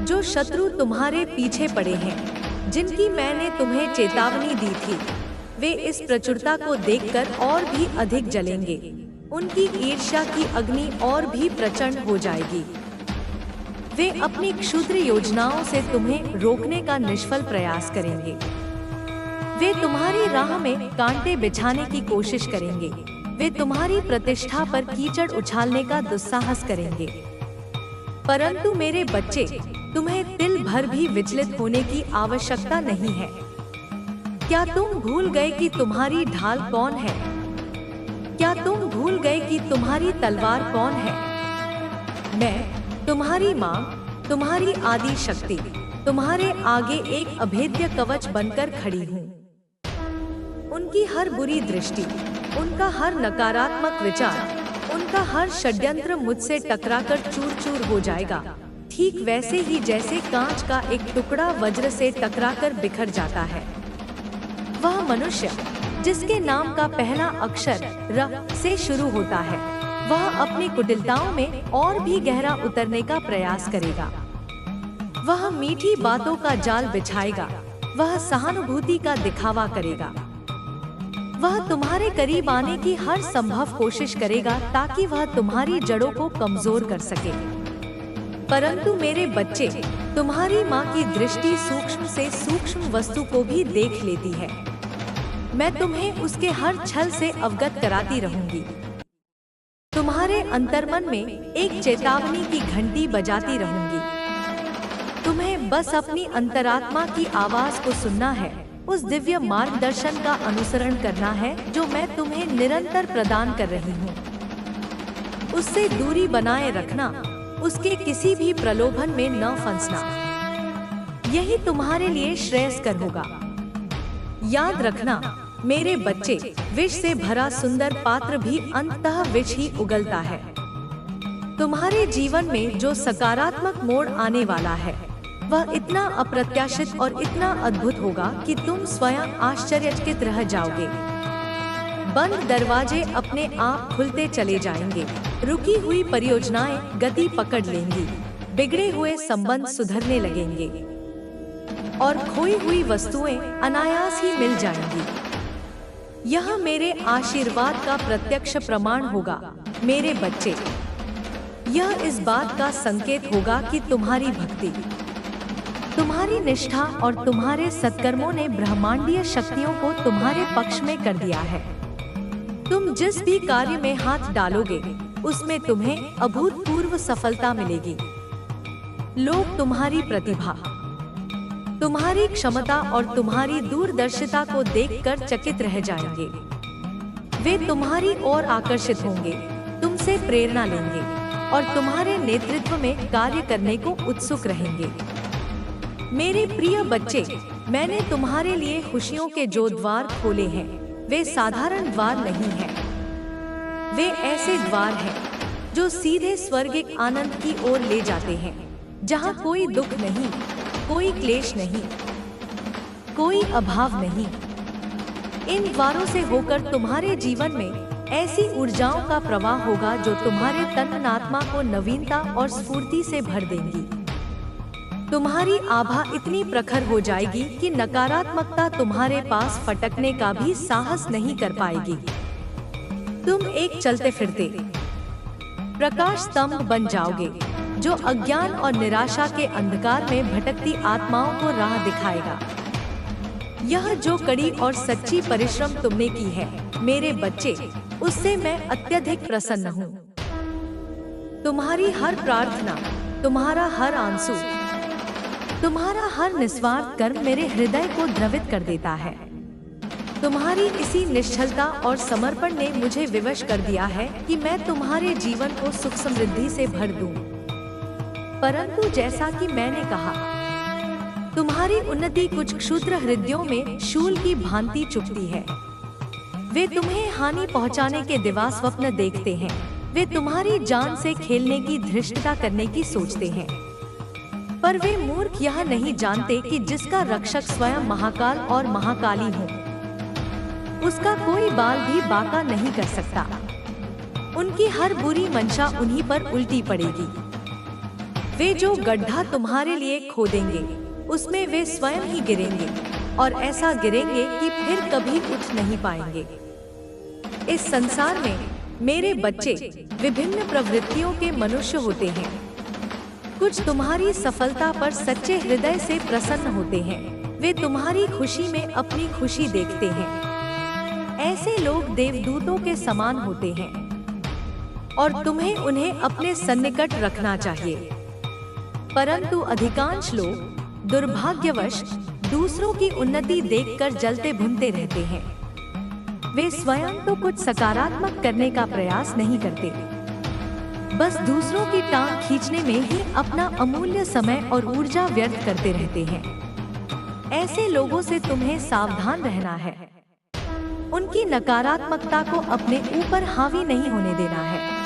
जो शत्रु तुम्हारे पीछे पड़े हैं, जिनकी मैंने तुम्हें चेतावनी दी थी, वे इस प्रचुरता को देखकर और भी अधिक जलेंगे। उनकी ईर्ष्या की अग्नि और भी प्रचंड हो जाएगी। वे अपनी क्षुद्र योजनाओं से तुम्हें रोकने का निष्फल प्रयास करेंगे। वे तुम्हारी राह में कांटे बिछाने की कोशिश करेंगे। वे तुम्हारी प्रतिष्ठा पर कीचड़ उछालने का दुस्साहस करेंगे। परंतु मेरे बच्चे, तुम्हें तिल भर भी विचलित होने की आवश्यकता नहीं है। क्या तुम भूल गए कि तुम्हारी ढाल कौन है? क्या तुम भूल गए कि तुम्हारी तलवार कौन है? मैं तुम्हारी माँ, तुम्हारी आदि शक्ति, तुम्हारे आगे एक अभेद्य कवच बनकर खड़ी हूँ। उनकी हर बुरी दृष्टि, उनका हर नकारात्मक विचार, उनका हर षड्यंत्र मुझसे टकराकर चूर-चूर हो जाएगा, ठीक वैसे ही जैसे कांच का एक टुकड़ा वज्र से टकराकर बिखर जाता है। वह मनुष्य जिसके नाम का पहला अक्षर र से शुरू होता है, वह अपनी कुटिलताओं में और भी गहरा उतरने का प्रयास करेगा। वह मीठी बातों का जाल बिछाएगा, वह सहानुभूति का दिखावा करेगा। वह तुम्हारे करीब आने की हर संभव कोशिश करेगा ताकि वह तुम्हारी जड़ों को कमजोर कर सके। परंतु मेरे बच्चे, तुम्हारी माँ की दृष्टि सूक्ष्म से सूक्ष्म वस्तु को भी देख लेती है। मैं तुम्हें उसके हर छल से अवगत कराती रहूंगी। तुम्हारे अंतर्मन में एक चेतावनी की घंटी बजाती रहूंगी। तुम्हें बस अपनी अंतरात्मा की आवाज को सुनना है, उस दिव्य मार्गदर्शन का अनुसरण करना है जो मैं तुम्हें निरंतर प्रदान कर रही हूँ। उससे दूरी बनाए रखना, उसके किसी भी प्रलोभन में न फंसना। यही तुम्हारे लिए श्रेयस्कर होगा। याद रखना मेरे बच्चे, विष से भरा सुंदर पात्र भी अंततः विष ही उगलता है। तुम्हारे जीवन में जो सकारात्मक मोड़ आने वाला है, वह इतना अप्रत्याशित और इतना अद्भुत होगा कि तुम स्वयं आश्चर्यचकित रह जाओगे। बंद दरवाजे अपने आप खुलते चले जाएंगे, रुकी हुई परियोजनाएं गति पकड़ लेंगी, बिगड़े हुए संबंध सुधरने लगेंगे और खोई हुई वस्तुएं अनायास ही मिल जाएंगी। यह मेरे आशीर्वाद का प्रत्यक्ष प्रमाण होगा मेरे बच्चे। यह इस बात का संकेत होगा कि तुम्हारी भक्ति, तुम्हारी निष्ठा और तुम्हारे सत्कर्मों ने ब्रह्मांडीय शक्तियों को तुम्हारे पक्ष में कर दिया है। तुम जिस भी कार्य में हाथ डालोगे, उसमें तुम्हें अभूतपूर्व सफलता मिलेगी। लोग तुम्हारी प्रतिभा, तुम्हारी क्षमता और तुम्हारी दूरदर्शिता को देखकर चकित रह जाएंगे। वे तुम्हारी ओर आकर्षित होंगे, तुमसे प्रेरणा लेंगे और तुम्हारे नेतृत्व में कार्य करने को उत्सुक रहेंगे। मेरे प्रिय बच्चे, मैंने तुम्हारे लिए खुशियों के जो द्वार खोले हैं, वे साधारण द्वार नहीं हैं। वे ऐसे द्वार हैं जो सीधे स्वर्गिक आनंद की ओर ले जाते हैं, जहां कोई दुख नहीं, कोई क्लेश नहीं, कोई अभाव नहीं। इन द्वारों से होकर तुम्हारे जीवन में ऐसी ऊर्जाओं का प्रवाह होगा जो तुम्हारे तन आत्मा को नवीनता और स्फूर्ति से भर देंगी। तुम्हारी आभा इतनी प्रखर हो जाएगी कि नकारात्मकता तुम्हारे पास फटकने का भी साहस नहीं कर पाएगी। तुम एक चलते फिरते प्रकाश स्तंभ बन जाओगे, जो अज्ञान और निराशा के अंधकार में भटकती आत्माओं को राह दिखाएगा। यह जो कड़ी और सच्ची परिश्रम तुमने की है मेरे बच्चे, उससे मैं अत्यधिक प्रसन्न हूँ। तुम्हारी हर प्रार्थना, तुम्हारा हर आंसू, तुम्हारा हर निस्वार्थ कर्म मेरे हृदय को द्रवित कर देता है। तुम्हारी इसी निश्चलता और समर्पण ने मुझे विवश कर दिया है कि मैं तुम्हारे जीवन को सुख समृद्धि से भर दूं। परंतु जैसा कि मैंने कहा, तुम्हारी उन्नति कुछ क्षुद्र हृदयों में शूल की भांति चुभती है। वे तुम्हें हानि पहुंचाने के दिवा स्वप्न देखते हैं। वे तुम्हारी जान से खेलने की धृष्टता करने की सोचते हैं, पर वे मूर्ख यह नहीं जानते कि जिसका रक्षक स्वयं महाकाल और महाकाली हो, उसका कोई बाल भी बांका नहीं कर सकता। उनकी हर बुरी मंशा उन्हीं पर उल्टी पड़ेगी। वे जो गड्ढा तुम्हारे लिए खोदेंगे उसमें वे स्वयं ही गिरेंगे, और ऐसा गिरेंगे कि फिर कभी उठ नहीं पाएंगे। इस संसार में मेरे बच्चे विभिन्न प्रवृत्तियों के मनुष्य होते हैं। कुछ तुम्हारी सफलता पर सच्चे हृदय से प्रसन्न होते हैं, वे तुम्हारी खुशी में अपनी खुशी देखते हैं। ऐसे लोग देवदूतों के समान होते हैं और तुम्हें उन्हें अपने सन्निकट रखना चाहिए। परंतु अधिकांश लोग दुर्भाग्यवश दूसरों की उन्नति देखकर जलते भुनते रहते हैं। वे स्वयं तो कुछ सकारात्मक करने का प्रयास नहीं करते, बस दूसरों की टांग खींचने में ही अपना अमूल्य समय और ऊर्जा व्यर्थ करते रहते हैं। ऐसे लोगों से तुम्हें सावधान रहना है। उनकी नकारात्मकता को अपने ऊपर हावी नहीं होने देना है।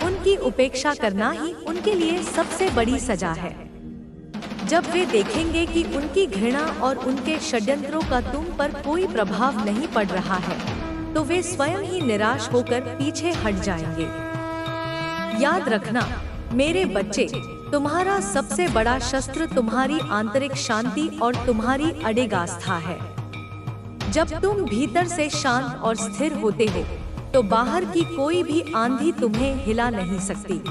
उनकी उपेक्षा करना ही उनके लिए सबसे बड़ी सजा है। जब वे देखेंगे कि उनकी घृणा और उनके षड्यंत्रों का तुम पर कोई प्रभाव नहीं पड़ रहा है, तो वे स्वयं ही निराश होकर पीछे हट जाएंगे। याद रखना मेरे बच्चे, तुम्हारा सबसे बड़ा शस्त्र तुम्हारी आंतरिक शांति और तुम्हारी अडिग आस्था है। जब तुम भीतर से शांत और स्थिर होते हो, तो बाहर की कोई भी आंधी तुम्हें हिला नहीं सकती।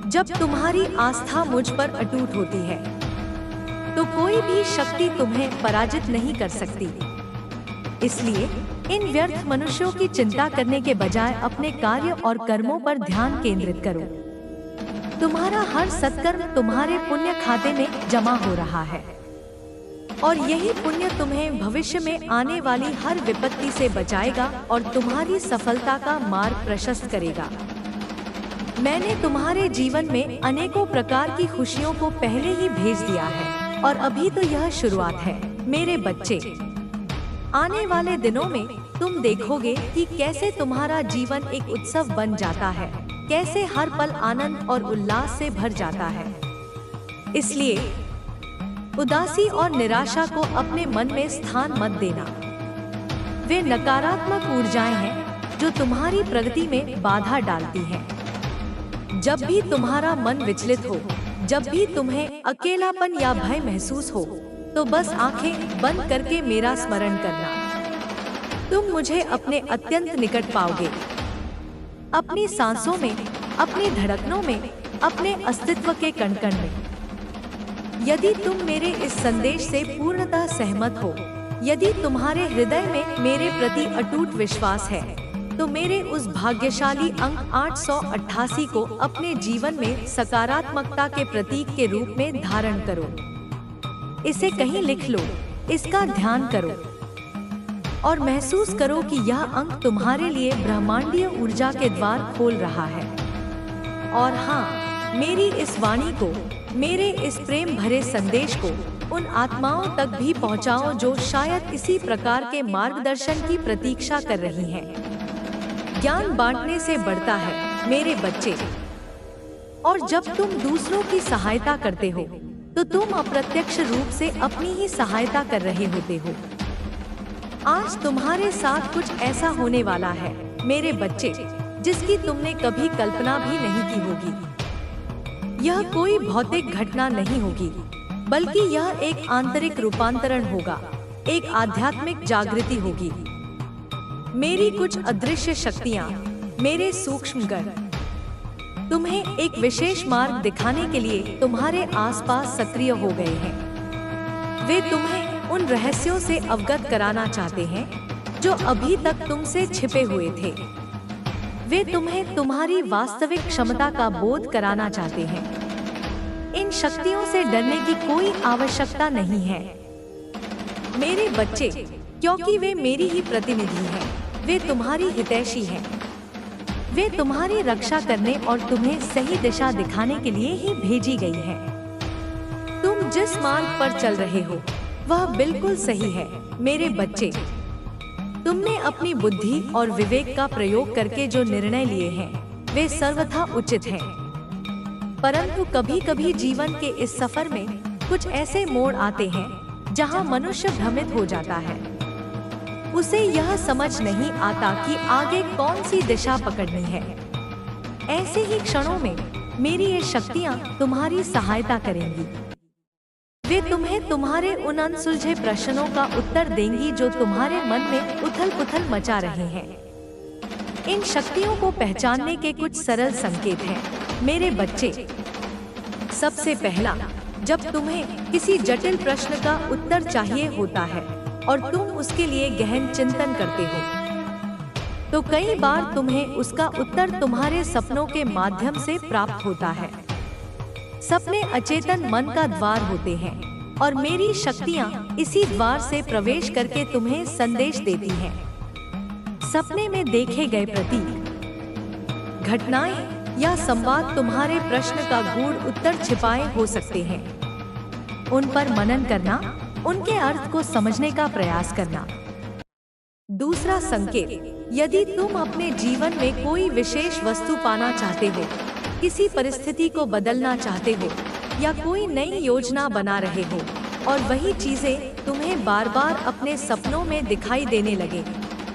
जब तुम्हारी आस्था मुझ पर अटूट होती है, तो कोई भी शक्ति तुम्हें पराजित नहीं कर सकती। इसलिए इन व्यर्थ मनुष्यों की चिंता करने के बजाय अपने कार्य और कर्मों पर ध्यान केंद्रित करो। तुम्हारा हर सत्कर्म तुम्हारे पुण्य खाते में जमा हो रहा है, और यही पुण्य तुम्हें भविष्य में आने वाली हर विपत्ति से बचाएगा और तुम्हारी सफलता का मार्ग प्रशस्त करेगा। मैंने तुम्हारे जीवन में अनेकों प्रकार की खुशियों को पहले ही भेज दिया है, और अभी तो यह शुरुआत है मेरे बच्चे। आने वाले दिनों में तुम देखोगे कि कैसे तुम्हारा जीवन एक उत्सव बन जाता है, कैसे हर पल आनंद और उल्लास से भर जाता है। इसलिए उदासी और निराशा को अपने मन में स्थान मत देना। वे नकारात्मक ऊर्जाएं हैं जो तुम्हारी प्रगति में बाधा डालती हैं। जब भी तुम्हारा मन विचलित हो, जब भी तुम्हें अकेलापन या भय महसूस हो, तो बस आंखें बंद करके मेरा स्मरण करना। तुम मुझे अपने अत्यंत निकट पाओगे, अपनी सांसों में, अपनी धड़कनों में, अपने अस्तित्व के कण-कण में। यदि तुम मेरे इस संदेश से पूर्णतः सहमत हो, यदि तुम्हारे हृदय में मेरे प्रति अटूट विश्वास है, तो मेरे उस भाग्यशाली अंक 888 को अपने जीवन में सकारात्मकता के प्रतीक के रूप में धारण करो। इसे कहीं लिख लो, इसका ध्यान करो और महसूस करो कि यह अंक तुम्हारे लिए ब्रह्मांडीय ऊर्जा के द्वार खोल रहा है। और हाँ, मेरी इस वाणी को, मेरे इस प्रेम भरे संदेश को उन आत्माओं तक भी पहुंचाओ जो शायद इसी प्रकार के मार्गदर्शन की प्रतीक्षा कर रही हैं। ज्ञान बांटने से बढ़ता है मेरे बच्चे, और जब तुम दूसरों की सहायता करते हो, तो तुम अप्रत्यक्ष रूप से अपनी ही सहायता कर रहे होते हो। आज तुम्हारे साथ कुछ ऐसा होने वाला है मेरे बच्चे, जिसकी तुमने कभी कल्पना भी नहीं की होगी। यह कोई भौतिक घटना नहीं होगी, बल्कि यह एक आंतरिक रूपांतरण होगा, एक आध्यात्मिक जागृति होगी। मेरी कुछ अदृश्य शक्तियाँ, मेरे सूक्ष्म गण, तुम्हें एक विशेष मार्ग दिखाने के लिए तुम्हारे आसपास सक्रिय हो गए हैं। वे तुम्हें उन रहस्यों से अवगत कराना चाहते हैं जो अभी तक तुमसे छिपे हुए थे। वे तुम्हें तुम्हारी वास्तविक क्षमता का बोध कराना चाहते हैं। इन शक्तियों से डरने की कोई आवश्यकता नहीं है मेरे बच्चे, क्योंकि वे मेरी ही प्रतिनिधि हैं। वे तुम्हारी हितैषी हैं। वे तुम्हारी रक्षा करने और तुम्हें सही दिशा दिखाने के लिए ही भेजी गई है। तुम जिस मार्ग पर चल रहे हो वह बिल्कुल सही है मेरे बच्चे। तुमने अपनी बुद्धि और विवेक का प्रयोग करके जो निर्णय लिए हैं वे सर्वथा उचित हैं। परंतु कभी-कभी जीवन के इस सफर में कुछ ऐसे मोड़ आते हैं जहां मनुष्य भ्रमित हो जाता है। उसे यह समझ नहीं आता कि आगे कौन सी दिशा पकड़नी है। ऐसे ही क्षणों में मेरी ये शक्तियाँ तुम्हारी सहायता करेंगी। वे तुम्हें तुम्हारे उन अनसुलझे प्रश्नों का उत्तर देंगी जो तुम्हारे मन में उथल-पुथल मचा रहे हैं। इन शक्तियों को पहचानने के कुछ सरल संकेत हैं, मेरे बच्चे। सबसे पहला, जब तुम्हें किसी जटिल प्रश्न का उत्तर चाहिए होता है और तुम उसके लिए गहन चिंतन करते हो, तो कई बार तुम्हें उसका उत्तर तुम्हारे सपनों के माध्यम से प्राप्त होता है। सपने अचेतन मन का द्वार होते हैं और मेरी शक्तियाँ इसी द्वार से प्रवेश करके तुम्हें संदेश देती हैं। सपने में देखे गए प्रतीक, घटनाएं या संवाद तुम्हारे प्रश्न का गूढ़ उत्तर छिपाए हो सकते हैं। उन पर मनन करना, उनके अर्थ को समझने का प्रयास करना। दूसरा संकेत, यदि तुम अपने जीवन में कोई विशेष वस्तु पाना चाहते हो, किसी परिस्थिति को बदलना चाहते हो या कोई नई योजना बना रहे हो और वही चीजें तुम्हें बार बार अपने सपनों में दिखाई देने लगे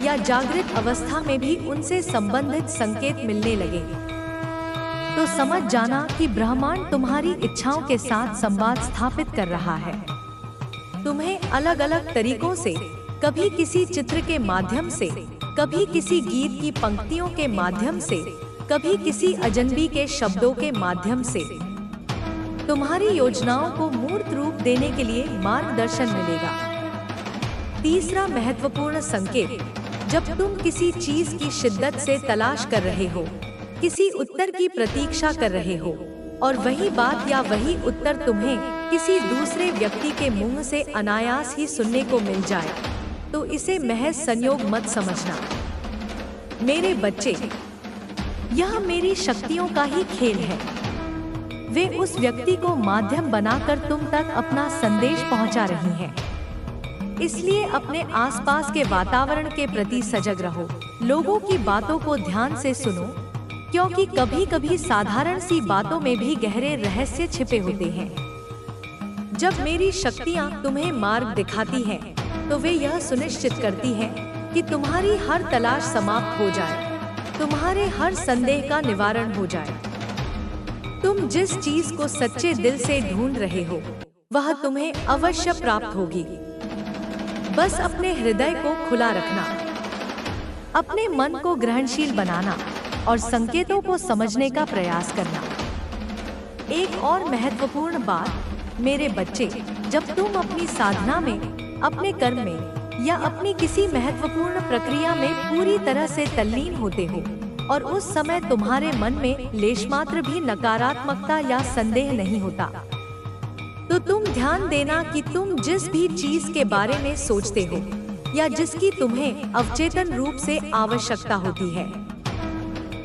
या जागृत अवस्था में भी उनसे संबंधित संकेत मिलने लगे, तो समझ जाना कि ब्रह्मांड तुम्हारी इच्छाओं के साथ संवाद स्थापित कर रहा है। तुम्हें अलग अलग तरीकों से, कभी किसी चित्र के माध्यम से, कभी किसी गीत की पंक्तियों के माध्यम से, कभी किसी अजनबी के शब्दों के माध्यम से तुम्हारी योजनाओं को मूर्त रूप देने के लिए मार्गदर्शन मिलेगा। तीसरा महत्वपूर्ण संकेत, जब तुम किसी चीज की शिद्दत से तलाश कर रहे हो, किसी उत्तर की प्रतीक्षा कर रहे हो और वही बात या वही उत्तर तुम्हें किसी दूसरे व्यक्ति के मुंह से अनायास ही सुनने को मिल जाए, तो इसे महज संयोग मत समझना, मेरे बच्चे। यह मेरी शक्तियों का ही खेल है। वे उस व्यक्ति को माध्यम बनाकर तुम तक अपना संदेश पहुंचा रही हैं। इसलिए अपने आसपास के वातावरण के प्रति सजग रहो, लोगों की बातों को ध्यान से सुनो, क्योंकि कभी कभी साधारण सी बातों में भी गहरे रहस्य छिपे होते हैं। जब मेरी शक्तियाँ तुम्हें मार्ग दिखाती हैं, तो वे यह सुनिश्चित करती हैं कि तुम्हारी हर तलाश समाप्त हो जाए, तुम्हारे हर संदेह का निवारण हो जाए। तुम जिस चीज को सच्चे दिल से ढूंढ रहे हो, वह तुम्हें अवश्य प्राप्त होगी। बस अपने हृदय को खुला रखना, अपने मन को ग्रहणशील बनाना और संकेतों को समझने का प्रयास करना। एक और महत्वपूर्ण बात, मेरे बच्चे, जब तुम अपनी साधना में, अपने कर्म में या अपनी किसी महत्वपूर्ण प्रक्रिया में पूरी तरह से तल्लीन होते हो और उस समय तुम्हारे मन में लेशमात्र भी नकारात्मकता या संदेह नहीं होता, तो तुम ध्यान देना कि तुम जिस भी चीज के बारे में सोचते हो या जिसकी तुम्हें अवचेतन रूप से आवश्यकता होती है,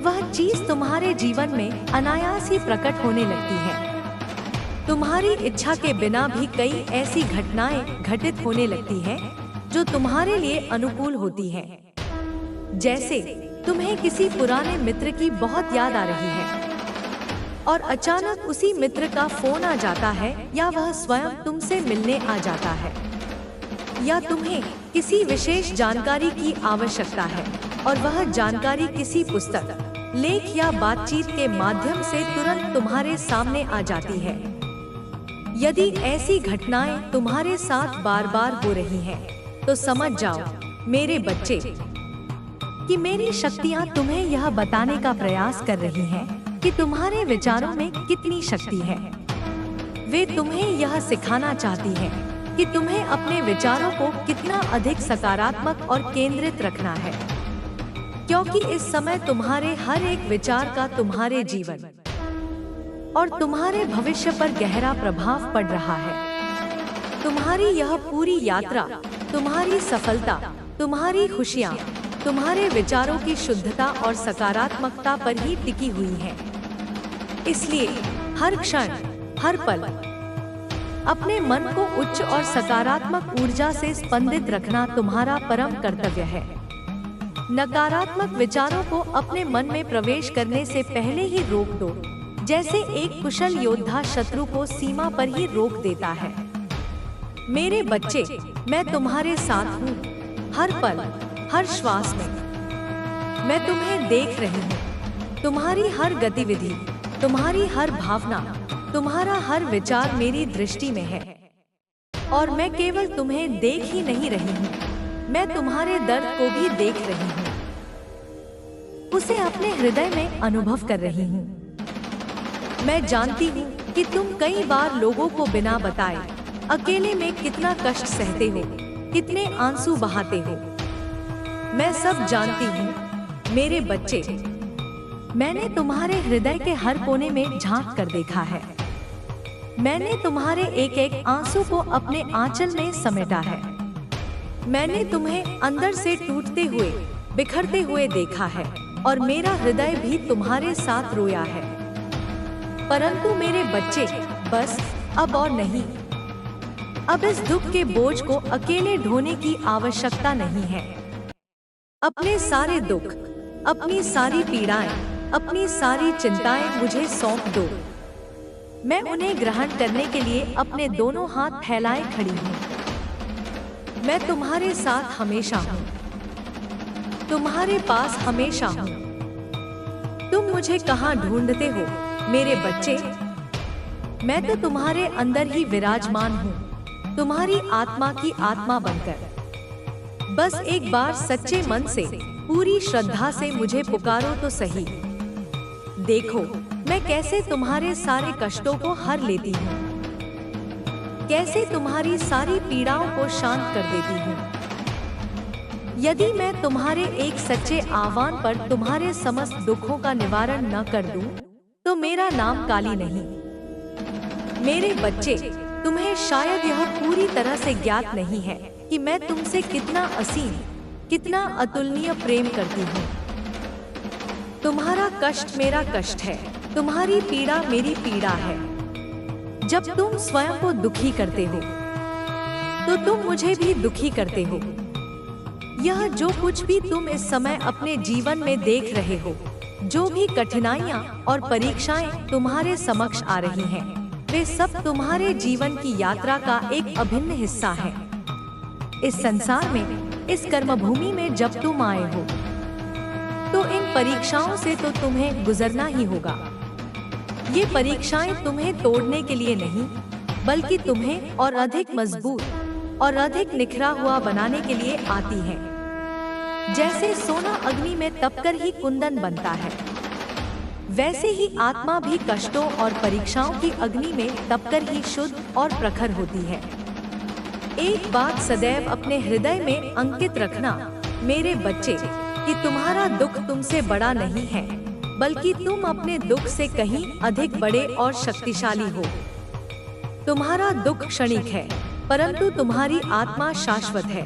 वह चीज तुम्हारे जीवन में अनायास ही प्रकट होने लगती है। तुम्हारी इच्छा के बिना भी कई ऐसी घटनाएं घटित होने लगती हैं जो तुम्हारे लिए अनुकूल होती हैं। जैसे तुम्हें किसी पुराने मित्र की बहुत याद आ रही है और अचानक उसी मित्र का फोन आ जाता है या वह स्वयं तुमसे मिलने आ जाता है, या तुम्हें किसी विशेष जानकारी की आवश्यकता है और वह जानकारी किसी पुस्तक, लेख या बातचीत के माध्यम से तुरंत तुम्हारे सामने आ जाती है। यदि ऐसी घटनाएं तुम्हारे साथ बार बार हो रही हैं, तो समझ जाओ, मेरे बच्चे, कि मेरी शक्तियाँ तुम्हें यह बताने का प्रयास कर रही हैं कि तुम्हारे विचारों में कितनी शक्ति है। वे तुम्हें यह सिखाना चाहती हैं कि तुम्हें अपने विचारों को कितना अधिक सकारात्मक और केंद्रित रखना है, क्योंकि इस समय तुम्हारे हर एक विचार का तुम्हारे जीवन और तुम्हारे भविष्य पर गहरा प्रभाव पड़ रहा है। तुम्हारी यह पूरी यात्रा, तुम्हारी सफलता, तुम्हारी खुशियाँ, तुम्हारे विचारों की शुद्धता और सकारात्मकता पर ही टिकी हुई है। इसलिए हर क्षण, हर पल अपने मन को उच्च और सकारात्मक ऊर्जा से स्पंदित रखना तुम्हारा परम कर्तव्य है। नकारात्मक विचारों को अपने मन में प्रवेश करने से पहले ही रोक दो, जैसे एक कुशल योद्धा शत्रु को सीमा पर ही रोक देता है। मेरे बच्चे, मैं तुम्हारे साथ हूँ, हर पल, हर श्वास में। मैं तुम्हें देख रही हूँ, तुम्हारी हर गतिविधि, तुम्हारी हर भावना, तुम्हारा हर विचार मेरी दृष्टि में है और मैं केवल तुम्हें देख ही नहीं रही हूँ, मैं तुम्हारे दर्द को भी देख रही हूँ, उसे अपने हृदय में अनुभव कर रही हूँ। मैं जानती हूँ कि तुम कई बार लोगों को बिना बताए अकेले में कितना कष्ट सहते हो, कितने आंसू बहाते हो। मैं सब जानती हूँ मेरे बच्चे। मैंने तुम्हारे हृदय के हर कोने में झांक कर देखा है। मैंने तुम्हारे एक एक आंसू को अपने आंचल में समेटा है। मैंने तुम्हें अंदर से टूटते हुए, बिखरते हुए देखा है और मेरा हृदय भी तुम्हारे साथ रोया है। परंतु मेरे बच्चे, बस अब और नहीं। अब इस दुख के बोझ को अकेले ढोने की आवश्यकता नहीं है। अपने सारे दुख, अपनी सारी पीड़ाएं, अपनी सारी चिंताएं मुझे सौंप दो। मैं उन्हें ग्रहण करने के लिए अपने दोनों हाथ फैलाए खड़ी हूँ। मैं तुम्हारे साथ हमेशा हूँ, तुम्हारे पास हमेशा हूँ। तुम मुझे कहाँ ढूंढते हो मेरे बच्चे? मैं तो तुम्हारे अंदर ही विराजमान हूँ, तुम्हारी आत्मा की आत्मा बनकर। बस एक बार सच्चे मन से, पूरी श्रद्धा से मुझे पुकारो तो सही। देखो मैं कैसे तुम्हारे सारे कष्टों को हर लेती हूँ, कैसे तुम्हारी सारी पीड़ाओं को शांत कर देती हूँ। यदि मैं तुम्हारे एक सच्चे आह्वान पर तुम्हारे समस्त दुखों का निवारण न कर दूं, तो मेरा नाम काली नहीं। मेरे बच्चे, तुम्हें शायद यह पूरी तरह से ज्ञात नहीं है कि मैं तुमसे कितना असीम, कितना अतुलनीय प्रेम करती हूँ। तुम्हारा कष्ट मेरा कष्ट है, तुम्हारी पीड़ा मेरी पीड़ा है। जब तुम स्वयं को दुखी करते हो, तो तुम मुझे भी दुखी करते हो। यह जो कुछ भी तुम इस समय अपने जीवन में देख रहे हो, जो भी कठिनाइयाँ और परीक्षाएं तुम्हारे समक्ष आ रही हैं, वे सब तुम्हारे जीवन की यात्रा का एक अभिन्न हिस्सा है। इस संसार में, इस कर्मभूमि में जब तुम आए हो, तो इन परीक्षाओं से तो तुम्हें गुजरना ही होगा। ये परीक्षाएं तुम्हें तोड़ने के लिए नहीं, बल्कि तुम्हें और अधिक मजबूत और अधिक निखरा हुआ बनाने के लिए आती हैं। जैसे सोना अग्नि में तपकर ही कुंदन बनता है, वैसे ही आत्मा भी कष्टों और परीक्षाओं की अग्नि में तपकर ही शुद्ध और प्रखर होती है। एक बात सदैव अपने हृदय में अंकित रखना मेरे बच्चे, कि तुम्हारा दुख तुमसे बड़ा नहीं है, बल्कि तुम अपने दुख से कहीं अधिक बड़े और शक्तिशाली हो। तुम्हारा दुख क्षणिक है, परंतु तुम्हारी आत्मा शाश्वत है।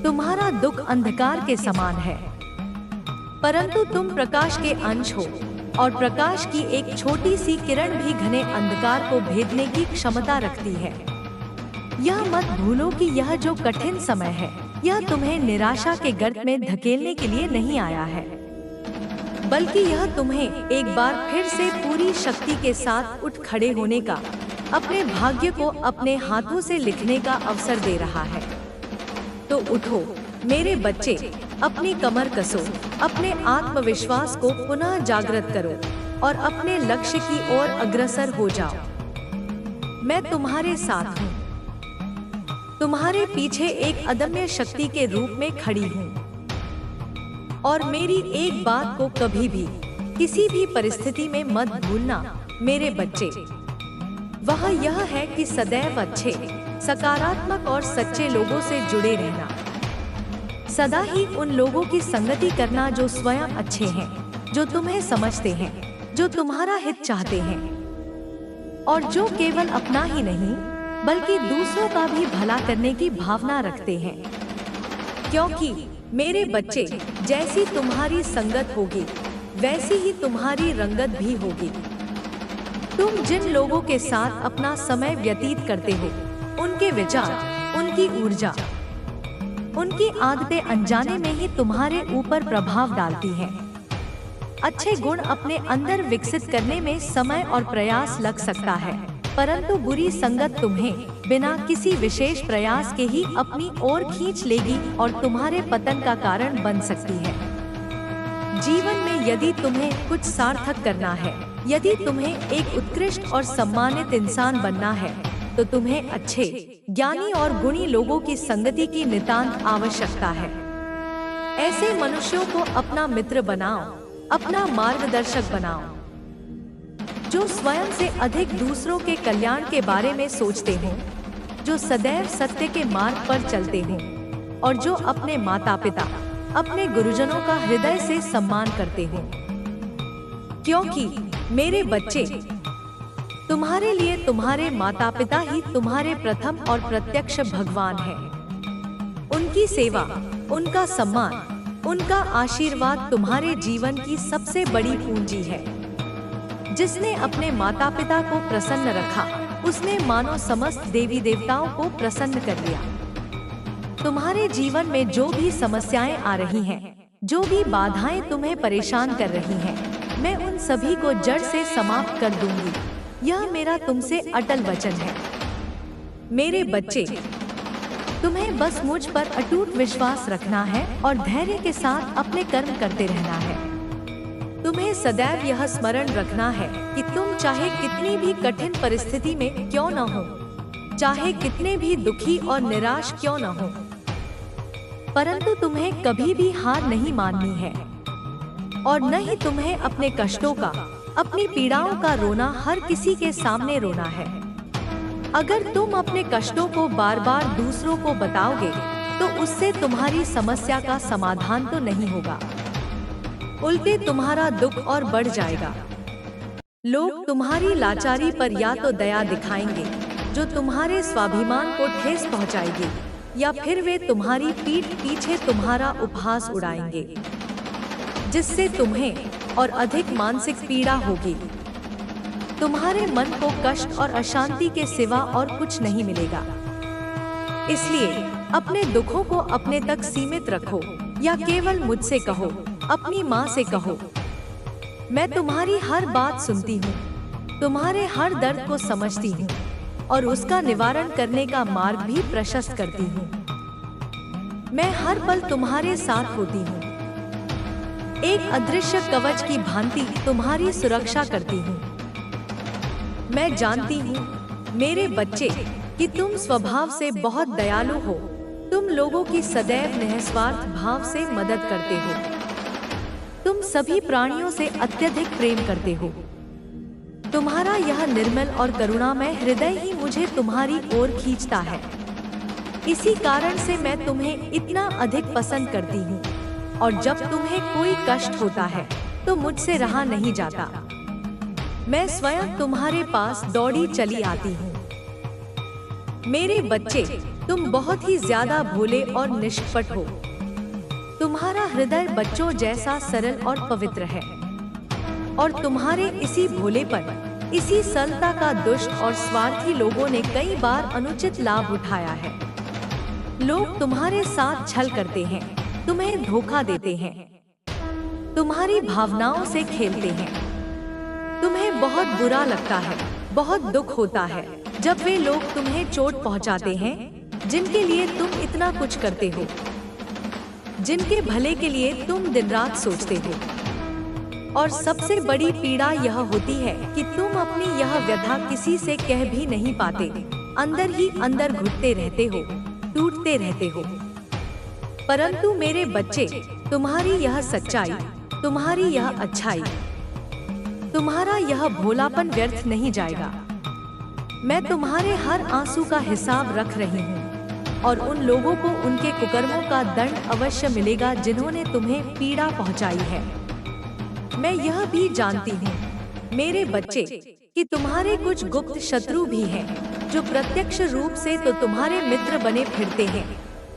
तुम्हारा दुख अंधकार के समान है, परंतु तुम प्रकाश के अंश हो और प्रकाश की एक छोटी सी किरण भी घने अंधकार को भेदने की क्षमता रखती है। यह मत भूलो कि यह जो कठिन समय है, यह तुम्हें निराशा के गर्त में धकेलने के लिए नहीं आया है, बल्कि यह तुम्हें एक बार फिर से पूरी शक्ति के साथ उठ खड़े होने का, अपने भाग्य को अपने हाथों से लिखने का अवसर दे रहा है। तो उठो मेरे बच्चे, अपनी कमर कसो, अपने आत्मविश्वास को पुनः जागृत करो और अपने लक्ष्य की ओर अग्रसर हो जाओ। मैं तुम्हारे साथ हूँ, तुम्हारे पीछे एक अदम्य शक्ति के रूप में खड़ी हूँ। और मेरी एक बात को कभी भी, किसी भी परिस्थिति में मत भूलना मेरे बच्चे। वह यह है कि सदैव अच्छे, सकारात्मक और सच्चे लोगों से जुड़े रहना। सदा ही उन लोगों की संगति करना जो स्वयं अच्छे हैं, जो तुम्हें समझते हैं, जो तुम्हारा हित चाहते हैं और जो केवल अपना ही नहीं बल्कि दूसरों का भी भला करने की भावना रखते हैं। क्योंकि मेरे बच्चे, जैसी तुम्हारी संगत होगी, वैसी ही तुम्हारी रंगत भी होगी। तुम जिन लोगों के साथ अपना समय व्यतीत करते हो, उनके विचार, उनकी ऊर्जा, उनकी आदतें अनजाने में ही तुम्हारे ऊपर प्रभाव डालती हैं। अच्छे गुण अपने अंदर विकसित करने में समय और प्रयास लग सकता है, परंतु बुरी संगत तुम्हें बिना किसी विशेष प्रयास के ही अपनी ओर खींच लेगी और तुम्हारे पतन का कारण बन सकती है। जीवन में यदि तुम्हें कुछ सार्थक करना है, यदि तुम्हें एक उत्कृष्ट और सम्मानित इंसान बनना है तो तुम्हें अच्छे, ज्ञानी और गुणी लोगों की संगति की नितांत आवश्यकता है। ऐसे मनुष्यों को अपना मित्र बनाओ, अपना मार्गदर्शक बनाओ, जो स्वयं से अधिक दूसरों के कल्याण के बारे में सोचते हों, जो सदैव सत्य के मार्ग पर चलते हों और जो अपने माता पिता, अपने गुरुजनों का हृदय से सम्मान करते हों। क्योंकि मेरे बच्चे, तुम्हारे लिए तुम्हारे माता पिता ही तुम्हारे प्रथम और प्रत्यक्ष भगवान हैं। उनकी सेवा, उनका सम्मान, उनका आशीर्वाद तुम्हारे जीवन की सबसे बड़ी पूंजी है। जिसने अपने माता पिता को प्रसन्न रखा, उसने मानो समस्त देवी देवताओं को प्रसन्न कर लिया। तुम्हारे जीवन में जो भी समस्याएं आ रही हैं, जो भी बाधाएं तुम्हें परेशान कर रही हैं, मैं उन सभी को जड़ से समाप्त कर दूंगी। यह मेरा तुमसे अटल वचन है। मेरे बच्चे, तुम्हें बस मुझ पर अटूट विश्वास रखना है और धैर्य के साथ अपने कर्म करते रहना है। तुम्हें सदैव यह स्मरण रखना है कि तुम चाहे कितनी भी कठिन परिस्थिति में क्यों न हो, चाहे कितने भी दुखी और निराश क्यों न हो, परंतु तुम्हें कभी भी हार नहीं माननी है और न ही तुम्हें अपने कष्टों का, अपनी पीड़ाओं का रोना हर किसी के सामने रोना है। अगर तुम अपने कष्टों को बार बार दूसरों को बताओगे तो उससे तुम्हारी समस्या का समाधान तो नहीं होगा, उल्टे तुम्हारा दुख और बढ़ जाएगा। लोग तुम्हारी लाचारी पर या तो दया दिखाएंगे, जो तुम्हारे स्वाभिमान को ठेस पहुंचाएगी, या फिर वे तुम्हारी पीठ पीछे तुम्हारा उपहास उड़ाएंगे, जिससे तुम्हें और अधिक मानसिक पीड़ा होगी। तुम्हारे मन को कष्ट और अशांति के सिवा और कुछ नहीं मिलेगा। इसलिए अपने दुखों को अपने तक सीमित रखो या केवल मुझसे कहो, अपनी माँ से कहो। मैं तुम्हारी हर बात सुनती हूँ, तुम्हारे हर दर्द को समझती हूँ और उसका निवारण करने का मार्ग भी प्रशस्त करती हूँ। मैं हर पल तुम्हारे साथ होती हूँ, एक अदृश्य कवच की भांति तुम्हारी सुरक्षा करती हूँ। मैं जानती हूँ मेरे बच्चे कि तुम स्वभाव से बहुत दयालु हो। तुम लोगों की सदैव निस्वार्थ भाव से मदद करते हो। तुम सभी प्राणियों से अत्यधिक प्रेम करते हो। तुम्हारा यह निर्मल और करुणामय हृदय ही मुझे तुम्हारी ओर खींचता है। इसी कारण से मैं तुम्हें इतना अधिक पसंद करती हूँ और जब तुम्हें कोई कष्ट होता है तो मुझसे रहा नहीं जाता। मैं स्वयं तुम्हारे पास दौड़ी चली आती हूँ। मेरे बच्चे, तुम बहुत ही ज्यादा भोले और निष्कपट हो। तुम्हारा हृदय बच्चों जैसा सरल और पवित्र है और तुम्हारे इसी भोलेपन, इसी सरलता का दुष्ट और स्वार्थी लोगों ने कई बार अनुचित लाभ उठाया है। लोग तुम्हारे साथ छल करते हैं, तुम्हें धोखा देते हैं, तुम्हारी भावनाओं से खेलते हैं। तुम्हें बहुत बुरा लगता है, बहुत दुख होता है जब वे लोग तुम्हें चोट पहुंचाते हैं जिनके लिए तुम इतना कुछ करते हो, जिनके भले के लिए तुम दिन रात सोचते हो। और सबसे बड़ी पीड़ा यह होती है कि तुम अपनी यह व्यथा किसी से कह भी नहीं पाते, अंदर ही अंदर घुटते रहते हो, टूटते रहते हो। परंतु मेरे बच्चे, तुम्हारी यह सच्चाई, तुम्हारी यह अच्छाई, तुम्हारा यह भोलापन व्यर्थ नहीं जाएगा। मैं तुम्हारे हर आंसू का हिसाब रख रही हूँ और उन लोगों को उनके कुकर्मों का दंड अवश्य मिलेगा जिन्होंने तुम्हें पीड़ा पहुँचाई है। मैं यह भी जानती हूँ मेरे बच्चे कि तुम्हारे कुछ गुप्त शत्रु भी हैं जो प्रत्यक्ष रूप से तो तुम्हारे मित्र बने फिरते हैं,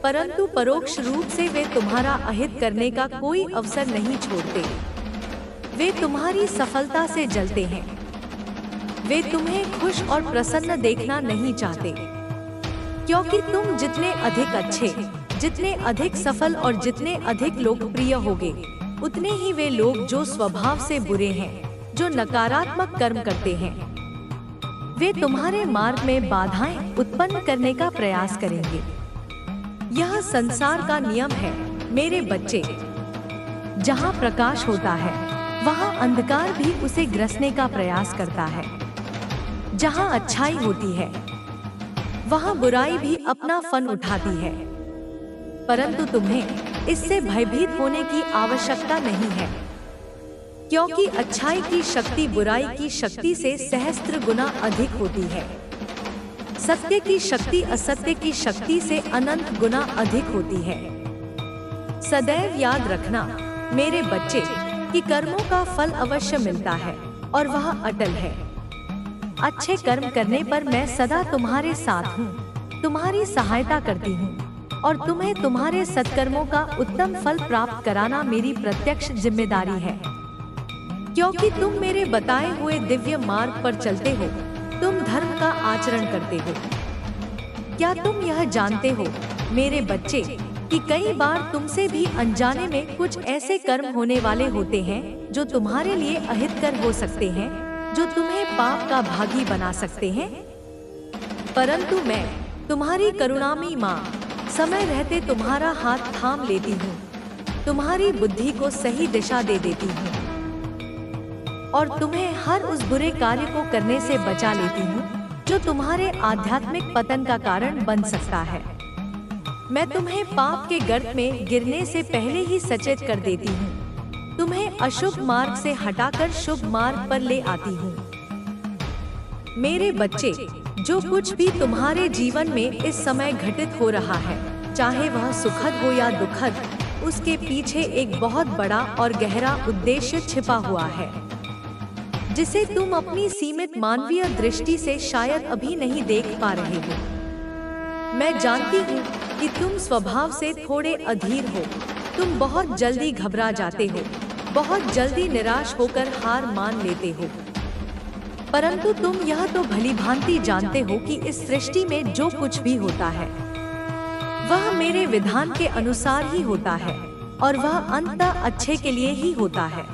परंतु परोक्ष रूप से वे तुम्हारा अहित करने का कोई अवसर नहीं छोड़ते। वे तुम्हारी सफलता से जलते हैं। वे तुम्हें खुश और प्रसन्न देखना नहीं चाहते, क्योंकि तुम जितने अधिक अच्छे, जितने अधिक सफल और जितने अधिक लोकप्रिय होगे, उतने ही वे लोग जो स्वभाव से बुरे हैं, जो नकारात्मक कर्म करते हैं, वे तुम्हारे मार्ग में बाधाएं उत्पन्न करने का प्रयास करेंगे। यह संसार का नियम है मेरे बच्चे। जहाँ प्रकाश होता है वहाँ अंधकार भी उसे ग्रसने का प्रयास करता है। जहाँ अच्छाई होती है वहाँ बुराई भी अपना फन उठाती है। परंतु तुम्हें इससे भयभीत होने की आवश्यकता नहीं है, क्योंकि अच्छाई की शक्ति बुराई की शक्ति से सहस्त्र गुना अधिक होती है। सत्य की शक्ति असत्य की शक्ति से अनंत गुना अधिक होती है। सदैव याद रखना मेरे बच्चे कि कर्मों का फल अवश्य मिलता है और वह अटल है। अच्छे कर्म करने पर मैं सदा तुम्हारे साथ हूँ, तुम्हारी सहायता करती हूँ और तुम्हें तुम्हारे सत्कर्मों का उत्तम फल प्राप्त कराना मेरी प्रत्यक्ष जिम्मेदारी है। क्योंकि तुम मेरे बताए हुए दिव्य मार्ग पर चलते हो, तुम धर्म का आचरण करते हो। क्या तुम यह जानते हो मेरे बच्चे कि कई बार तुमसे भी अनजाने में कुछ ऐसे कर्म होने वाले होते हैं जो तुम्हारे लिए अहितकर हो सकते हैं, जो तुम्हें पाप का भागी बना सकते हैं। परंतु मैं तुम्हारी करुणामयी माँ समय रहते तुम्हारा हाथ थाम लेती हूँ, तुम्हारी बुद्धि को सही दिशा दे देती हूँ और तुम्हें हर उस बुरे कार्य को करने से बचा लेती हूँ जो तुम्हारे आध्यात्मिक पतन का कारण बन सकता है। मैं तुम्हें पाप के गर्त में गिरने से पहले ही सचेत कर देती हूँ, तुम्हें अशुभ मार्ग से हटाकर शुभ मार्ग पर ले आती हूँ। मेरे बच्चे, जो कुछ भी तुम्हारे जीवन में इस समय घटित हो रहा है, चाहे वह सुखद हो या दुखद, उसके पीछे एक बहुत बड़ा और गहरा उद्देश्य छिपा हुआ है, जिसे तुम अपनी सीमित मानवीय दृष्टि से शायद अभी नहीं देख पा रहे हो। मैं जानती हूँ कि तुम स्वभाव से थोड़े अधीर हो, तुम बहुत जल्दी घबरा जाते हो, बहुत जल्दी निराश होकर हार मान लेते हो। परंतु तुम यह तो भली भांति जानते हो कि इस सृष्टि में जो कुछ भी होता है वह मेरे विधान के अनुसार ही होता है और वह अंततः अच्छे के लिए ही होता है।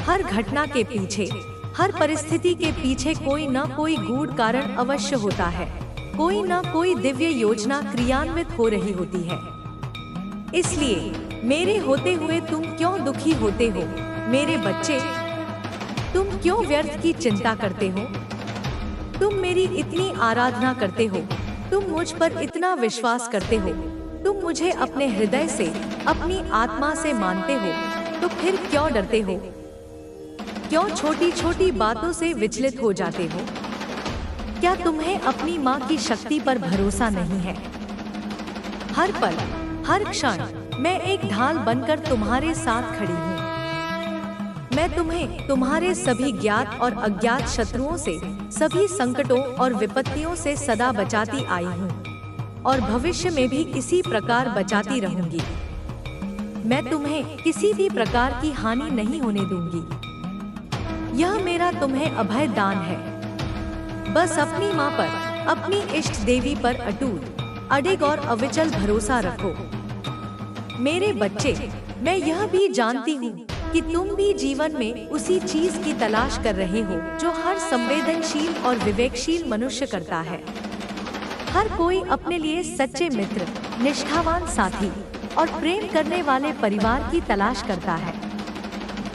हर घटना के पीछे, हर परिस्थिति के पीछे कोई न कोई गूढ़ कारण अवश्य होता है, कोई न कोई दिव्य योजना क्रियान्वित हो रही होती है। इसलिए मेरे होते हुए तुम क्यों दुखी होते हो मेरे बच्चे? तुम क्यों व्यर्थ की चिंता करते हो? तुम मेरी इतनी आराधना करते हो, तुम मुझ पर इतना विश्वास करते हो, तुम मुझे अपने हृदय से, अपनी आत्मा से मानते हो, तो फिर क्यों डरते हो? क्यों छोटी छोटी बातों से विचलित हो जाते हो? क्या तुम्हें अपनी माँ की शक्ति पर भरोसा नहीं है? हर पल, हर क्षण मैं एक ढाल बनकर तुम्हारे साथ खड़ी हूँ। मैं तुम्हें तुम्हारे सभी ज्ञात और अज्ञात शत्रुओं से, सभी संकटों और विपत्तियों से सदा बचाती आई हूँ और भविष्य में भी इसी प्रकार बचाती रहूंगी। मैं तुम्हें किसी भी प्रकार की हानि नहीं होने दूंगी। यह मेरा तुम्हें अभय दान है। बस अपनी माँ पर, अपनी इष्ट देवी पर अटूट, अडिग और अविचल भरोसा रखो। मेरे बच्चे, मैं यह भी जानती हूँ कि तुम भी जीवन में उसी चीज की तलाश कर रहे हो जो हर संवेदनशील और विवेकशील मनुष्य करता है। हर कोई अपने लिए सच्चे मित्र, निष्ठावान साथी और प्रेम करने वाले परिवार की तलाश करता है।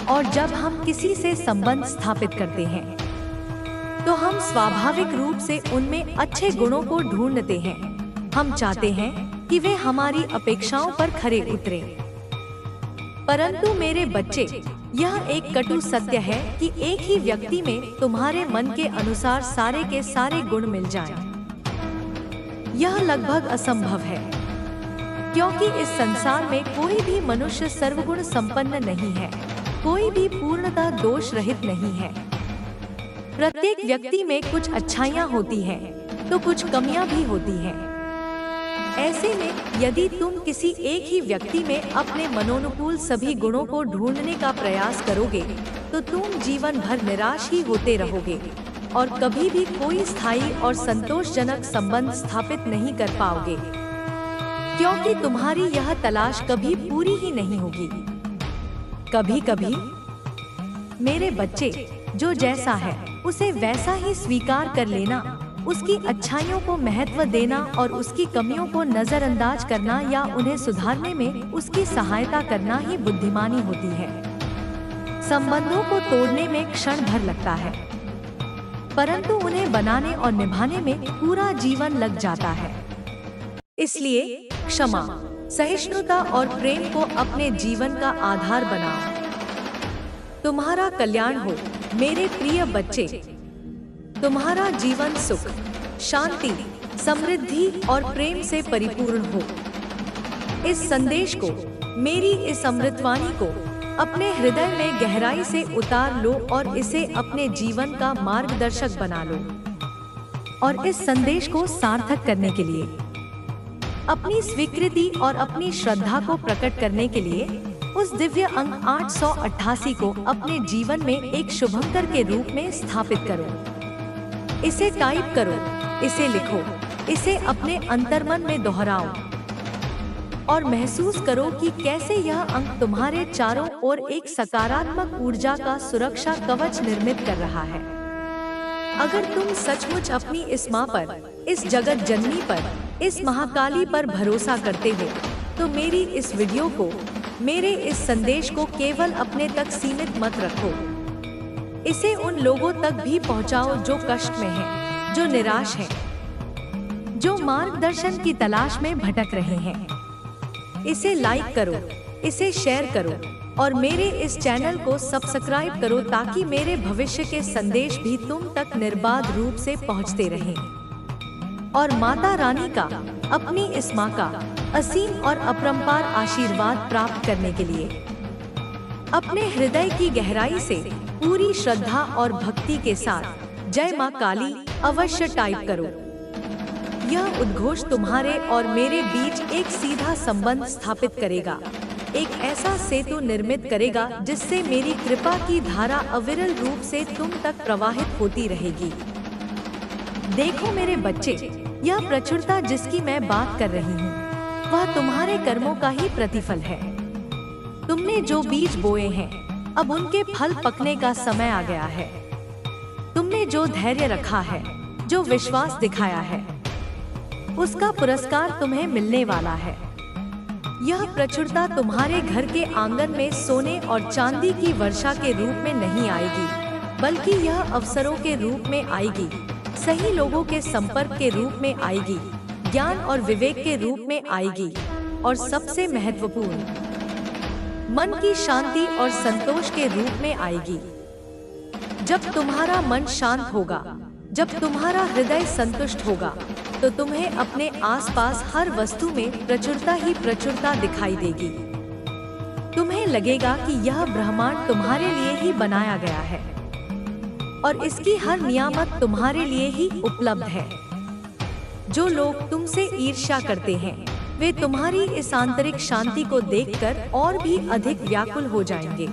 और जब हम किसी से संबंध स्थापित करते हैं तो हम स्वाभाविक रूप से उनमें अच्छे गुणों को ढूंढते हैं। हम चाहते हैं कि वे हमारी अपेक्षाओं पर खरे उतरे। परंतु मेरे बच्चे, यह एक कटु सत्य है कि एक ही व्यक्ति में तुम्हारे मन के अनुसार सारे के सारे गुण मिल जाएं। यह लगभग असंभव है, क्योंकि इस संसार में कोई भी मनुष्य सर्वगुण संपन्न नहीं है, कोई भी पूर्णतः दोष रहित नहीं है। प्रत्येक व्यक्ति में कुछ अच्छाइयाँ होती हैं, तो कुछ कमियां भी होती हैं। ऐसे में यदि तुम किसी एक ही व्यक्ति में अपने मनोनुकूल सभी गुणों को ढूंढने का प्रयास करोगे, तो तुम जीवन भर निराश ही होते रहोगे और कभी भी कोई स्थायी और संतोषजनक संबंध स्थापित नहीं कर पाओगे, क्योंकि तुम्हारी यह तलाश कभी पूरी ही नहीं होगी। कभी कभी मेरे बच्चे, जो जैसा है उसे वैसा ही स्वीकार कर लेना, उसकी अच्छाइयों को महत्व देना और उसकी कमियों को नजरअंदाज करना या उन्हें सुधारने में उसकी सहायता करना ही बुद्धिमानी होती है। संबंधों को तोड़ने में क्षण भर लगता है, परंतु उन्हें बनाने और निभाने में पूरा जीवन लग जाता है। इसलिए क्षमा, सहिष्णुता और प्रेम को अपने जीवन का आधार बनाओ। तुम्हारा कल्याण हो मेरे प्रिय बच्चे। तुम्हारा जीवन सुख, शांति, समृद्धि और प्रेम से परिपूर्ण हो। इस संदेश को, मेरी इस अमृतवाणी को अपने हृदय में गहराई से उतार लो और इसे अपने जीवन का मार्गदर्शक बना लो। और इस संदेश को सार्थक करने के लिए, अपनी स्वीकृति और अपनी श्रद्धा को प्रकट करने के लिए उस दिव्य अंक 888 को अपने जीवन में एक शुभंकर के रूप में स्थापित करो। इसे टाइप करो, इसे लिखो, इसे अपने अंतर्मन में दोहराओ और महसूस करो कि कैसे यह अंक तुम्हारे चारों ओर एक सकारात्मक ऊर्जा का सुरक्षा कवच निर्मित कर रहा है। अगर तुम सचमुच अपनी इस माँ पर, इस जगत जननी पर, इस महाकाली पर भरोसा करते हो, तो मेरी इस वीडियो को, मेरे इस संदेश को केवल अपने तक सीमित मत रखो। इसे उन लोगों तक भी पहुंचाओ जो कष्ट में हैं, जो निराश हैं, जो मार्गदर्शन की तलाश में भटक रहे हैं। इसे लाइक करो, इसे शेयर करो और मेरे इस चैनल को सब्सक्राइब करो ताकि मेरे भविष्य के संदेश भी तुम तक निर्बाध रूप से पहुंचते रहें। और माता रानी का, अपनी इस माँ का असीम और अपरंपार आशीर्वाद प्राप्त करने के लिए अपने हृदय की गहराई से पूरी श्रद्धा और भक्ति के साथ जय माँ काली अवश्य टाइप करो। यह उद्घोष तुम्हारे और मेरे बीच एक सीधा संबंध स्थापित करेगा, एक ऐसा सेतु निर्मित करेगा जिससे मेरी कृपा की धारा अविरल रूप से तुम तक प्रवाहित होती रहेगी। देखो मेरे बच्चे, यह प्रचुरता जिसकी मैं बात कर रही हूँ वह तुम्हारे कर्मों का ही प्रतिफल है। तुमने जो बीज बोए हैं, अब उनके फल पकने का समय आ गया है। तुमने जो धैर्य रखा है, जो विश्वास दिखाया है, उसका पुरस्कार तुम्हें मिलने वाला है। यह प्रचुरता तुम्हारे घर के आंगन में सोने और चांदी की वर्षा के रूप में नहीं आएगी, बल्कि यह अवसरों के रूप में आएगी, सही लोगों के संपर्क के रूप में आएगी, ज्ञान और विवेक के रूप में आएगी और सबसे महत्वपूर्ण, मन की शांति और संतोष के रूप में आएगी। जब तुम्हारा मन शांत होगा, जब तुम्हारा हृदय संतुष्ट होगा, तो तुम्हें अपने आसपास हर वस्तु में प्रचुरता ही प्रचुरता दिखाई देगी। तुम्हें लगेगा कि यह ब्रह्मांड तुम्हारे लिए ही बनाया गया है और इसकी हर नियामत तुम्हारे लिए ही उपलब्ध है। जो लोग तुमसे ईर्ष्या करते हैं, वे तुम्हारी इस आंतरिक शांति को देखकर और भी अधिक व्याकुल हो जाएंगे,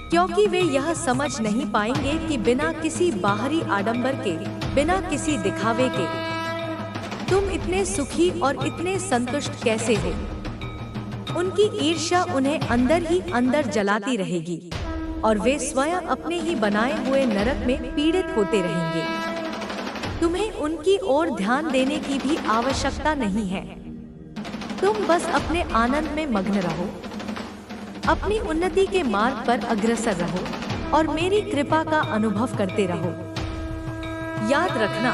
क्योंकि वे यह समझ नहीं पाएंगे कि बिना किसी बाहरी आडंबर के, बिना किसी दिखावे के, तुम इतने सुखी और इतने संतुष्ट कैसे हो। उनकी ईर्ष्या उन्हें अंदर ही अंदर जलाती रहेगी और वे स्वयं अपने ही बनाए हुए नरक में पीड़ित होते रहेंगे। तुम्हें उनकी ओर ध्यान देने की भी आवश्यकता नहीं है। तुम बस अपने आनंद में मग्न रहो, अपनी उन्नति के मार्ग पर अग्रसर रहो और मेरी कृपा का अनुभव करते रहो। याद रखना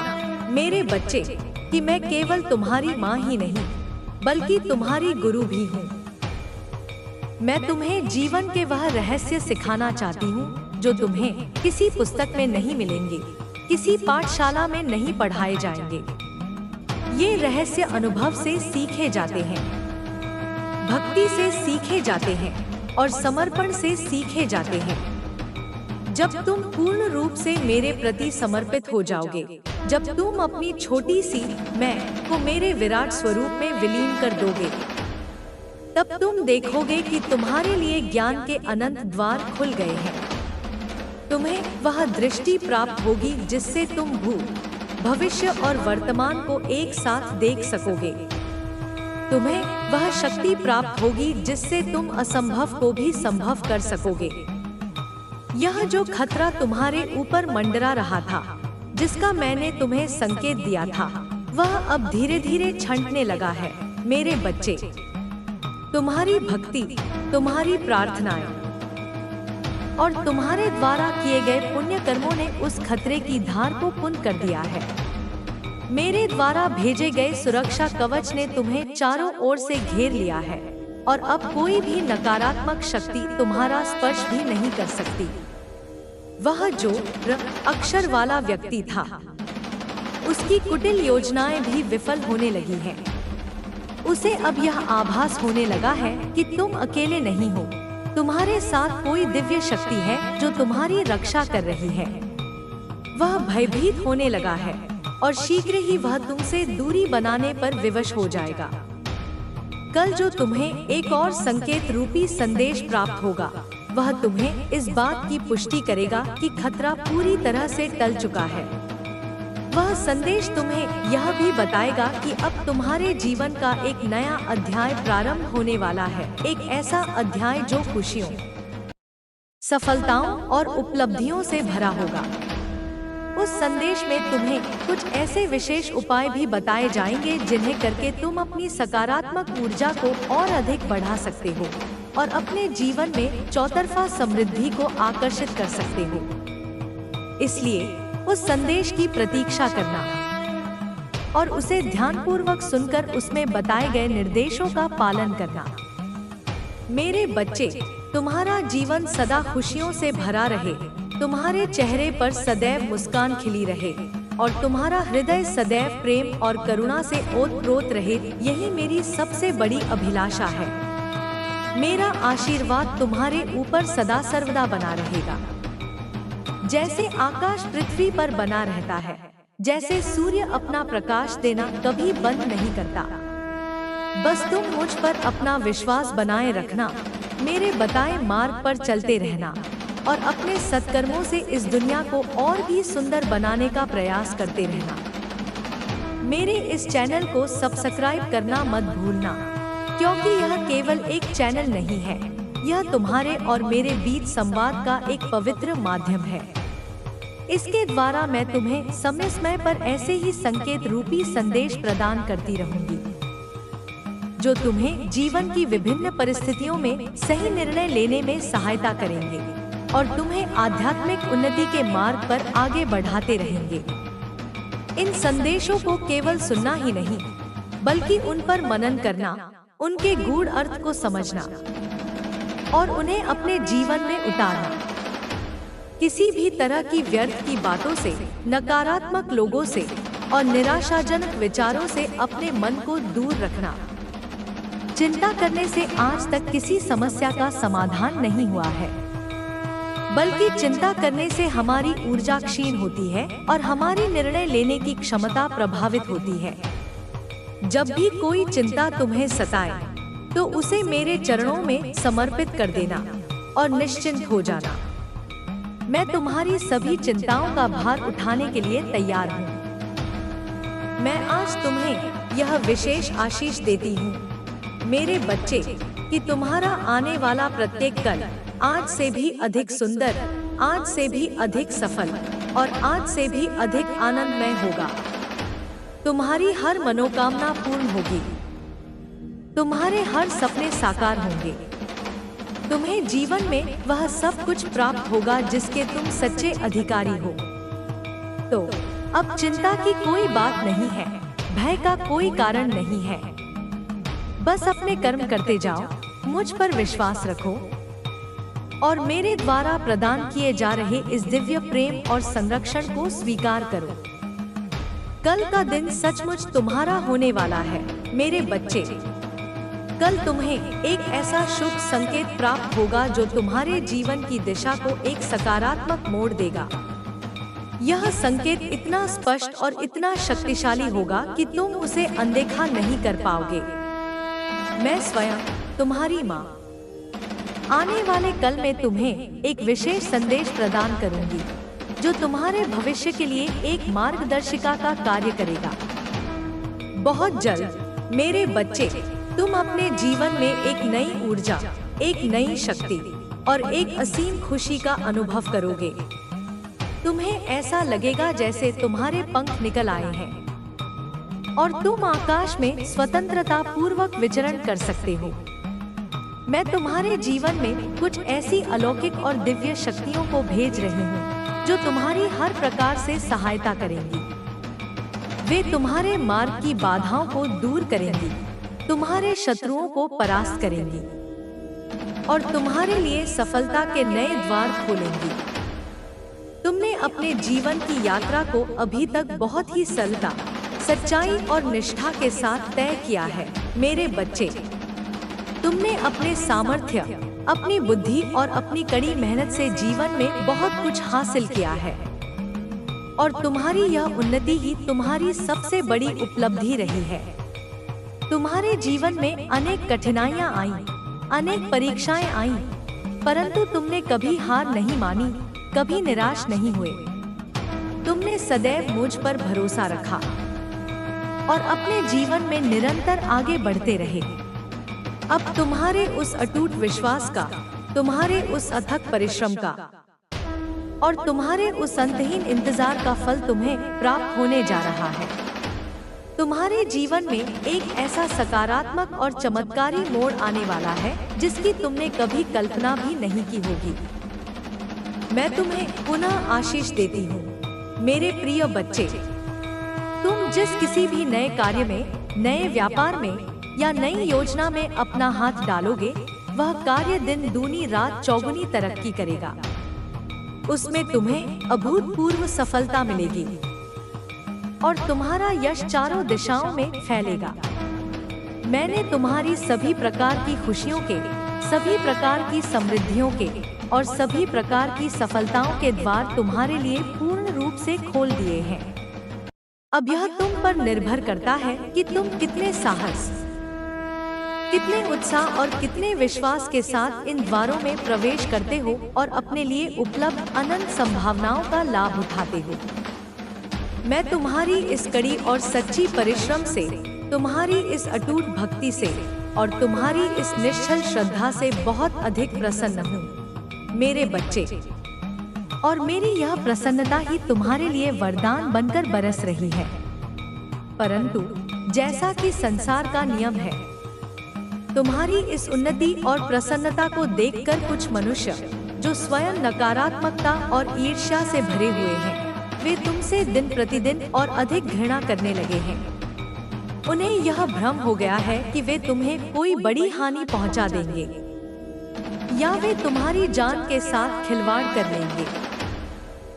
मेरे बच्चे कि मैं केवल तुम्हारी माँ ही नहीं, बल्कि तुम्हारी गुरु भी हूँ। मैं तुम्हें जीवन के वह रहस्य सिखाना चाहती हूँ जो तुम्हें किसी पुस्तक में नहीं मिलेंगे, किसी पाठशाला में नहीं पढ़ाए जाएंगे। ये रहस्य अनुभव से सीखे जाते हैं, भक्ति से सीखे जाते हैं और समर्पण से सीखे जाते हैं। जब तुम पूर्ण रूप से मेरे प्रति समर्पित हो जाओगे, जब तुम अपनी छोटी सी मैं को मेरे विराट स्वरूप में विलीन कर दोगे, तब तुम देखोगे कि तुम्हारे लिए ज्ञान के अनंत द्वार खुल गए हैं। तुम्हें वह दृष्टि प्राप्त होगी जिससे तुम भूत, भविष्य और वर्तमान को एक साथ देख सकोगे। तुम्हें वह शक्ति प्राप्त होगी जिससे तुम असंभव को भी संभव कर सकोगे। यह जो खतरा तुम्हारे ऊपर मंडरा रहा था, जिसका मैंने तुम्हें संकेत दिया था, वह अब धीरे धीरे छंटने लगा है। मेरे बच्चे, तुम्हारी भक्ति, तुम्हारी प्रार्थनाएं, और तुम्हारे द्वारा किए गए पुण्य कर्मों ने उस खतरे की धार को पुण्य कर दिया है। मेरे द्वारा भेजे गए सुरक्षा कवच ने तुम्हें चारों ओर से घेर लिया है और अब कोई भी नकारात्मक शक्ति तुम्हारा स्पर्श भी नहीं कर सकती। वह जो अक्षर वाला व्यक्ति था, उसकी कुटिल योजनाएं भी विफल होने लगी हैं। उसे अब यह आभास होने लगा है कि तुम अकेले नहीं हो, तुम्हारे साथ कोई दिव्य शक्ति है जो तुम्हारी रक्षा कर रही है। वह भयभीत होने लगा है और शीघ्र ही वह तुमसे दूरी बनाने पर विवश हो जाएगा। कल जो तुम्हें एक और संकेत रूपी संदेश प्राप्त होगा, वह तुम्हें इस बात की पुष्टि करेगा कि खतरा पूरी तरह से टल चुका है। वह संदेश तुम्हें यह भी बताएगा कि अब तुम्हारे जीवन का एक नया अध्याय प्रारंभ होने वाला है, एक ऐसा अध्याय जो खुशियों, सफलताओं और उपलब्धियों से भरा होगा। उस संदेश में तुम्हें कुछ ऐसे विशेष उपाय भी बताए जाएंगे जिन्हें करके तुम अपनी सकारात्मक ऊर्जा को और अधिक बढ़ा सकते हो और अपने जीवन में चौतरफा समृद्धि को आकर्षित कर सकते हो। इसलिए उस संदेश की प्रतीक्षा करना और उसे ध्यानपूर्वक सुनकर उसमें बताए गए निर्देशों का पालन करना। मेरे बच्चे, तुम्हारा जीवन सदा खुशियों से भरा रहे, तुम्हारे चेहरे पर सदैव मुस्कान खिली रहे और तुम्हारा हृदय सदैव प्रेम और करुणा से ओतप्रोत रहे, यही मेरी सबसे बड़ी अभिलाषा है। मेरा आशीर्वाद तुम्हारे ऊपर सदा सर्वदा बना रहेगा। जैसे आकाश पृथ्वी पर बना रहता है, जैसे सूर्य अपना प्रकाश देना कभी बंद नहीं करता। बस तुम मुझ पर अपना विश्वास बनाए रखना, मेरे बताए मार्ग पर चलते रहना और अपने सत्कर्मों से इस दुनिया को और भी सुंदर बनाने का प्रयास करते रहना। मेरे इस चैनल को सब्सक्राइब करना मत भूलना, क्योंकि यह केवल एक चैनल नहीं है, यह तुम्हारे और मेरे बीच संवाद का एक पवित्र माध्यम है। इसके द्वारा मैं तुम्हें समय समय पर ऐसे ही संकेत रूपी संदेश प्रदान करती रहूंगी, जो तुम्हें जीवन की विभिन्न परिस्थितियों में सही निर्णय लेने में सहायता करेंगे और तुम्हें आध्यात्मिक उन्नति के मार्ग पर आगे बढ़ाते रहेंगे। इन संदेशों को केवल सुनना ही नहीं, बल्कि उन पर मनन करना, उनके गूढ़ अर्थ को समझना और उन्हें अपने जीवन में उतारना। किसी भी तरह की व्यर्थ की बातों से, नकारात्मक लोगों से और निराशाजनक विचारों से अपने मन को दूर रखना। चिंता करने से आज तक किसी समस्या का समाधान नहीं हुआ है, बल्कि चिंता करने से हमारी ऊर्जा क्षीण होती है और हमारी निर्णय लेने की क्षमता प्रभावित होती है। जब भी कोई चिंता तुम्हें सताए, तो उसे मेरे चरणों में समर्पित कर देना और निश्चिंत हो जाना। मैं तुम्हारी सभी चिंताओं का भार उठाने के लिए तैयार हूँ। मैं आज तुम्हें यह विशेष आशीष देती हूँ, मेरे बच्चे, कि तुम्हारा आने वाला प्रत्येक कल आज से भी अधिक सुंदर, आज से भी अधिक सफल और आज से भी अधिक आनंदमय होगा। तुम्हारी हर मनोकामना पूर्ण होगी, तुम्हारे हर सपने साकार होंगे, तुम्हें जीवन में वह सब कुछ प्राप्त होगा जिसके तुम सच्चे अधिकारी हो। तो अब चिंता की कोई बात नहीं है, भय का कोई कारण नहीं है। बस अपने कर्म करते जाओ, मुझ पर विश्वास रखो और मेरे द्वारा प्रदान किए जा रहे इस दिव्य प्रेम और संरक्षण को स्वीकार करो। कल का दिन सचमुच तुम्हारा होने वाला है, मेरे बच्चे। कल तुम्हें एक ऐसा शुभ संकेत प्राप्त होगा जो तुम्हारे जीवन की दिशा को एक सकारात्मक मोड़ देगा। यह संकेत इतना स्पष्ट और इतना शक्तिशाली होगा कि तुम उसे अनदेखा नहीं कर पाओगे। मैं स्वयं तुम्हारी माँ आने वाले कल में तुम्हें एक विशेष संदेश प्रदान करूंगी, जो तुम्हारे भविष्य के लिए एक मार्गदर्शिका का कार्य करेगा। बहुत जल्द मेरे बच्चे, तुम अपने जीवन में एक नई ऊर्जा, एक नई शक्ति और एक असीम खुशी का अनुभव करोगे। तुम्हें ऐसा लगेगा जैसे तुम्हारे पंख निकल आए हैं और तुम आकाश में स्वतंत्रता पूर्वक विचरण कर सकते हो। मैं तुम्हारे जीवन में कुछ ऐसी अलौकिक और दिव्य शक्तियों को भेज रही हूँ जो तुम्हारी हर प्रकार से सहायता करेंगी। वे तुम्हारे मार्ग की बाधाओं को दूर करेंगी, तुम्हारे शत्रुओं को परास्त करेंगी और तुम्हारे लिए सफलता के नए द्वार खोलेंगी। तुमने अपने जीवन की यात्रा को अभी तक बहुत ही सरलता, सच्चाई और निष्ठा के साथ तय किया है। मेरे बच्चे, तुमने अपने सामर्थ्य, अपनी बुद्धि और अपनी कड़ी मेहनत से जीवन में बहुत कुछ हासिल किया है और तुम्हारी यह उन्नति ही तुम्हारी सबसे बड़ी उपलब्धि रही है। तुम्हारे जीवन में अनेक कठिनाइयां आईं, अनेक परीक्षाएं आईं, परंतु तुमने कभी हार नहीं मानी, कभी निराश नहीं हुए। तुमने सदैव मुझ पर भरोसा रखा और अपने जीवन में निरंतर आगे बढ़ते रहे। अब तुम्हारे उस अटूट विश्वास का, तुम्हारे उस अथक परिश्रम का और तुम्हारे उस अंतहीन इंतजार का फल तुम्हें प्राप्त होने जा रहा है। तुम्हारे जीवन में एक ऐसा सकारात्मक और चमत्कारी मोड़ आने वाला है जिसकी तुमने कभी कल्पना भी नहीं की होगी। मैं तुम्हें पुनः आशीष देती हूँ। मेरे प्रिय बच्चे, तुम जिस किसी भी नए कार्य में, नए व्यापार में या नई योजना में अपना हाथ डालोगे, वह कार्य दिन दूनी रात चौगुनी तरक्की करेगा। उसमें तुम्हें अभूतपूर्व सफलता मिलेगी और तुम्हारा यश चारों दिशाओं में फैलेगा। मैंने तुम्हारी सभी प्रकार की खुशियों के, सभी प्रकार की समृद्धियों के और सभी प्रकार की सफलताओं के द्वार तुम्हारे लिए पूर्ण रूप से खोल दिए हैं। अब यह तुम पर निर्भर करता है कि तुम कितने साहस, कितने उत्साह और कितने विश्वास के साथ इन द्वारों में प्रवेश करते हो और अपने लिए उपलब्ध अनंत संभावनाओं का लाभ उठाते हो। मैं तुम्हारी इस कड़ी और सच्ची परिश्रम से, तुम्हारी इस अटूट भक्ति से और तुम्हारी इस निश्चल श्रद्धा से बहुत अधिक प्रसन्न हूँ मेरे बच्चे। और मेरी यह प्रसन्नता ही तुम्हारे लिए वरदान बनकर बरस रही है। परंतु जैसा कि संसार का नियम है, तुम्हारी इस उन्नति और प्रसन्नता को देखकर कुछ मनुष्य जो स्वयं नकारात्मकता और ईर्ष्या से भरे हुए हैं, वे तुमसे दिन प्रतिदिन और अधिक घृणा करने लगे हैं। उन्हें यह भ्रम हो गया है कि वे तुम्हें कोई बड़ी हानि पहुंचा देंगे या वे तुम्हारी जान के साथ खिलवाड़ कर लेंगे।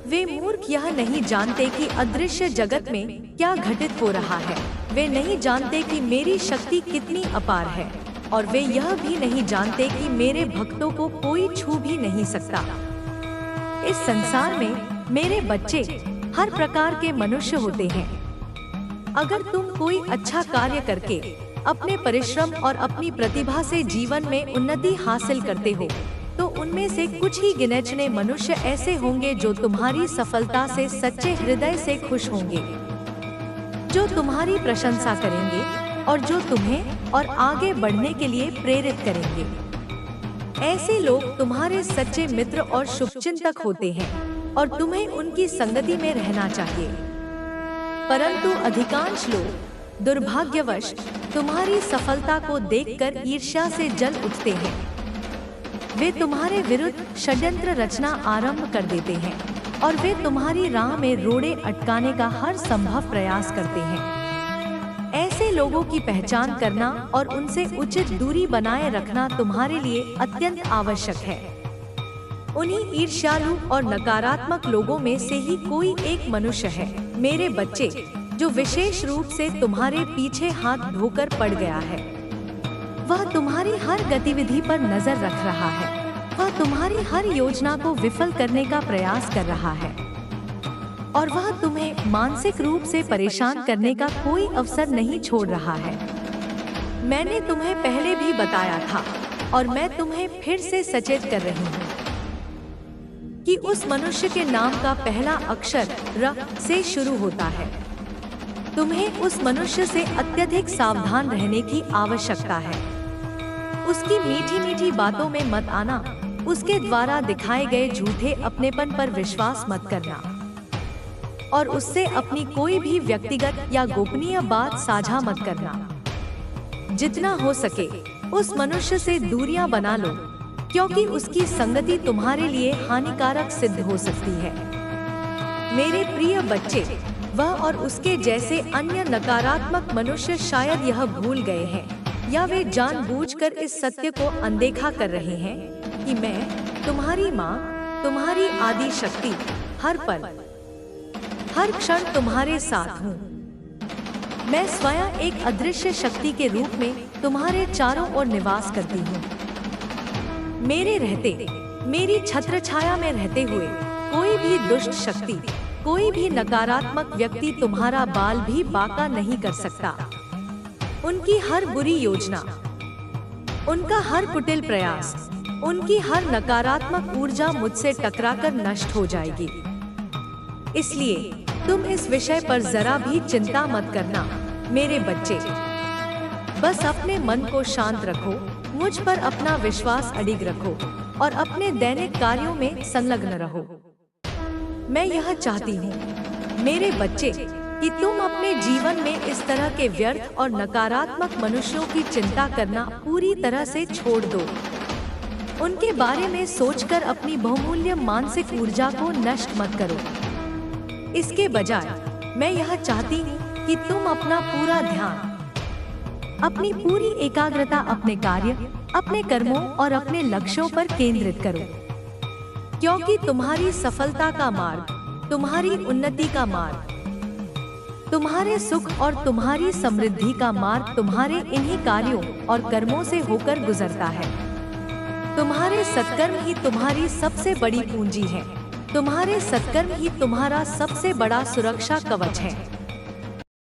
वे मूर्ख यह नहीं जानते कि अदृश्य जगत में क्या घटित हो रहा है। वे नहीं जानते कि मेरी शक्ति कितनी अपार है और वे यह भी नहीं जानते कि मेरे भक्तों को कोई छू भी नहीं सकता। इस संसार में मेरे बच्चे हर प्रकार के मनुष्य होते हैं। अगर तुम कोई अच्छा कार्य करके अपने परिश्रम और अपनी प्रतिभा से जीवन में उन्नति हासिल करते हो, तो उनमें से कुछ ही गिने चुने मनुष्य ऐसे होंगे जो तुम्हारी सफलता से सच्चे हृदय से खुश होंगे, जो तुम्हारी प्रशंसा करेंगे और जो तुम्हें और आगे बढ़ने के लिए प्रेरित करेंगे। ऐसे लोग तुम्हारे सच्चे मित्र और शुभचिंतक होते हैं और तुम्हें उनकी संगति में रहना चाहिए। परंतु अधिकांश लोग दुर्भाग्यवश तुम्हारी सफलता को देखकर ईर्ष्या से जल उठते हैं। वे तुम्हारे विरुद्ध षड्यंत्र रचना आरंभ कर देते हैं और वे तुम्हारी राह में रोड़े अटकाने का हर संभव प्रयास करते हैं। ऐसे लोगों की पहचान करना और उनसे उचित दूरी बनाए रखना तुम्हारे लिए अत्यंत आवश्यक है। उन्हीं ईर्ष्यालु और नकारात्मक लोगों में से ही कोई एक मनुष्य है मेरे बच्चे, जो विशेष रूप से तुम्हारे पीछे हाथ धोकर पड़ गया है। वह तुम्हारी हर गतिविधि पर नजर रख रहा है। वह तुम्हारी हर योजना को विफल करने का प्रयास कर रहा है और वह तुम्हें मानसिक रूप से परेशान करने का कोई अवसर नहीं छोड़ रहा है। मैंने तुम्हें पहले भी बताया था और मैं तुम्हें फिर से सचेत कर रही हूँ कि उस मनुष्य के नाम का पहला अक्षर र से शुरू होता है। तुम्हें उस मनुष्य से अत्यधिक सावधान रहने की आवश्यकता है। उसकी मीठी मीठी बातों में मत आना। उसके द्वारा दिखाए गए झूठे अपनेपन पर विश्वास मत करना और उससे अपनी कोई भी व्यक्तिगत या गोपनीय बात साझा मत करना। जितना हो सके उस मनुष्य से दूरियां बना लो, क्योंकि उसकी संगति तुम्हारे लिए हानिकारक सिद्ध हो सकती है। मेरे प्रिय बच्चे, वह और उसके जैसे अन्य नकारात्मक मनुष्य शायद यह भूल गए हैं या वे जानबूझकर इस सत्य को अनदेखा कर रहे हैं कि मैं तुम्हारी माँ, तुम्हारी आदि शक्ति, हर पल हर क्षण तुम्हारे साथ हूँ। मैं स्वयं एक अदृश्य शक्ति के रूप में तुम्हारे चारों ओर निवास करती हूँ। मेरे रहते, मेरी छत्र छाया में रहते हुए कोई भी दुष्ट शक्ति, कोई भी नकारात्मक व्यक्ति तुम्हारा बाल भी बांका नहीं कर सकता। उनकी हर बुरी योजना, उनका हर कुटिल प्रयास, उनकी हर नकारात्मक ऊर्जा मुझसे टकराकर नष्ट हो जाएगी। इसलिए तुम इस विषय पर जरा भी चिंता मत करना मेरे बच्चे। बस अपने मन को शांत रखो, मुझ पर अपना विश्वास अडिग रखो और अपने दैनिक कार्यों में संलग्न रहो। मैं यह चाहती हूँ मेरे बच्चे कि तुम अपने जीवन में इस तरह के व्यर्थ और नकारात्मक मनुष्यों की चिंता करना पूरी तरह से छोड़ दो। उनके बारे में सोचकर अपनी बहुमूल्य मानसिक ऊर्जा को नष्ट मत करो। इसके बजाय मैं यह चाहती हूँ कि तुम अपना पूरा ध्यान, अपनी पूरी एकाग्रता अपने कार्य, अपने कर्मों और अपने लक्ष्यों पर केंद्रित करो, क्योंकि तुम्हारी सफलता का मार्ग, तुम्हारी उन्नति का मार्ग, तुम्हारे सुख और तुम्हारी समृद्धि का मार्ग तुम्हारे इन्हीं कार्यों और कर्मों से होकर गुजरता है। तुम्हारे सत्कर्म ही तुम्हारी सबसे बड़ी पूंजी है। तुम्हारे सत्कर्म ही तुम्हारा सबसे बड़ा सुरक्षा कवच है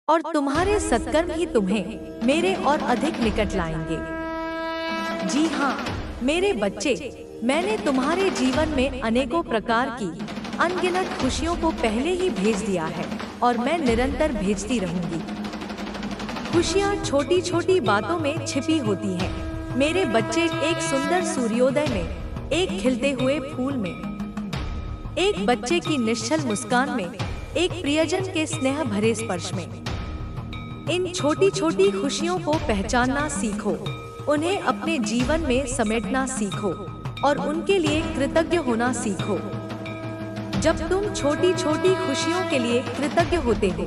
और तुम्हारे सत्कर्म ही तुम्हें मेरे और अधिक निकट लाएंगे। जी हाँ मेरे बच्चे, मैंने तुम्हारे जीवन में अनेकों प्रकार की अनगिनत खुशियों को पहले ही भेज दिया है और मैं निरंतर भेजती रहूंगी। खुशियाँ छोटी छोटी बातों में छिपी होती हैं मेरे बच्चे। एक सुंदर सूर्योदय में, एक खिलते हुए फूल में, एक बच्चे की निश्चल मुस्कान में, एक प्रियजन के स्नेह भरे स्पर्श में। इन छोटी छोटी खुशियों को पहचानना सीखो, उन्हें अपने जीवन में समेटना सीखो और उनके लिए कृतज्ञ होना सीखो। जब तुम छोटी छोटी खुशियों के लिए कृतज्ञ होते हो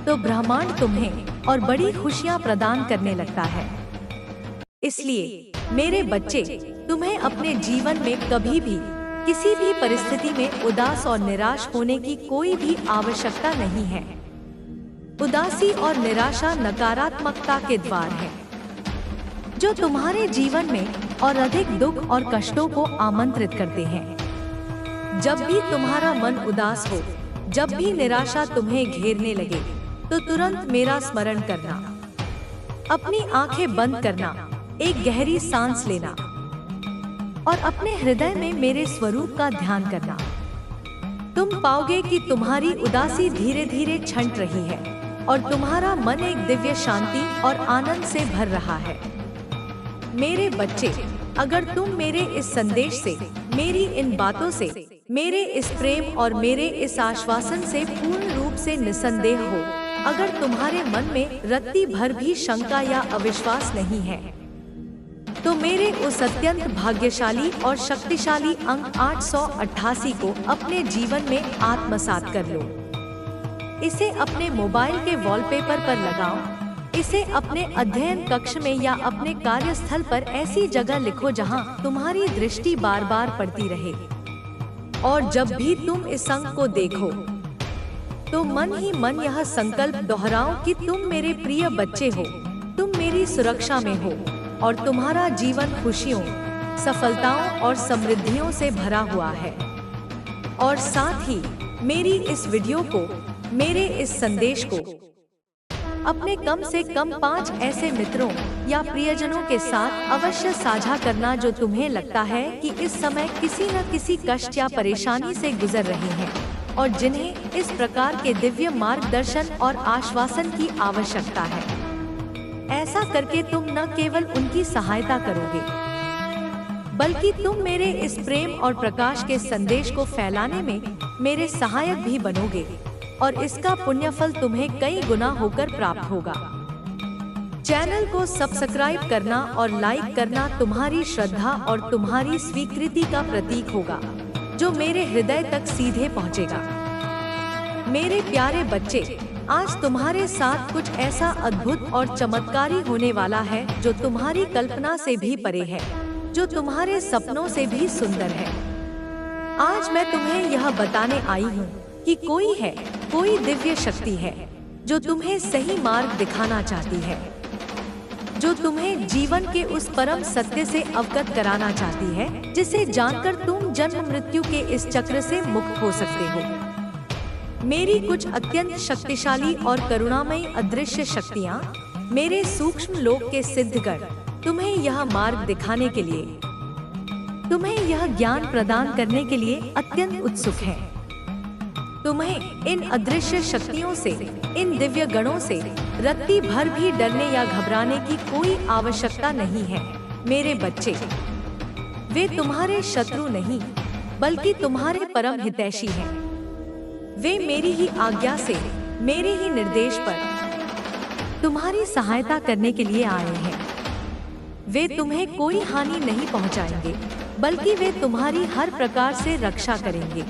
तो ब्रह्मांड तुम्हें और बड़ी खुशियां प्रदान करने लगता है। इसलिए मेरे बच्चे, तुम्हें अपने जीवन में कभी भी किसी भी परिस्थिति में उदास और निराश होने की कोई भी आवश्यकता नहीं है। उदासी और निराशा नकारात्मकता के द्वार है, जो तुम्हारे जीवन में और अधिक दुख और कष्टों को आमंत्रित करते हैं। जब भी तुम्हारा मन उदास हो, जब भी निराशा तुम्हें घेरने लगे, तो तुरंत मेरा स्मरण करना, अपनी आंखें बंद करना, एक गहरी सांस लेना और अपने हृदय में मेरे स्वरूप का ध्यान करना। तुम पाओगे कि तुम्हारी उदासी धीरे धीरे छंट रही है और तुम्हारा मन एक दिव्य शांति और आनंद से भर रहा है। मेरे बच्चे, अगर तुम मेरे इस संदेश से, मेरी इन बातों से, मेरे इस प्रेम और मेरे इस आश्वासन से पूर्ण रूप से निसंदेह हो, अगर तुम्हारे मन में रत्ती भर भी शंका या अविश्वास नहीं है, तो मेरे उस अत्यंत भाग्यशाली और शक्तिशाली अंक 888 को अपने जीवन में आत्मसात कर लो। इसे अपने मोबाइल के वॉलपेपर पर लगाओ। इसे अपने अध्ययन कक्ष में या अपने कार्यस्थल पर ऐसी जगह लिखो जहां तुम्हारी दृष्टि बार बार पड़ती रहे। और जब भी तुम इस अंक को देखो तो मन ही मन यह संकल्प दोहराओ कि तुम मेरे प्रिय बच्चे हो, तुम मेरी सुरक्षा में हो और तुम्हारा जीवन खुशियों, सफलताओं और समृद्धियों से भरा हुआ है। और साथ ही मेरी इस वीडियो को, मेरे इस संदेश को अपने कम से कम 5 ऐसे मित्रों या प्रियजनों के साथ अवश्य साझा करना जो तुम्हें लगता है कि इस समय किसी न किसी कष्ट या परेशानी से गुजर रहे हैं और जिन्हें इस प्रकार के दिव्य मार्गदर्शन और आश्वासन की आवश्यकता है। ऐसा करके तुम न केवल उनकी सहायता करोगे, बल्कि तुम मेरे इस प्रेम और प्रकाश के संदेश को फैलाने में मेरे सहायक भी बनोगे और इसका पुण्यफल तुम्हें कई गुना होकर प्राप्त होगा। चैनल को सब्सक्राइब करना और लाइक करना तुम्हारी श्रद्धा और तुम्हारी स्वीकृति का प्रतीक होगा, जो मेरे हृदय तक सीधे पहुंचेगा। मेरे प्यारे बच्चे, आज तुम्हारे साथ कुछ ऐसा अद्भुत और चमत्कारी होने वाला है जो तुम्हारी कल्पना से भी परे है, जो तुम्हारे सपनों से भी सुंदर है। आज मैं तुम्हें यह बताने आई हूँ कि कोई दिव्य शक्ति है जो तुम्हें सही मार्ग दिखाना चाहती है, जो तुम्हें जीवन के उस परम सत्य से अवगत कराना चाहती है जिसे जानकर तुम जन्म मृत्यु के इस चक्र से मुक्त हो सकते हो। मेरी कुछ अत्यंत शक्तिशाली और करुणामयी अदृश्य शक्तियाँ, मेरे सूक्ष्म लोक के सिद्धगण, तुम्हें यह मार्ग दिखाने के लिए, तुम्हें यह ज्ञान प्रदान करने के लिए अत्यंत उत्सुक हैं। तुम्हें इन अदृश्य शक्तियों से, इन दिव्य गणों से रत्ती भर भी डरने या घबराने की कोई आवश्यकता नहीं है। मेरे बच्चे, वे तुम्हारे शत्रु नहीं, बल्कि तुम्हारे परम हितैषी हैं। वे मेरी ही आज्ञा से, मेरे ही निर्देश पर तुम्हारी सहायता करने के लिए आए हैं। वे तुम्हें कोई हानि नहीं पहुंचाएंगे, बल्कि वे तुम्हारी हर प्रकार से रक्षा करेंगे।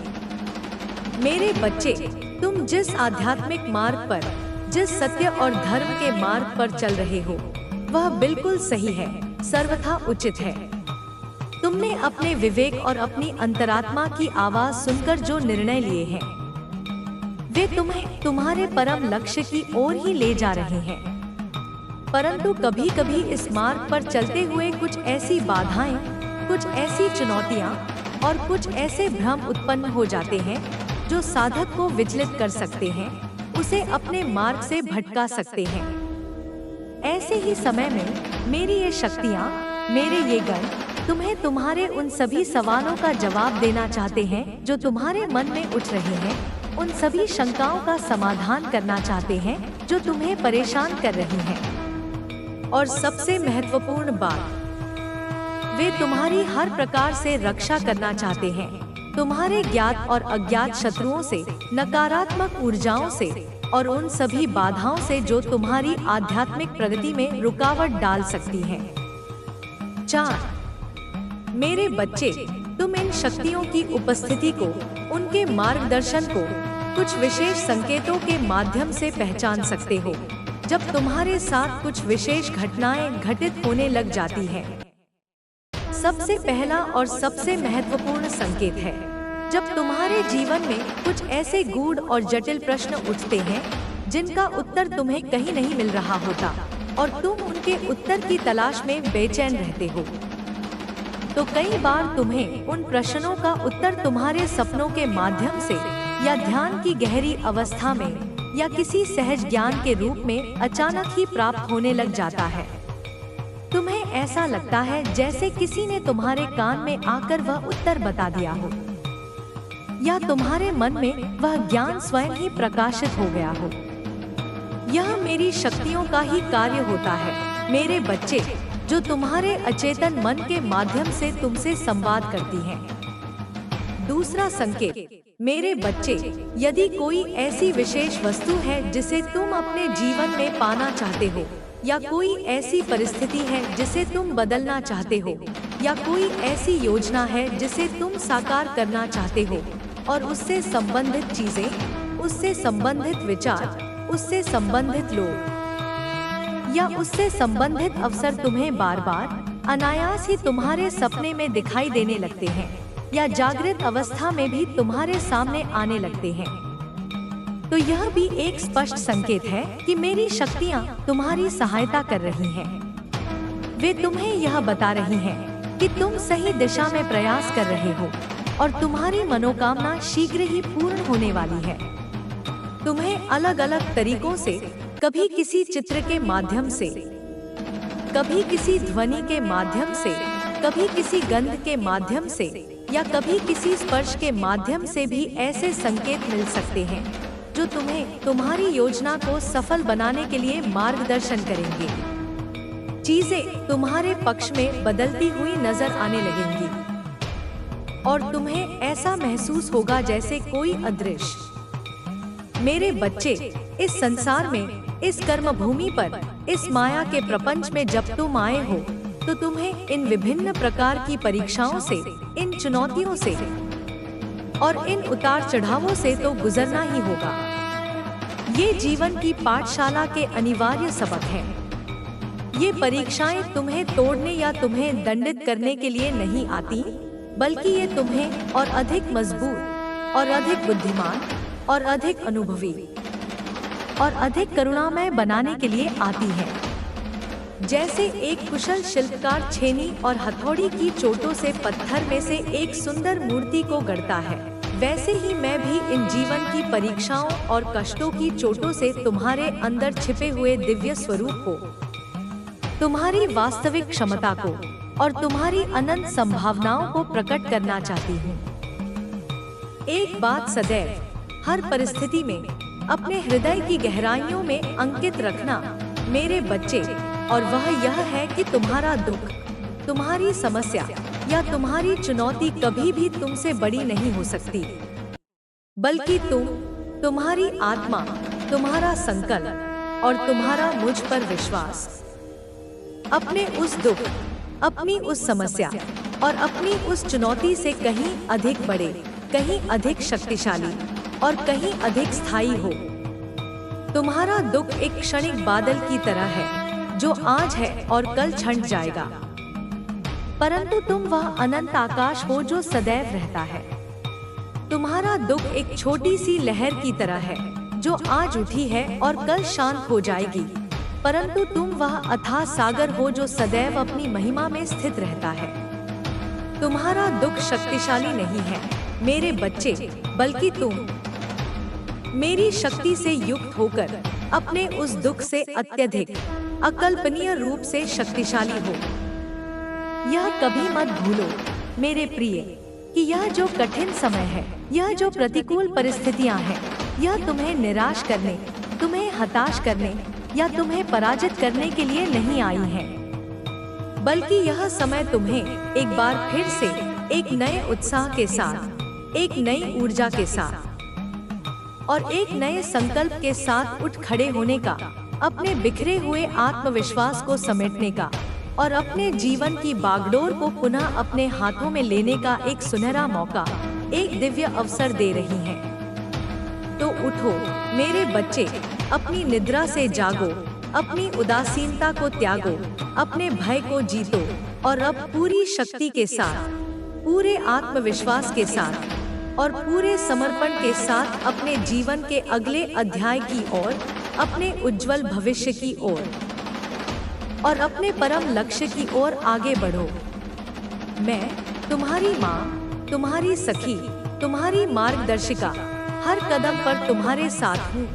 मेरे बच्चे, तुम जिस आध्यात्मिक मार्ग पर, जिस सत्य और धर्म के मार्ग पर चल रहे हो, वह बिल्कुल सही है, सर्वथा उचित है। तुमने अपने विवेक और अपनी अंतरात्मा की आवाज सुनकर जो निर्णय लिए हैं, वे तुम्हें तुम्हारे परम लक्ष्य की ओर ही ले जा रहे हैं। परंतु कभी कभी इस मार्ग पर चलते हुए कुछ ऐसी बाधाएं, कुछ ऐसी चुनौतियां और कुछ ऐसे भ्रम उत्पन्न हो जाते हैं जो साधक को विचलित कर सकते हैं, उसे अपने मार्ग से भटका सकते हैं। ऐसे ही समय में मेरी ये शक्तियाँ, मेरे ये गण तुम्हें तुम्हारे उन सभी सवालों का जवाब देना चाहते हैं जो तुम्हारे मन में उठ रहे हैं, उन सभी शंकाओं का समाधान करना चाहते हैं जो तुम्हें परेशान कर रही हैं। और सबसे महत्वपूर्ण बात, वे तुम्हारी हर प्रकार से रक्षा करना चाहते हैं, तुम्हारे ज्ञात और अज्ञात शत्रुओं से, नकारात्मक ऊर्जाओं से और उन सभी बाधाओं से जो तुम्हारी आध्यात्मिक प्रगति में रुकावट डाल सकती हैं। 4 मेरे बच्चे, तुम इन शक्तियों की उपस्थिति को, उनके मार्गदर्शन को कुछ विशेष संकेतों के माध्यम से पहचान सकते हो। जब तुम्हारे साथ कुछ विशेष घटनाएं घटित होने लग जाती हैं। सबसे पहला और सबसे महत्वपूर्ण संकेत है जब तुम्हारे जीवन में कुछ ऐसे गूढ़ और जटिल प्रश्न उठते हैं जिनका उत्तर तुम्हें कहीं नहीं मिल रहा होता और तुम उनके उत्तर की तलाश में बेचैन रहते हो। तो कई बार तुम्हें उन प्रश्नों का उत्तर तुम्हारे सपनों के माध्यम से या ध्यान की गहरी अवस्था में या किसी सहज ज्ञान के रूप में अचानक ही प्राप्त होने लग जाता है। तुम्हें ऐसा लगता है जैसे किसी ने तुम्हारे कान में आकर वह उत्तर बता दिया हो, या तुम्हारे मन में वह ज्ञान स्वयं ही प्रकाशित हो गया हो। यह मेरी शक्तियों का ही कार्य होता है, मेरे बच्चे, जो तुम्हारे अचेतन मन के माध्यम से तुमसे संवाद करती हैं। दूसरा संकेत, मेरे बच्चे, यदि कोई ऐसी विशेष वस्तु है जिसे तुम अपने जीवन में पाना चाहते हो, या कोई ऐसी परिस्थिति है जिसे तुम बदलना चाहते हो, या कोई ऐसी योजना है जिसे तुम साकार करना चाहते हो और उससे संबंधित चीजें, उससे संबंधित विचार, उससे संबंधित लोग या उससे संबंधित अवसर तुम्हें बार बार अनायास ही तुम्हारे सपने में दिखाई देने लगते हैं या जागृत अवस्था में भी तुम्हारे सामने आने लगते हैं, तो यह भी एक स्पष्ट संकेत है कि मेरी शक्तियाँ तुम्हारी सहायता कर रही हैं। वे तुम्हें यह बता रही हैं कि तुम सही दिशा में प्रयास कर रहे हो और तुम्हारी मनोकामना शीघ्र ही पूर्ण होने वाली है। तुम्हें अलग अलग तरीकों से, कभी किसी चित्र के माध्यम से, कभी किसी ध्वनि के माध्यम से, कभी किसी गंध के माध्यम से या कभी किसी स्पर्श के माध्यम से भी ऐसे संकेत मिल सकते हैं जो तुम्हें तुम्हारी योजना को सफल बनाने के लिए मार्गदर्शन करेंगे। चीजें तुम्हारे पक्ष में बदलती हुई नजर आने लगेंगी और तुम्हें ऐसा महसूस होगा जैसे कोई अदृश्य। मेरे बच्चे, इस संसार में इस कर्म भूमि पर, इस माया के प्रपंच में जब तुम आए हो, तो तुम्हें इन विभिन्न प्रकार की परीक्षाओं से, इन चुनौतियों से और इन उतार चढ़ावों से तो गुजरना ही होगा। ये जीवन की पाठशाला के अनिवार्य सबक हैं। ये परीक्षाएं तुम्हें तोड़ने या तुम्हें दंडित करने के लिए नहीं आती, बल्कि ये तुम्हें और अधिक मजबूत और अधिक बुद्धिमान और अधिक अनुभवी और अधिक करुणामय बनाने के लिए आती है। जैसे एक कुशल शिल्पकार छेनी और हथौड़ी की चोटों से पत्थर में से एक सुंदर मूर्ति को गढ़ता है, वैसे ही मैं भी इन जीवन की परीक्षाओं और कष्टों की चोटों से तुम्हारे अंदर छिपे हुए दिव्य स्वरूप को, तुम्हारी वास्तविक क्षमता को और तुम्हारी अनंत संभावनाओं को प्रकट करना चाहती हूँ। एक बात सदैव, हर परिस्थिति में अपने हृदय की गहराइयों में अंकित रखना मेरे बच्चे, और वह यह है कि तुम्हारा दुख, तुम्हारी समस्या या तुम्हारी चुनौती कभी भी तुमसे बड़ी नहीं हो सकती, बल्कि तुम्हारी आत्मा, तुम्हारा संकल्प और तुम्हारा मुझ पर विश्वास अपने उस दुख, अपनी उस समस्या और अपनी उस चुनौती से कहीं अधिक बड़े, कहीं अधिक शक्तिशाली और कहीं अधिक स्थायी हो। तुम्हारा दुख एक क्षणिक बादल की तरह है जो आज है और कल छंट जाएगा, परंतु तुम वह अनंत आकाश हो जो सदैव रहता है। तुम्हारा दुख एक छोटी सी लहर की तरह है जो आज उठी है और कल शांत हो जाएगी, परंतु तुम वह अथाह सागर हो जो सदैव अपनी महिमा में स्थित रहता है। तुम्हारा दुख शक्तिशाली नहीं है मेरे बच्चे, बल्कि तुम मेरी शक्ति से युक्त होकर अपने उस दुख से अत्यधिक, अकल्पनीय रूप से शक्तिशाली हो। यह कभी मत भूलो मेरे प्रिय कि यह जो कठिन समय है, यह जो प्रतिकूल परिस्थितियां हैं, यह तुम्हें निराश करने, तुम्हें हताश करने या तुम्हें पराजित करने के लिए नहीं आई है, बल्कि यह समय तुम्हें एक बार फिर से एक नए उत्साह के साथ, एक नई ऊर्जा के साथ और एक नए संकल्प के साथ उठ खड़े होने का, अपने बिखरे हुए आत्मविश्वास को समेटने का और अपने जीवन की बागडोर को पुनः अपने हाथों में लेने का एक सुनहरा मौका, एक दिव्य अवसर दे रही हैं। तो उठो मेरे बच्चे, अपनी निद्रा से जागो, अपनी उदासीनता को त्यागो, अपने भय को जीतो और अब पूरी शक्ति के साथ, पूरे आत्मविश्वास के साथ और पूरे समर्पण के साथ अपने जीवन के अगले अध्याय की ओर, अपने उज्जवल भविष्य की ओर और अपने परम लक्ष्य की ओर आगे बढ़ो। मैं तुम्हारी माँ, तुम्हारी सखी, तुम्हारी मार्गदर्शिका, हर कदम पर तुम्हारे साथ हूँ।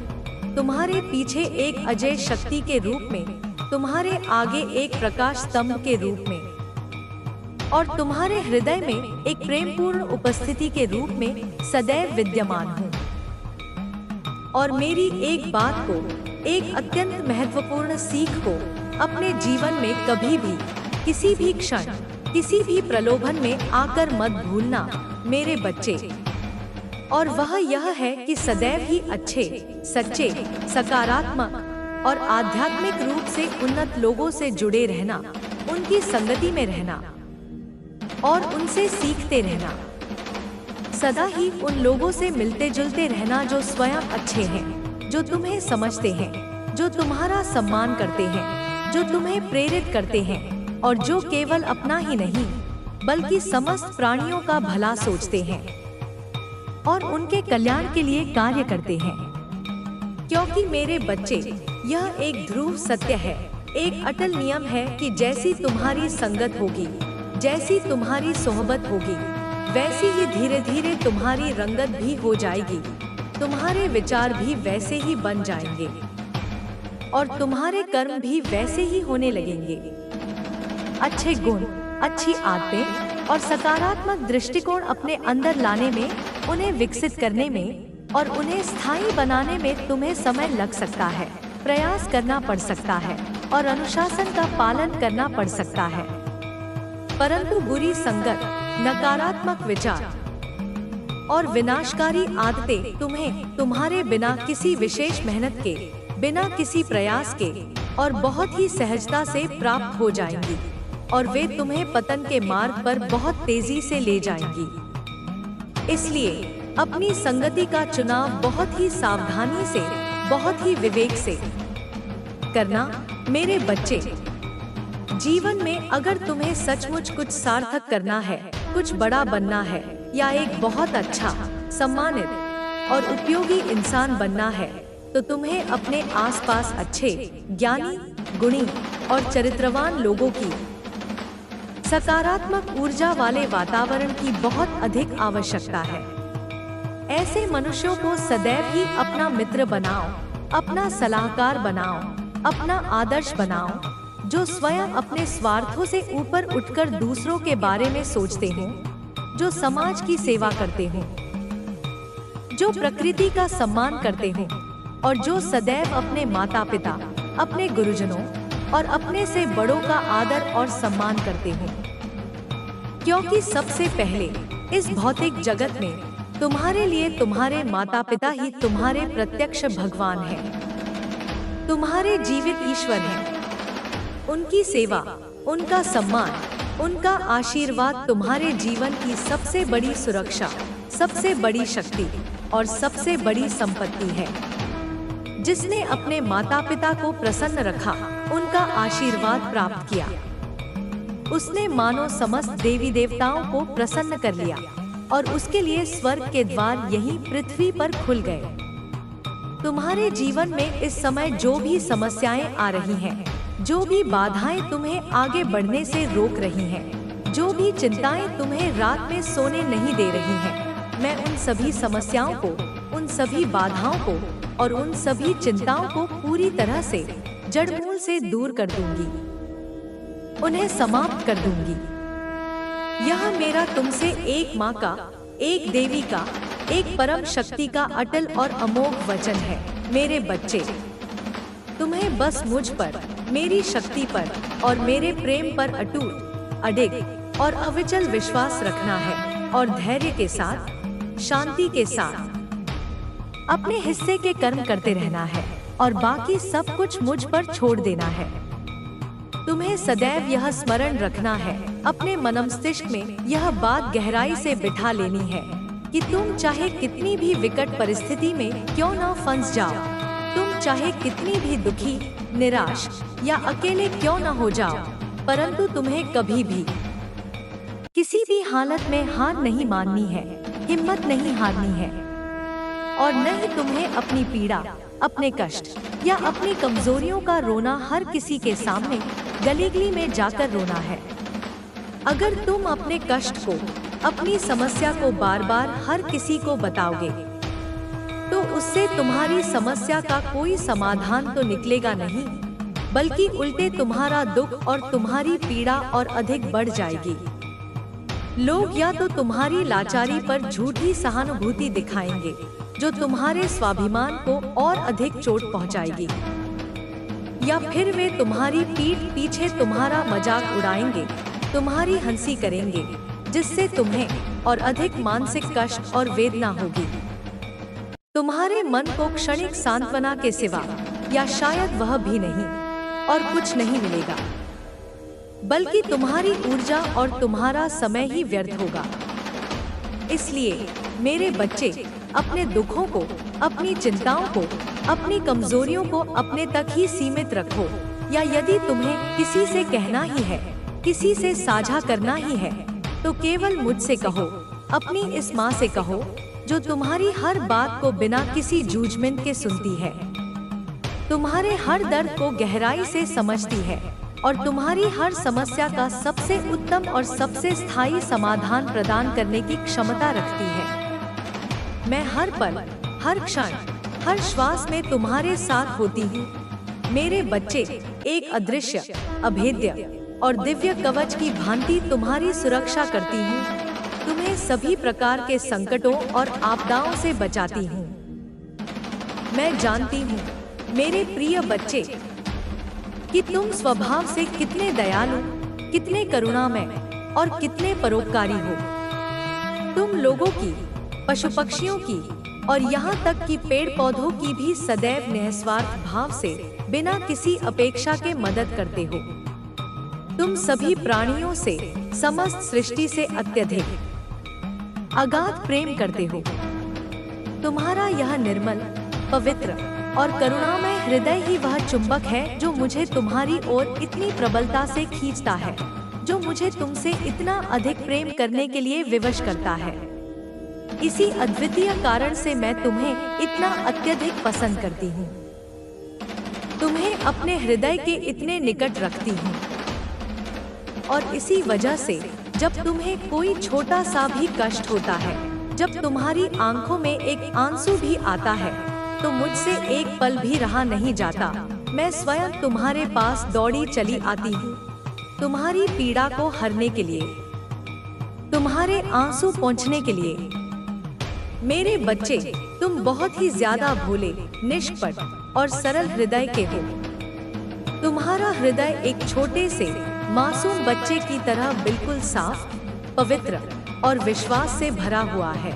तुम्हारे पीछे एक अजय शक्ति के रूप में, तुम्हारे आगे एक प्रकाश स्तंभ के रूप में और तुम्हारे हृदय में एक प्रेमपूर्ण उपस्थिति के रूप में सदैव विद्यमान हूँ। और मेरी एक बात को, एक अत्यंत महत्वपूर्ण सीख को अपने जीवन में कभी भी, किसी भी क्षण, किसी भी प्रलोभन में आकर मत भूलना मेरे बच्चे। और वह यह है कि सदैव ही अच्छे, सच्चे, सकारात्मक और आध्यात्मिक रूप से उन्नत लोगों से जुड़े रहना, उनकी संगति में रहना और उनसे सीखते रहना। सदा ही उन लोगों से मिलते जुलते रहना जो स्वयं अच्छे हैं, जो तुम्हें समझते हैं, जो तुम्हारा सम्मान करते हैं, जो तुम्हें प्रेरित करते हैं और जो केवल अपना ही नहीं बल्कि समस्त प्राणियों का भला सोचते हैं और उनके कल्याण के लिए कार्य करते हैं। क्योंकि मेरे बच्चे, यह एक ध्रुव सत्य है, एक अटल नियम है कि जैसी तुम्हारी संगत होगी, जैसी तुम्हारी सोहबत होगी, वैसी ही धीरे धीरे तुम्हारी रंगत भी हो जाएगी, तुम्हारे विचार भी वैसे ही बन जाएंगे और तुम्हारे कर्म भी वैसे ही होने लगेंगे। अच्छे गुण, अच्छी आदतें और सकारात्मक दृष्टिकोण अपने अंदर लाने में, उन्हें विकसित करने में और उन्हें स्थायी बनाने में तुम्हें समय लग सकता है, प्रयास करना पड़ सकता है और अनुशासन का पालन करना पड़ सकता है, परंतु बुरी संगत, नकारात्मक विचार और विनाशकारी आदतें तुम्हें तुम्हारे बिना किसी विशेष मेहनत के बिना किसी प्रयास के और बहुत ही सहजता से प्राप्त हो जाएंगी और वे तुम्हें पतन के मार्ग पर बहुत तेजी से ले जाएंगी। इसलिए अपनी संगति का चुनाव बहुत ही सावधानी से, बहुत ही विवेक से करना मेरे बच्चे। जीवन में अगर तुम्हें सचमुच कुछ सार्थक करना है, कुछ बड़ा बनना है या एक बहुत अच्छा, सम्मानित और उपयोगी इंसान बनना है, तो तुम्हें अपने आसपास अच्छे, ज्ञानी, गुणी और चरित्रवान लोगों की, सकारात्मक ऊर्जा वाले वातावरण की बहुत अधिक आवश्यकता है। ऐसे मनुष्यों को सदैव ही अपना मित्र बनाओ, अपना सलाहकार बनाओ, अपना आदर्श बनाओ, जो स्वयं अपने स्वार्थों से ऊपर उठकर दूसरों के बारे में सोचते हों, जो समाज की सेवा करते हों, जो प्रकृति का सम्मान करते हों और जो सदैव अपने माता पिता, अपने गुरुजनों और अपने से बड़ों का आदर और सम्मान करते हों। क्योंकि सबसे पहले इस भौतिक जगत में तुम्हारे लिए तुम्हारे माता पिता ही तुम्हारे प्रत्यक्ष भगवान हैं, तुम्हारे जीवित ईश्वर हैं। उनकी सेवा, उनका सम्मान, उनका आशीर्वाद तुम्हारे जीवन की सबसे बड़ी सुरक्षा, सबसे बड़ी शक्ति और सबसे बड़ी संपत्ति है। जिसने अपने माता पिता को प्रसन्न रखा, उनका आशीर्वाद प्राप्त किया, उसने मानो समस्त देवी देवताओं को प्रसन्न कर लिया और उसके लिए स्वर्ग के द्वार यहीं पृथ्वी पर खुल गए। तुम्हारे जीवन में इस समय जो भी समस्याएं आ रही हैं, जो भी बाधाएं तुम्हें आगे बढ़ने से रोक रही हैं, जो भी चिंताएं तुम्हें रात में सोने नहीं दे रही हैं, मैं उन सभी समस्याओं को, उन सभी बाधाओं को और उन सभी चिंताओं को पूरी तरह से जड़मूल से दूर कर दूंगी, उन्हें समाप्त कर दूंगी। यह मेरा तुमसे एक माँ का, एक देवी का, एक परम शक्ति का अटल और अमोघ वचन है मेरे बच्चे। तुम्हें बस मुझ पर, मेरी शक्ति पर और मेरे प्रेम पर अटूट, अडिग और अविचल विश्वास रखना है और धैर्य के साथ, शांति के साथ अपने हिस्से के कर्म करते रहना है और बाकी सब कुछ मुझ पर छोड़ देना है। तुम्हें सदैव यह स्मरण रखना है, अपने मनमस्तिष्क में यह बात गहराई से बिठा लेनी है कि तुम चाहे कितनी भी विकट परिस्थिति में क्यों न फंस जाओ, तुम चाहे कितनी भी दुखी, निराश या अकेले क्यों न हो जाओ, परंतु तुम्हें कभी भी किसी भी हालत में हार नहीं माननी है, हिम्मत नहीं हारनी है और न ही तुम्हें अपनी पीड़ा, अपने कष्ट या अपनी कमजोरियों का रोना हर किसी के सामने गली-गली में जाकर रोना है। अगर तुम अपने कष्ट को, अपनी समस्या को बार बार हर किसी को बताओगे, तो उससे तुम्हारी समस्या का कोई समाधान तो निकलेगा नहीं, बल्कि उल्टे तुम्हारा दुख और तुम्हारी पीड़ा और अधिक बढ़ जाएगी। लोग या तो तुम्हारी लाचारी पर झूठी सहानुभूति दिखाएंगे, जो तुम्हारे स्वाभिमान को और अधिक चोट पहुंचाएगी, या फिर वे तुम्हारी पीठ पीछे तुम्हारा मजाक उड़ाएंगे, तुम्हारी हंसी करेंगे, जिससे तुम्हें और अधिक मानसिक कष्ट और वेदना होगी। तुम्हारे मन को क्षणिक सांत्वना के सिवा या शायद वह भी नहीं और कुछ नहीं मिलेगा, बल्कि तुम्हारी ऊर्जा और तुम्हारा समय ही व्यर्थ होगा। इसलिए मेरे बच्चे, अपने दुखों को, अपनी चिंताओं को, अपनी कमजोरियों को अपने तक ही सीमित रखो, या यदि तुम्हें किसी से कहना ही है, किसी से साझा करना ही है, तो केवल मुझसे कहो, अपनी इस माँ से कहो, जो तुम्हारी हर बात को बिना किसी जूझमेंट के सुनती है, तुम्हारे हर दर्द को गहराई से समझती है और तुम्हारी हर समस्या का सबसे उत्तम और सबसे स्थायी समाधान प्रदान करने की क्षमता रखती है। मैं हर पल, हर क्षण, हर श्वास में तुम्हारे साथ होती हूँ। मेरे बच्चे, एक अदृश्य, अभेद्य और दिव्य कवच की भांति तुम्हारी सुरक्षा करती हूँ। तुम्हें सभी प्रकार के संकटों और आपदाओं से बचाती हूँ। मैं जानती हूँ मेरे प्रिय बच्चे कि तुम स्वभाव से कितने दयालु, कितने करुणामय और कितने परोपकारी हो। तुम लोगों की, पशु पक्षियों की, और यहाँ तक कि पेड़ पौधों की भी सदैव निस्वार्थ भाव से बिना किसी अपेक्षा के मदद करते हो। तुम सभी प्राणियों से, समस्त सृष्टि से अत्यधिक अगाध प्रेम करते हो। तुम्हारा यह निर्मल, पवित्र और करुणामय हृदय ही वह चुंबक है जो मुझे तुम्हारी ओर इतनी प्रबलता से खींचता है, जो मुझे तुमसे इतना अधिक प्रेम करने के लिए विवश करता है। इसी अद्वितीय कारण से मैं तुम्हें इतना अत्यधिक पसंद करती हूँ, तुम्हें अपने हृदय के इतने निकट रखती हूँ। और इसी वजह से जब तुम्हें कोई छोटा सा भी कष्ट होता है, जब तुम्हारी आंखों में एक आंसू भी आता है, तो मुझसे एक पल भी रहा नहीं जाता। मैं स्वयं तुम्हारे पास दौड़ी चली आती हूँ, तुम्हारी पीड़ा को हरने के लिए, तुम्हारे आंसू पोंछने के लिए। मेरे बच्चे, तुम बहुत ही ज्यादा भोले, निष्कपट और सरल हृदय के हो। तुम्हारा हृदय एक छोटे से मासूम बच्चे की तरह बिल्कुल साफ, पवित्र और विश्वास से भरा हुआ है।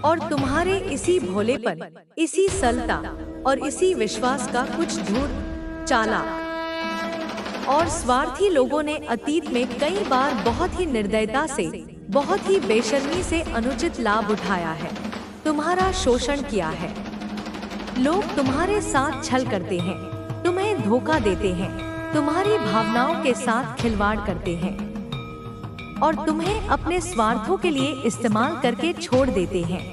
और तुम्हारे इसी भोलेपन, इसी सरलता और इसी विश्वास का कुछ धूर्त, चालाक और स्वार्थी लोगों ने अतीत में कई बार बहुत ही निर्दयता से, बहुत ही बेशर्मी से अनुचित लाभ उठाया है, तुम्हारा शोषण किया है। लोग तुम्हारे साथ छल करते हैं, तुम्हें धोखा देते हैं, तुम्हारी भावनाओं के साथ खिलवाड़ करते हैं और तुम्हें अपने स्वार्थों के लिए इस्तेमाल करके छोड़ देते हैं।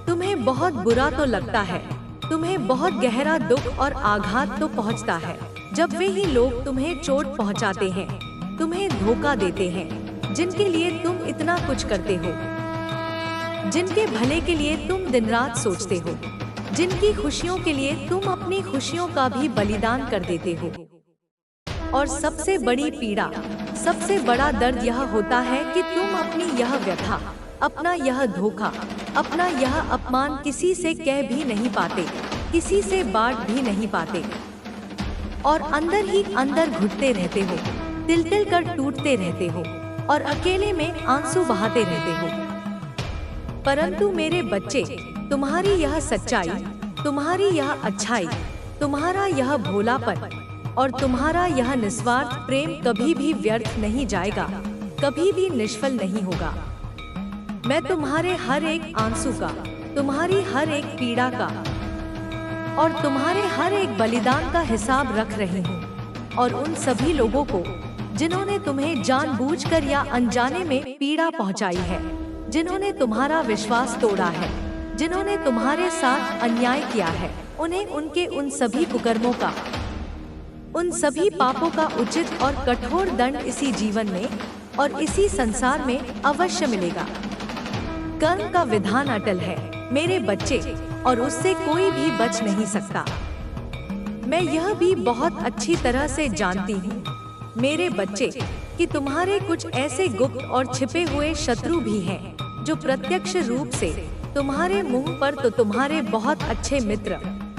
तुम्हें बहुत बुरा तो लगता है, तुम्हें बहुत गहरा दुख और आघात तो पहुंचता है जब वे ही लोग तुम्हें चोट पहुंचाते हैं, तुम्हें धोखा देते हैं, जिनके लिए तुम इतना कुछ करते हो, जिनके भले के लिए तुम दिन रात सोचते हो, जिनकी खुशियों के लिए तुम अपनी खुशियों का भी बलिदान कर देते हो। और सबसे बड़ी पीड़ा, सबसे बड़ा दर्द यह होता है कि तुम अपनी यह व्यथा, अपना यह धोखा, अपना यह अपमान किसी से कह भी नहीं पाते, किसी से बांट भी नहीं पाते और अंदर ही अंदर घुटते रहते हो, तिल तिल कर टूटते रहते हो और अकेले में आंसू बहाते रहते हो। परंतु मेरे बच्चे, तुम्हारी यह सच्चाई, तुम्हारी यह अच्छाई, तुम्हारा यह भोलापन और तुम्हारा यह निस्वार्थ प्रेम कभी भी व्यर्थ नहीं जाएगा, कभी भी निष्फल नहीं होगा। मैं तुम्हारे हर एक आंसू का, तुम्हारी हर एक पीड़ा का और तुम्हारे हर एक बलिदान का हिसाब रख रही हूँ। और उन सभी लोगों को जिन्होंने तुम्हें जानबूझकर या अनजाने में पीड़ा पहुँचाई है, जिन्होंने तुम्हारा विश्वास तोड़ा है, जिन्होंने तुम्हारे साथ अन्याय किया है, उन्हें उनके उन सभी कुकर्मों का, उन सभी पापों का उचित और कठोर दंड इसी जीवन में और इसी संसार में अवश्य मिलेगा। कर्म का विधान अटल है मेरे बच्चे और उससे कोई भी बच नहीं सकता। मैं यह भी बहुत अच्छी तरह से जानती हूँ मेरे बच्चे कि तुम्हारे कुछ ऐसे गुप्त और छिपे हुए शत्रु भी हैं जो प्रत्यक्ष रूप से तुम्हारे मुंह पर तो तुम्हारे बहुत अच्छे मित्र,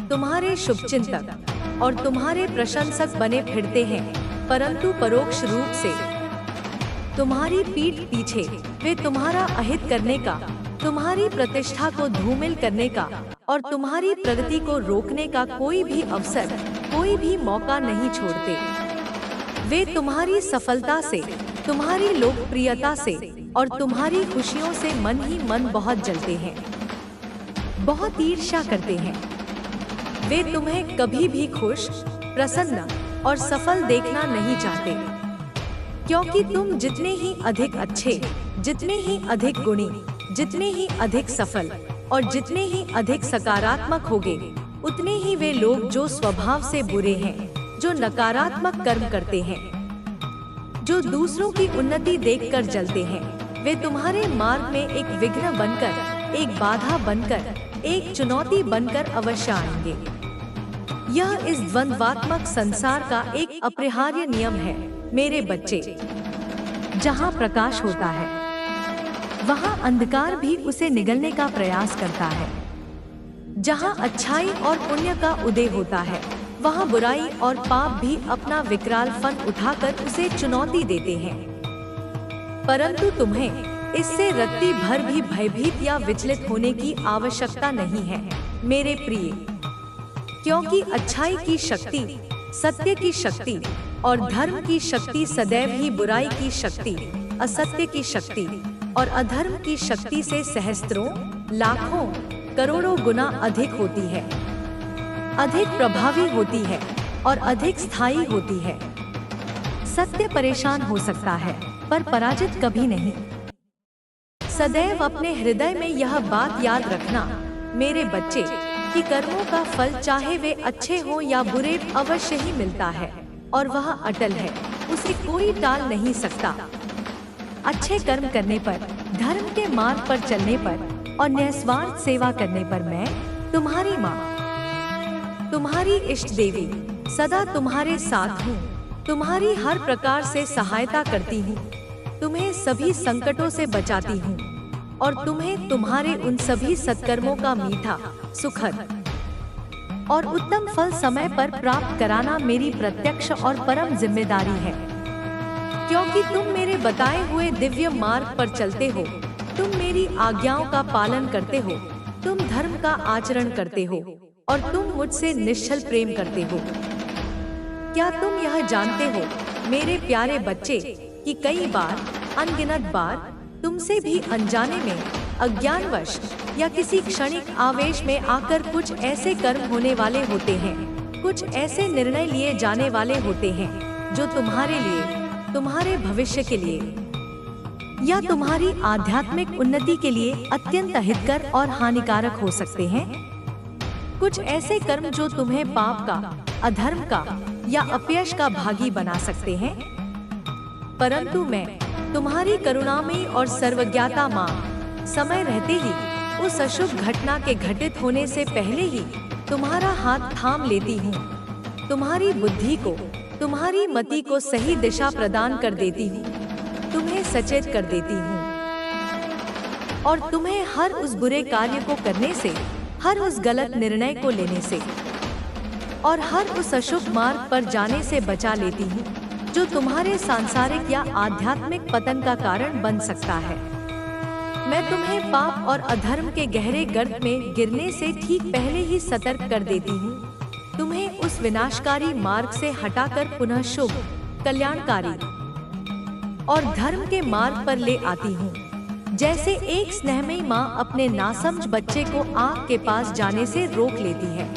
तुम्हारे शुभचिंतक और तुम्हारे प्रशंसक बने फिरते हैं, परंतु परोक्ष रूप से तुम्हारी पीठ पीछे वे तुम्हारा अहित करने का, तुम्हारी प्रतिष्ठा को धूमिल करने का और तुम्हारी प्रगति को रोकने का कोई भी अवसर, कोई भी मौका नहीं छोड़ते। वे तुम्हारी सफलता से, तुम्हारी लोकप्रियता से और तुम्हारी खुशियों से मन ही मन बहुत जलते हैं, बहुत ईर्ष्या करते हैं। वे तुम्हें कभी भी खुश, प्रसन्न और सफल देखना नहीं चाहते, क्योंकि तुम जितने ही अधिक अच्छे, जितने ही अधिक गुणी, जितने ही अधिक सफल और जितने ही अधिक सकारात्मक होगे, उतने ही वे लोग जो स्वभाव से बुरे हैं, जो नकारात्मक कर्म करते हैं, जो दूसरों की उन्नति देखकर जलते हैं, वे तुम्हारे मार्ग में एक विघ्न बनकर, एक बाधा बनकर, एक चुनौती बनकर अवश्य आएंगे। यह इस द्वंद्वात्मक संसार का एक अपरिहार्य नियम है मेरे बच्चे। जहाँ प्रकाश होता है वहाँ अंधकार भी उसे निगलने का प्रयास करता है। जहाँ अच्छाई और पुण्य का उदय होता है वहाँ बुराई और पाप भी अपना विकराल फन उठाकर उसे चुनौती देते हैं। परंतु तुम्हें इससे रत्ती भर भी भयभीत या विचलित होने की आवश्यकता नहीं है मेरे प्रिय, क्योंकि अच्छाई की शक्ति, सत्य की शक्ति और धर्म की शक्ति सदैव ही बुराई की शक्ति, असत्य की शक्ति और अधर्म की शक्ति से सहस्त्रों, लाखों, करोड़ों गुना अधिक होती है, अधिक प्रभावी होती है और अधिक स्थायी होती है। सत्य परेशान हो सकता है पर पराजित कभी नहीं। सदैव अपने हृदय में यह बात याद रखना मेरे बच्चे कि कर्मों का फल चाहे वे अच्छे हों या बुरे अवश्य ही मिलता है और वह अटल है, उसे कोई टाल नहीं सकता। अच्छे कर्म करने पर, धर्म के मार्ग पर चलने पर और निस्वार्थ सेवा करने पर मैं तुम्हारी माँ, तुम्हारी इष्ट देवी सदा तुम्हारे साथ हूँ, तुम्हारी हर प्रकार से सहायता करती हूँ, तुम्हें सभी संकटों से बचाती हूँ और तुम्हें तुम्हारे उन सभी सत्कर्मों का मीठा, सुखद और उत्तम फल समय पर प्राप्त कराना मेरी प्रत्यक्ष और परम जिम्मेदारी है। क्योंकि तुम मेरे बताए हुए दिव्य मार्ग पर चलते हो, तुम मेरी आज्ञाओं का पालन करते हो, तुम धर्म का आचरण करते हो और तुम मुझसे निश्चल प्रेम करते हो। क्या तुम यह जानते हो मेरे प्यारे बच्चे कि कई बार, अनगिनत बार तुमसे भी अनजाने में, अज्ञानवश या किसी क्षणिक आवेश में आकर कुछ ऐसे कर्म होने वाले होते हैं, कुछ ऐसे निर्णय लिए जाने वाले होते हैं जो तुम्हारे लिए, तुम्हारे भविष्य के लिए या तुम्हारी आध्यात्मिक उन्नति के लिए अत्यंत हितकर और हानिकारक हो सकते हैं। कुछ ऐसे कर्म जो तुम्हें पाप का, अधर्म का या अपयश का भागी बना सकते हैं। परंतु मैं तुम्हारी करुणामयी और सर्वज्ञाता माँ समय रहते ही उस अशुभ घटना के घटित होने से पहले ही तुम्हारा हाथ थाम लेती हूँ, तुम्हारी बुद्धि को, तुम्हारी मति को सही दिशा प्रदान कर देती हूँ, तुम्हें सचेत कर देती हूँ और तुम्हें हर उस बुरे कार्य को करने से, हर उस गलत निर्णय को लेने से और हर उस अशुभ मार्ग पर जाने से बचा लेती हूँ जो तुम्हारे सांसारिक या आध्यात्मिक पतन का कारण बन सकता है। मैं तुम्हें पाप और अधर्म के गहरे गर्त में गिरने से ठीक पहले ही सतर्क कर देती हूँ, तुम्हें उस विनाशकारी मार्ग से हटाकर पुनः शुभ, कल्याणकारी और धर्म के मार्ग पर ले आती हूँ। जैसे एक स्नेहमयी माँ अपने नासमझ बच्चे को आग के पास जाने से रोक लेती है।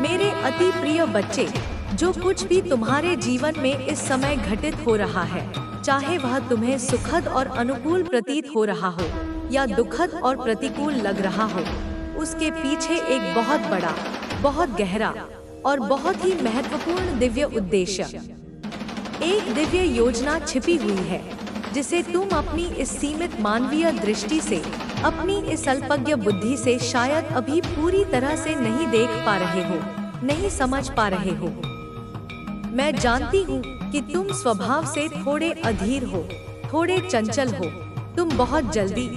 मेरे अति प्रिय बच्चे, जो कुछ भी तुम्हारे जीवन में इस समय घटित हो रहा है, चाहे वह तुम्हें सुखद और अनुकूल प्रतीत हो रहा हो या दुखद और प्रतिकूल लग रहा हो, उसके पीछे एक बहुत बड़ा, बहुत गहरा और बहुत ही महत्वपूर्ण दिव्य उद्देश्य, एक दिव्य योजना छिपी हुई है जिसे तुम अपनी इस सीमित मानवीय दृष्टि से, अपनी इस अल्पज्ञ बुद्धि से शायद अभी पूरी तरह से नहीं देख पा रहे हो, नहीं समझ पा रहे हो। मैं जानती हूँ कि तुम स्वभाव से थोड़े अधीर हो, थोड़े चंचल हो, तुम बहुत जल्दी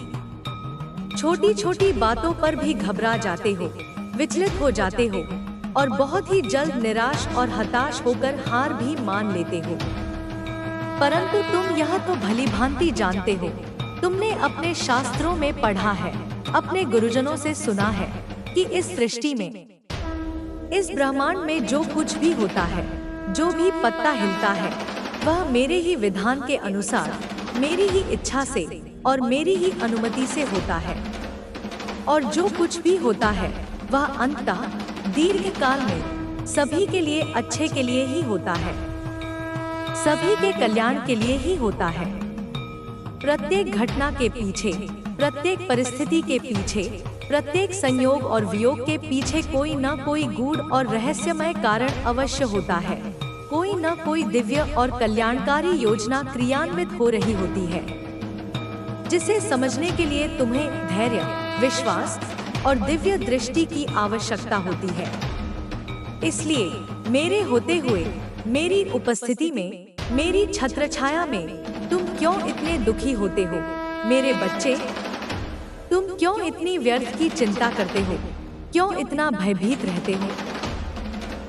छोटी छोटी बातों पर भी घबरा जाते हो, विचलित हो जाते हो और बहुत ही जल्द निराश और हताश होकर हार भी मान लेते हो। परंतु तुम यह तो भलीभांति जानते हो, तुमने अपने शास्त्रों में पढ़ा है, अपने गुरुजनों से सुना है कि इस सृष्टि में, इस ब्रह्मांड में जो कुछ भी होता है, जो भी पत्ता हिलता है, वह मेरे ही विधान के अनुसार, मेरी ही इच्छा से और मेरी ही अनुमति से होता है। और जो कुछ भी होता है वह अंततः दीर्घ काल में सभी के लिए अच्छे के लिए ही होता है, सभी के कल्याण के लिए ही होता है। प्रत्येक घटना के पीछे, प्रत्येक परिस्थिति के पीछे, प्रत्येक संयोग और वियोग के पीछे कोई न कोई गूढ़ और रहस्यमय कारण अवश्य होता है। कोई न कोई दिव्य और कल्याणकारी योजना क्रियान्वित हो रही होती है, जिसे समझने के लिए तुम्हें धैर्य, विश्वास और दिव्य दृष्टि की आवश्यकता होती है। इसलिए मेरे होते हुए, मेरी उपस्थिति में, मेरी छत्रछाया में तुम क्यों इतने दुखी होते हो मेरे बच्चे? तुम क्यों इतनी व्यर्थ की चिंता करते हो? क्यों इतना भयभीत रहते हो?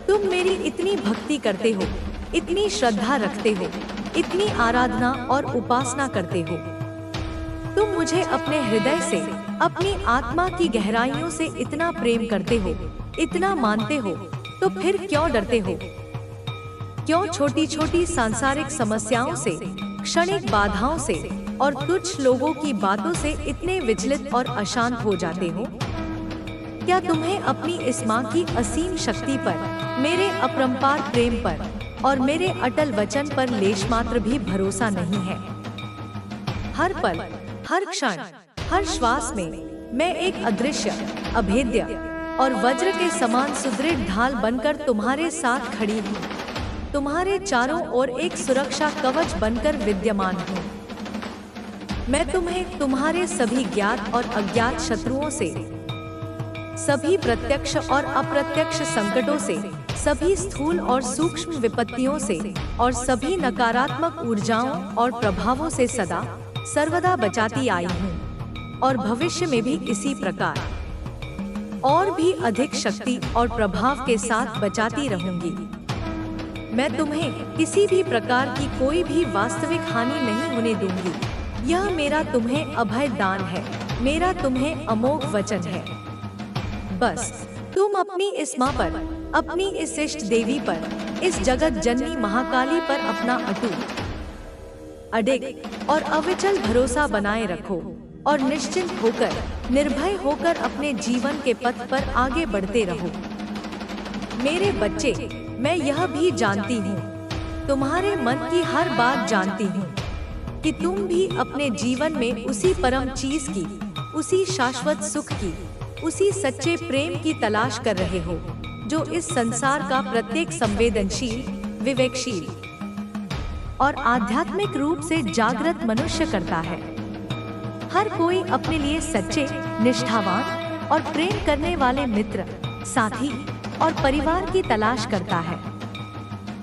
तुम मेरी इतनी भक्ति करते हो, इतनी श्रद्धा रखते हो, इतनी आराधना और उपासना करते हो, तुम मुझे अपने हृदय से, अपनी आत्मा की गहराइयों से इतना प्रेम करते हो, इतना मानते हो, तो फिर क्यों डरते हो? क्यों छोटी छोटी सांसारिक समस्याओं से, क्षणिक बाधाओं से और तुच्छ लोगों की बातों से इतने विचलित और अशांत हो जाते हो? क्या तुम्हें अपनी इस माँ की असीम शक्ति पर, मेरे अपरंपार प्रेम पर और मेरे अटल वचन पर लेश मात्र भी भरोसा नहीं है? हर पल, हर क्षण, हर श्वास में मैं एक अदृश्य, अभेद्य और वज्र के समान सुदृढ़ ढाल बनकर तुम्हारे साथ खड़ी हूँ। तुम्हारे चारों ओर एक सुरक्षा कवच बनकर विद्यमान हूँ। मैं तुम्हें तुम्हारे सभी ज्ञात और अज्ञात शत्रुओं से, सभी प्रत्यक्ष और अप्रत्यक्ष संकटों से, सभी स्थूल और सूक्ष्म विपत्तियों से और सभी नकारात्मक ऊर्जाओं और प्रभावों से सदा सर्वदा बचाती आई हूँ और भविष्य में भी इसी प्रकार और भी अधिक शक्ति और प्रभाव के साथ बचाती रहूंगी। मैं तुम्हें किसी भी प्रकार की कोई भी वास्तविक हानि नहीं होने दूंगी। यह मेरा तुम्हें अभय दान है, मेरा तुम्हें अमोघ वचन है। बस तुम अपनी इस माँ पर, अपनी इस इष्ट देवी पर, इस जगत जननी महाकाली पर अपना अटूट, अडिग और अविचल भरोसा बनाए रखो और निश्चिंत होकर, निर्भय होकर अपने जीवन के पथ पर आगे बढ़ते रहो। मेरे बच्चे, मैं यह भी जानती हूँ, तुम्हारे मन की हर बात जानती हूँ कि तुम भी अपने जीवन में उसी परम चीज की, उसी शाश्वत सुख की, उसी सच्चे प्रेम की तलाश कर रहे हो जो इस संसार का प्रत्येक संवेदनशील, विवेकशील और आध्यात्मिक रूप से जागृत मनुष्य करता है। हर कोई अपने लिए सच्चे, निष्ठावान और प्रेम करने वाले मित्र, साथी और परिवार की तलाश करता है।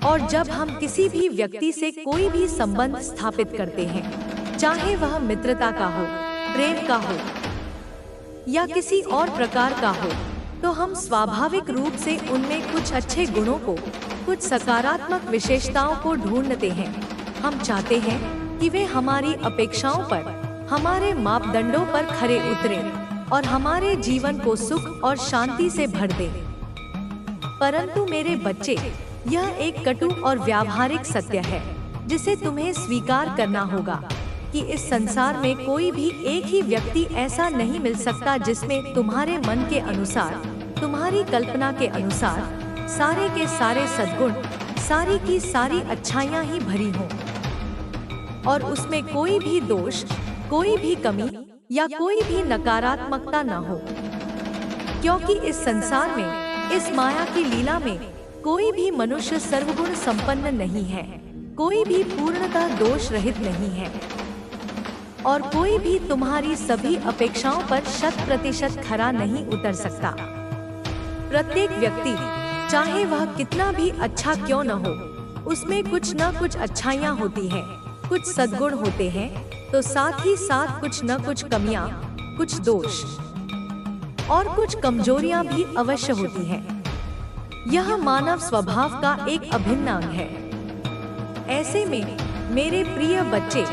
और जब हम किसी भी व्यक्ति से कोई भी संबंध स्थापित करते हैं, चाहे वह मित्रता का हो, प्रेम का हो या किसी और प्रकार का हो, तो हम स्वाभाविक रूप से उनमें कुछ अच्छे गुणों को, कुछ सकारात्मक विशेषताओं को ढूंढते हैं। हम चाहते हैं कि वे हमारी अपेक्षाओं पर, हमारे मापदंडों पर खरे उतरें और हमारे जीवन को सुख और शांति से भर दें। परंतु मेरे बच्चे, यह एक कटु और व्यावहारिक सत्य है जिसे तुम्हें स्वीकार करना होगा कि इस संसार में कोई भी एक ही व्यक्ति ऐसा नहीं मिल सकता जिसमें तुम्हारे मन के अनुसार, तुम्हारी कल्पना के अनुसार सारे के सारे सद्गुण, सारी की सारी अच्छाइयाँ ही भरी हों और उसमें कोई भी दोष, कोई भी कमी या कोई भी नकारात्मकता न हो। क्योंकि इस संसार में, इस माया की लीला में कोई भी मनुष्य सर्वगुण संपन्न नहीं है, कोई भी पूर्णतः दोष रहित नहीं है और कोई भी तुम्हारी सभी अपेक्षाओं पर 100% खरा नहीं उतर सकता। प्रत्येक व्यक्ति, चाहे वह कितना भी अच्छा क्यों न हो, उसमें कुछ न कुछ अच्छाइयाँ होती हैं, कुछ सद्गुण होते हैं, तो साथ ही साथ कुछ न कुछ कमियां, कुछ दोष और कुछ कमजोरियां भी अवश्य होती हैं। यह मानव स्वभाव का एक अभिन्न अंग है। ऐसे में मेरे प्रिय बच्चे,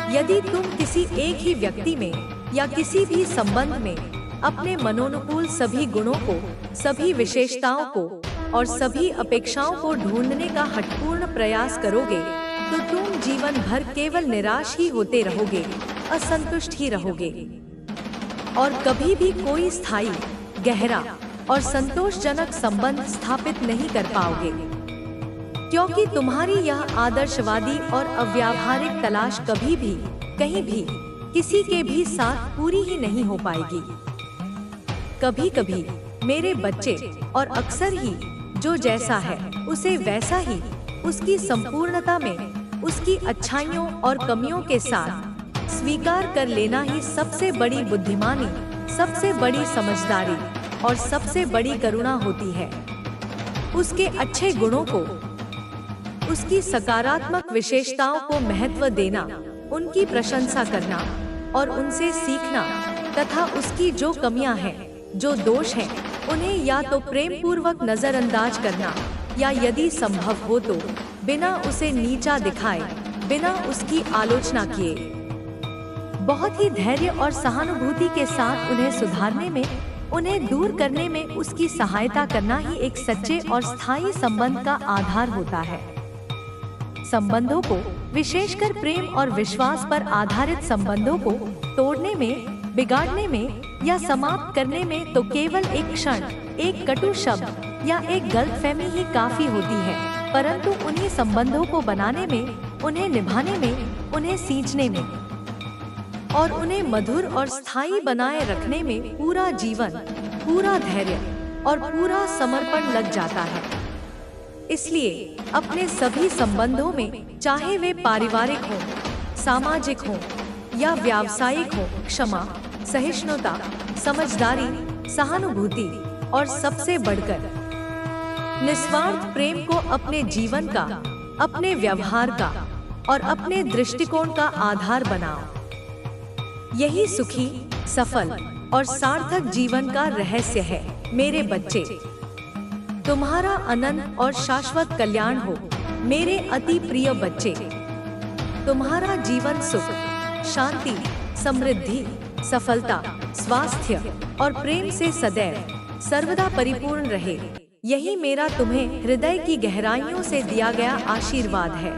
यदि तुम किसी एक ही व्यक्ति में या किसी भी संबंध में अपने मनोनुकूल सभी गुणों को, सभी विशेषताओं को और सभी अपेक्षाओं को ढूंढने का हठपूर्ण प्रयास करोगे, तो तुम जीवन भर केवल निराश ही होते रहोगे, असंतुष्ट ही रहोगे और कभी भी कोई स्थायी, गहरा और संतोषजनक संबंध स्थापित नहीं कर पाओगे। क्योंकि तुम्हारी यह आदर्शवादी और अव्यावहारिक तलाश कभी भी, कहीं भी, किसी के भी साथ पूरी ही नहीं हो पाएगी। कभी कभी मेरे बच्चे, और अक्सर ही, जो जैसा है उसे वैसा ही, उसकी संपूर्णता में, उसकी अच्छाइयों और कमियों के साथ स्वीकार कर लेना ही सबसे बड़ी बुद्धिमानी, सबसे बड़ी समझदारी और सबसे बड़ी करुणा होती है। उसके अच्छे गुणों को, उसकी सकारात्मक विशेषताओं को महत्व देना, उनकी प्रशंसा करना और उनसे सीखना तथा उसकी जो कमियां हैं, जो दोष हैं, उन्हें या तो प्रेम पूर्वक नजरअंदाज करना या यदि संभव हो तो बिना उसे नीचा दिखाए, बिना उसकी आलोचना किए, बहुत ही धैर्य और सहानुभूति के साथ उन्हें सुधारने में, उन्हें दूर करने में उसकी सहायता करना ही एक सच्चे और स्थायी संबंध का आधार होता है। संबंधों को, विशेषकर प्रेम और विश्वास पर आधारित संबंधों को तोड़ने में, बिगाड़ने में या समाप्त करने में तो केवल एक क्षण, एक कटु शब्द या एक गलतफहमी ही काफी होती है, परंतु उन्हीं संबंधों को बनाने में, उन्हें निभाने में, उन्हें सींचने में और उन्हें मधुर और स्थायी बनाए रखने में पूरा जीवन, पूरा धैर्य और पूरा समर्पण लग जाता है। इसलिए अपने सभी संबंधों में, चाहे वे पारिवारिक हों, सामाजिक हों या व्यावसायिक हों, क्षमा, सहिष्णुता, समझदारी, सहानुभूति और सबसे बढ़कर निस्वार्थ प्रेम को अपने जीवन का, अपने व्यवहार का और अपने दृष्टिकोण का आधार बनाओ। यही सुखी, सफल और सार्थक जीवन का रहस्य है मेरे बच्चे। तुम्हारा अनंत और शाश्वत कल्याण हो मेरे अति प्रिय बच्चे। तुम्हारा जीवन सुख, शांति, समृद्धि, सफलता, स्वास्थ्य और प्रेम से सदैव सर्वदा परिपूर्ण रहे, यही मेरा तुम्हें हृदय की गहराइयों से दिया गया आशीर्वाद है।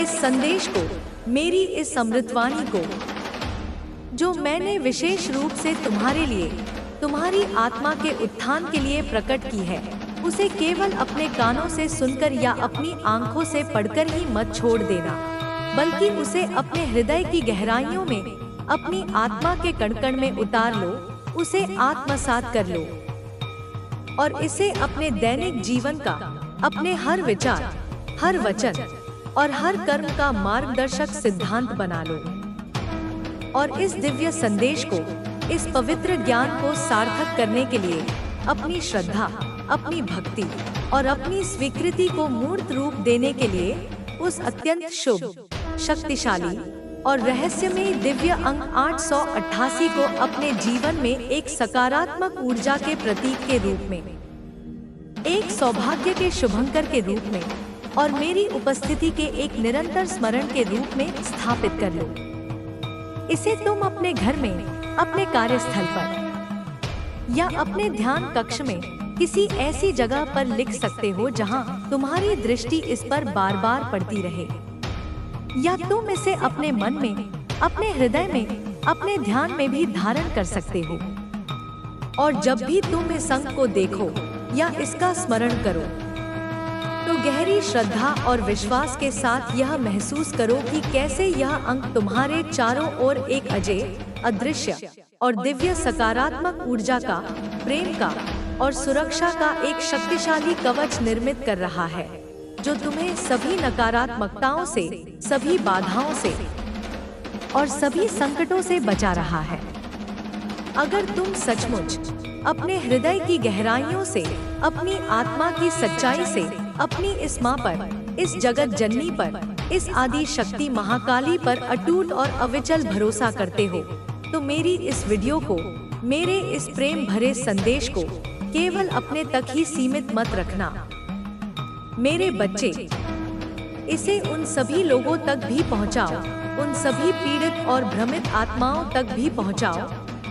इस संदेश को, मेरी इस अमृतवाणी को, जो मैंने विशेष रूप से तुम्हारे लिए, तुम्हारी आत्मा के उत्थान के लिए प्रकट की है, उसे केवल अपने कानों से सुनकर या अपनी आंखों से पढ़कर ही मत छोड़ देना, बल्कि उसे अपने हृदय की गहराइयों में, अपनी आत्मा के कण-कण में उतार लो, उसे आत्मसात कर लो और इसे अपने दैनिक जीवन का, अपने हर विचार, हर वचन और हर कर्म का मार्गदर्शक सिद्धांत बना लो। और इस दिव्य संदेश को, इस पवित्र ज्ञान को सार्थक करने के लिए अपनी श्रद्धा, अपनी भक्ति और अपनी स्वीकृति को मूर्त रूप देने के लिए उस अत्यंत शुभ, शक्तिशाली और रहस्यमय दिव्य अंक 888 को अपने जीवन में एक सकारात्मक ऊर्जा के प्रतीक के रूप में, एक सौभाग्य के शुभंकर के रूप में और मेरी उपस्थिति के एक निरंतर स्मरण के रूप में स्थापित कर लो। इसे तुम अपने घर में, अपने कार्यस्थल पर या अपने ध्यान कक्ष में किसी ऐसी जगह पर लिख सकते हो जहां तुम्हारी दृष्टि इस पर बार बार पड़ती रहे, या तुम इसे अपने मन में, अपने हृदय में, अपने ध्यान में भी धारण कर सकते हो। और जब भी तुम इस अंक को देखो या इसका स्मरण करो, तो गहरी श्रद्धा और विश्वास के साथ यह महसूस करो कि कैसे यह अंक तुम्हारे चारों ओर एक अजेय, अदृश्य और दिव्य सकारात्मक ऊर्जा का, प्रेम का और सुरक्षा का एक शक्तिशाली कवच निर्मित कर रहा है, जो तुम्हें सभी नकारात्मकताओं से, सभी बाधाओं से और सभी संकटों से बचा रहा है। अगर तुम सचमुच अपने हृदय की गहराइयों से, अपनी आत्मा की सच्चाई से, अपनी इस माँ पर, इस जगत जननी पर, इस आदि शक्ति महाकाली पर अटूट और अविचल भरोसा करते हो, तो मेरी इस वीडियो को, मेरे इस प्रेम भरे संदेश को केवल अपने तक ही सीमित मत रखना मेरे बच्चे। इसे उन सभी लोगों तक भी पहुंचाओ, उन सभी पीड़ित और भ्रमित आत्माओं तक भी पहुंचाओ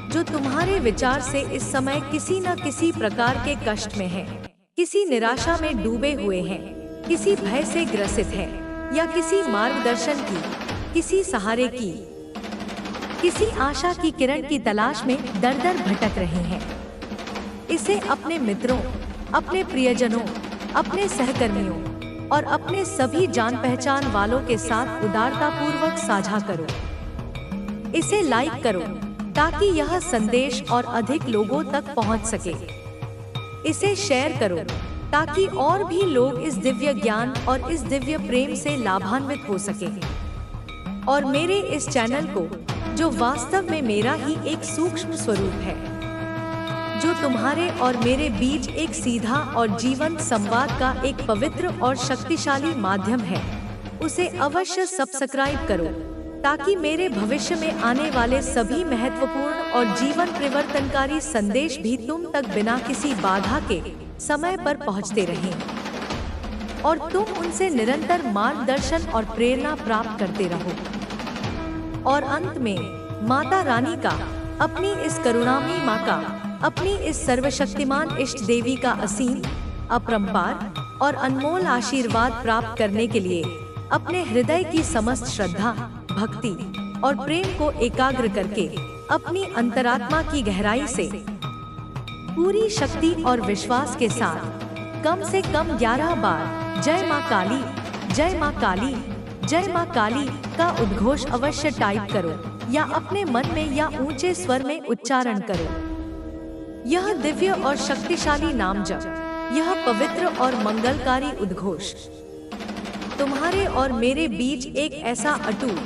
जो तुम्हारे विचार से इस समय किसी न किसी प्रकार के कष्ट में हैं, किसी निराशा में डूबे हुए हैं, किसी भय से ग्रसित हैं, या किसी मार्गदर्शन की, किसी सहारे की, किसी आशा की किरण की तलाश में दर-दर भटक रहे हैं। इसे अपने मित्रों, अपने प्रियजनों, अपने सहकर्मियों और अपने सभी जान पहचान वालों के साथ उदारता पूर्वक साझा करो। इसे लाइक करो ताकि यह संदेश और अधिक लोगों तक पहुंच सके। इसे शेयर करो ताकि और भी लोग इस दिव्य ज्ञान और इस दिव्य प्रेम से लाभान्वित हो सके। और मेरे इस चैनल को, जो वास्तव में मेरा ही एक सूक्ष्म स्वरूप है, जो तुम्हारे और मेरे बीच एक सीधा और जीवंत संवाद का एक पवित्र और शक्तिशाली माध्यम है, उसे अवश्य सब्सक्राइब करो ताकि मेरे भविष्य में आने वाले सभी महत्वपूर्ण और जीवन परिवर्तनकारी संदेश भी तुम तक बिना किसी बाधा के समय पर पहुंचते रहें और तुम उनसे निरंतर मार्गदर्शन और प्रेरणा प्राप्त करते रहो। और अंत में माता रानी का, अपनी इस करुणामयी माँ का, अपनी इस सर्वशक्तिमान इष्ट देवी का असीम, अपरंपार और अनमोल आशीर्वाद प्राप्त करने के लिए अपने हृदय की समस्त श्रद्धा, भक्ति और प्रेम को एकाग्र करके अपनी अंतरात्मा की गहराई से पूरी शक्ति और विश्वास के साथ कम से कम 11 बार जय माँ काली, जय माँ काली, जय माँ काली का उद्घोष अवश्य टाइप करो या अपने मन में या ऊंचे स्वर में उच्चारण करो। यह दिव्य और शक्तिशाली नाम जप, यह पवित्र और मंगलकारी उद्घोष तुम्हारे और मेरे बीच एक ऐसा अटूट,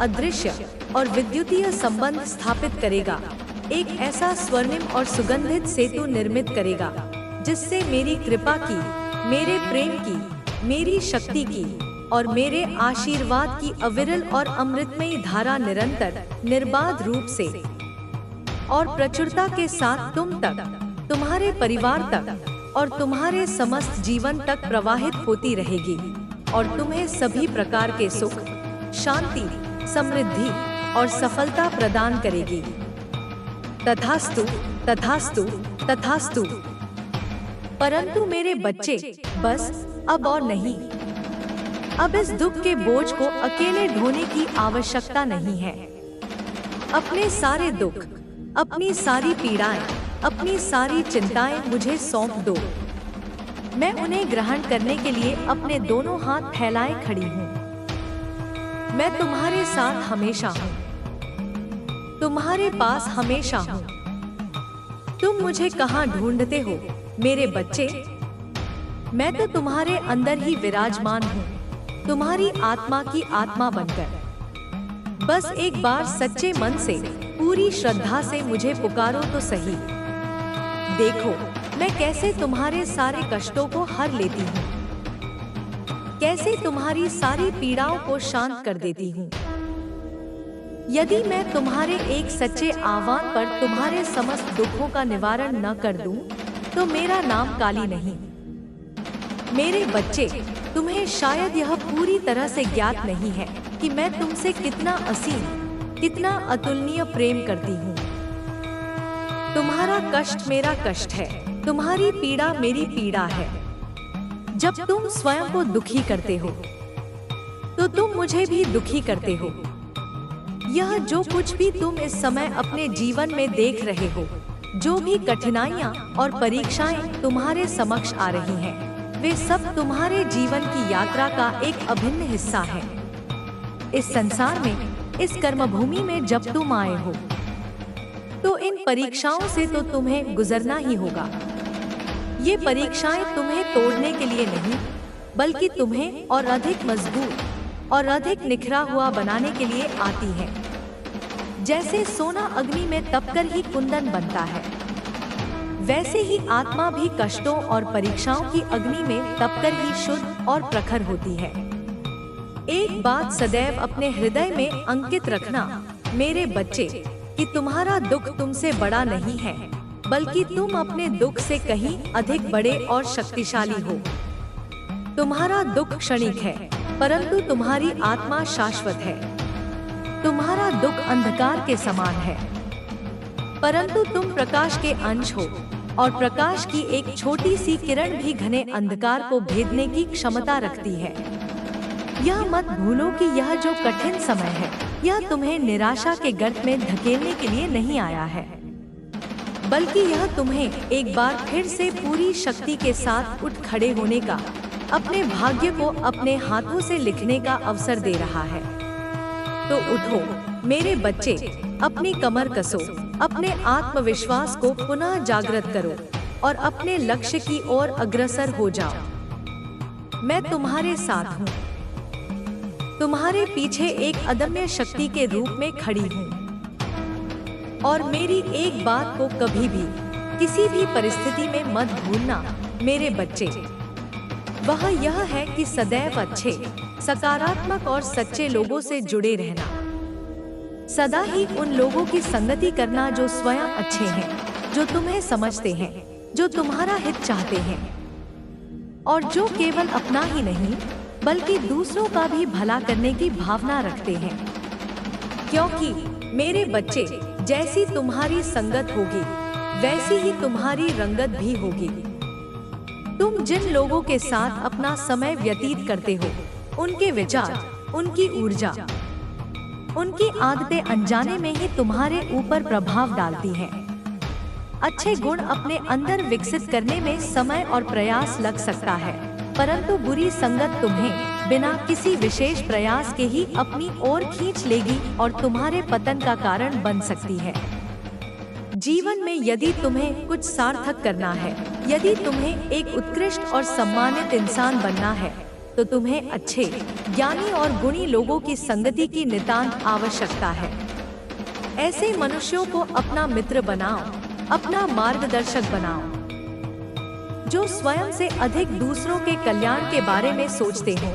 अदृश्य और विद्युतीय संबंध स्थापित करेगा, एक ऐसा स्वर्णिम और सुगंधित सेतु निर्मित करेगा जिससे मेरी कृपा की, मेरे प्रेम की, मेरी शक्ति की और मेरे आशीर्वाद की अविरल और अमृतमयी धारा निरंतर, निर्बाध रूप से और प्रचुरता के साथ तुम तक, तुम्हारे परिवार तक और तुम्हारे समस्त जीवन तक प्रवाहित होती रहेगी और तुम्हें सभी प्रकार के सुख, शांति, समृद्धि और सफलता प्रदान करेगी। तथास्तु, तथास्तु, तथास्तु। परंतु मेरे बच्चे, बस अब और नहीं। अब इस दुख के बोझ को अकेले ढोने की आवश्यकता नहीं है। अपने सारे दुख, अपनी सारी पीड़ाएं, अपनी सारी चिंताएं मुझे सौंप दो। मैं उन्हें ग्रहण करने के लिए अपने दोनों हाथ फैलाए खड़ी हूँ। मैं तुम्हारे साथ हमेशा हूँ, तुम्हारे पास हमेशा हूँ। तुम मुझे कहाँ ढूंढते हो मेरे बच्चे? मैं तो तुम्हारे अंदर ही विराजमान हूँ, तुम्हारी आत्मा की आत्मा बनकर। बस एक बार सच्चे मन से, पूरी श्रद्धा से मुझे पुकारो तो सही। देखो मैं कैसे तुम्हारे सारे कष्टों को हर लेती हूँ, कैसे तुम्हारी सारी पीड़ाओं को शांत कर देती हूँ। यदि मैं तुम्हारे एक सच्चे आह्वान पर तुम्हारे समस्त दुखों का निवारण न कर दूं, तो मेरा नाम काली नहीं। मेरे बच्चे, तुम्हें शायद यह पूरी तरह से ज्ञात नहीं है कि मैं तुमसे कितना असीम, कितना अतुलनीय प्रेम करती हूँ। तुम्हारा कष्ट मेरा कष्ट है, तुम्हारी पीड़ा मेरी पीड़ा है। जब तुम स्वयं को दुखी करते हो, तो तुम मुझे भी दुखी करते हो। यह जो कुछ भी तुम इस समय अपने जीवन में देख रहे हो, जो भी कठिनाइयाँ और परीक्षाएं तुम्हारे समक्ष आ रही हैं, वे सब तुम्हारे जीवन की यात्रा का एक अभिन्न हिस्सा है। इस संसार में, इस कर्मभूमि में जब तुम आए हो, तो इन परीक्षाओं से तो तुम्हें गुजरना ही होगा। ये परीक्षाएं तुम्हें तोड़ने के लिए नहीं, बल्कि तुम्हें और अधिक मजबूत और अधिक निखरा हुआ बनाने के लिए आती है। जैसे सोना अग्नि में तपकर ही कुंदन बनता है, वैसे ही आत्मा भी कष्टों और परीक्षाओं की अग्नि में तपकर ही शुद्ध और प्रखर होती है। एक बात सदैव अपने हृदय में अंकित रखना मेरे बच्चे, कि तुम्हारा दुख तुमसे बड़ा नहीं है, बल्कि तुम अपने दुख से कहीं अधिक बड़े और शक्तिशाली हो। तुम्हारा दुख क्षणिक है, परंतु तुम्हारी आत्मा शाश्वत है। तुम्हारा दुख अंधकार के समान है, परंतु तुम प्रकाश के अंश हो और प्रकाश की एक छोटी सी किरण भी घने अंधकार को भेदने की क्षमता रखती है। यह मत भूलो कि यह जो कठिन समय है, यह तुम्हें निराशा के गर्त में धकेलने के लिए नहीं आया है, बल्कि यह तुम्हें एक बार फिर से पूरी शक्ति के साथ उठ खड़े होने का, अपने भाग्य को अपने हाथों से लिखने का अवसर दे रहा है। तो उठो मेरे बच्चे, अपनी कमर कसो, अपने आत्मविश्वास को पुनः जागृत करो और अपने लक्ष्य की ओर अग्रसर हो जाओ। मैं तुम्हारे साथ हूँ, तुम्हारे पीछे एक अदम्य शक्ति के रूप में खड़ी हूँ। और मेरी एक बात को कभी भी, किसी भी परिस्थिति में मत भूलना मेरे बच्चे। वह यह है कि सदैव अच्छे, सकारात्मक और सच्चे लोगों से जुड़े रहना। सदा ही उन लोगों की संगति करना जो स्वयं अच्छे हैं, जो तुम्हें समझते हैं, जो तुम्हारा हित चाहते हैं और जो केवल अपना ही नहीं बल्कि दूसरों का भी भला करने की भावना रखते हैं। क्योंकि मेरे बच्चे, जैसी तुम्हारी संगत होगी वैसी ही तुम्हारी रंगत भी होगी। तुम जिन लोगों के साथ अपना समय व्यतीत करते हो, उनके विचार, उनकी ऊर्जा, उनकी आदतें अनजाने में ही तुम्हारे ऊपर प्रभाव डालती हैं। अच्छे गुण अपने अंदर विकसित करने में समय और प्रयास लग सकता है, परंतु बुरी संगत तुम्हें बिना किसी विशेष प्रयास के ही अपनी ओर खींच लेगी और तुम्हारे पतन का कारण बन सकती है। जीवन में यदि तुम्हें कुछ सार्थक करना है, यदि तुम्हें एक उत्कृष्ट और सम्मानित इंसान बनना है, तो तुम्हें अच्छे, ज्ञानी और गुणी लोगों की संगति की नितांत आवश्यकता है। ऐसे मनुष्यों को अपना मित्र बनाओ, अपना मार्गदर्शक बनाओ, जो स्वयं से अधिक दूसरों के कल्याण के बारे में सोचते हो,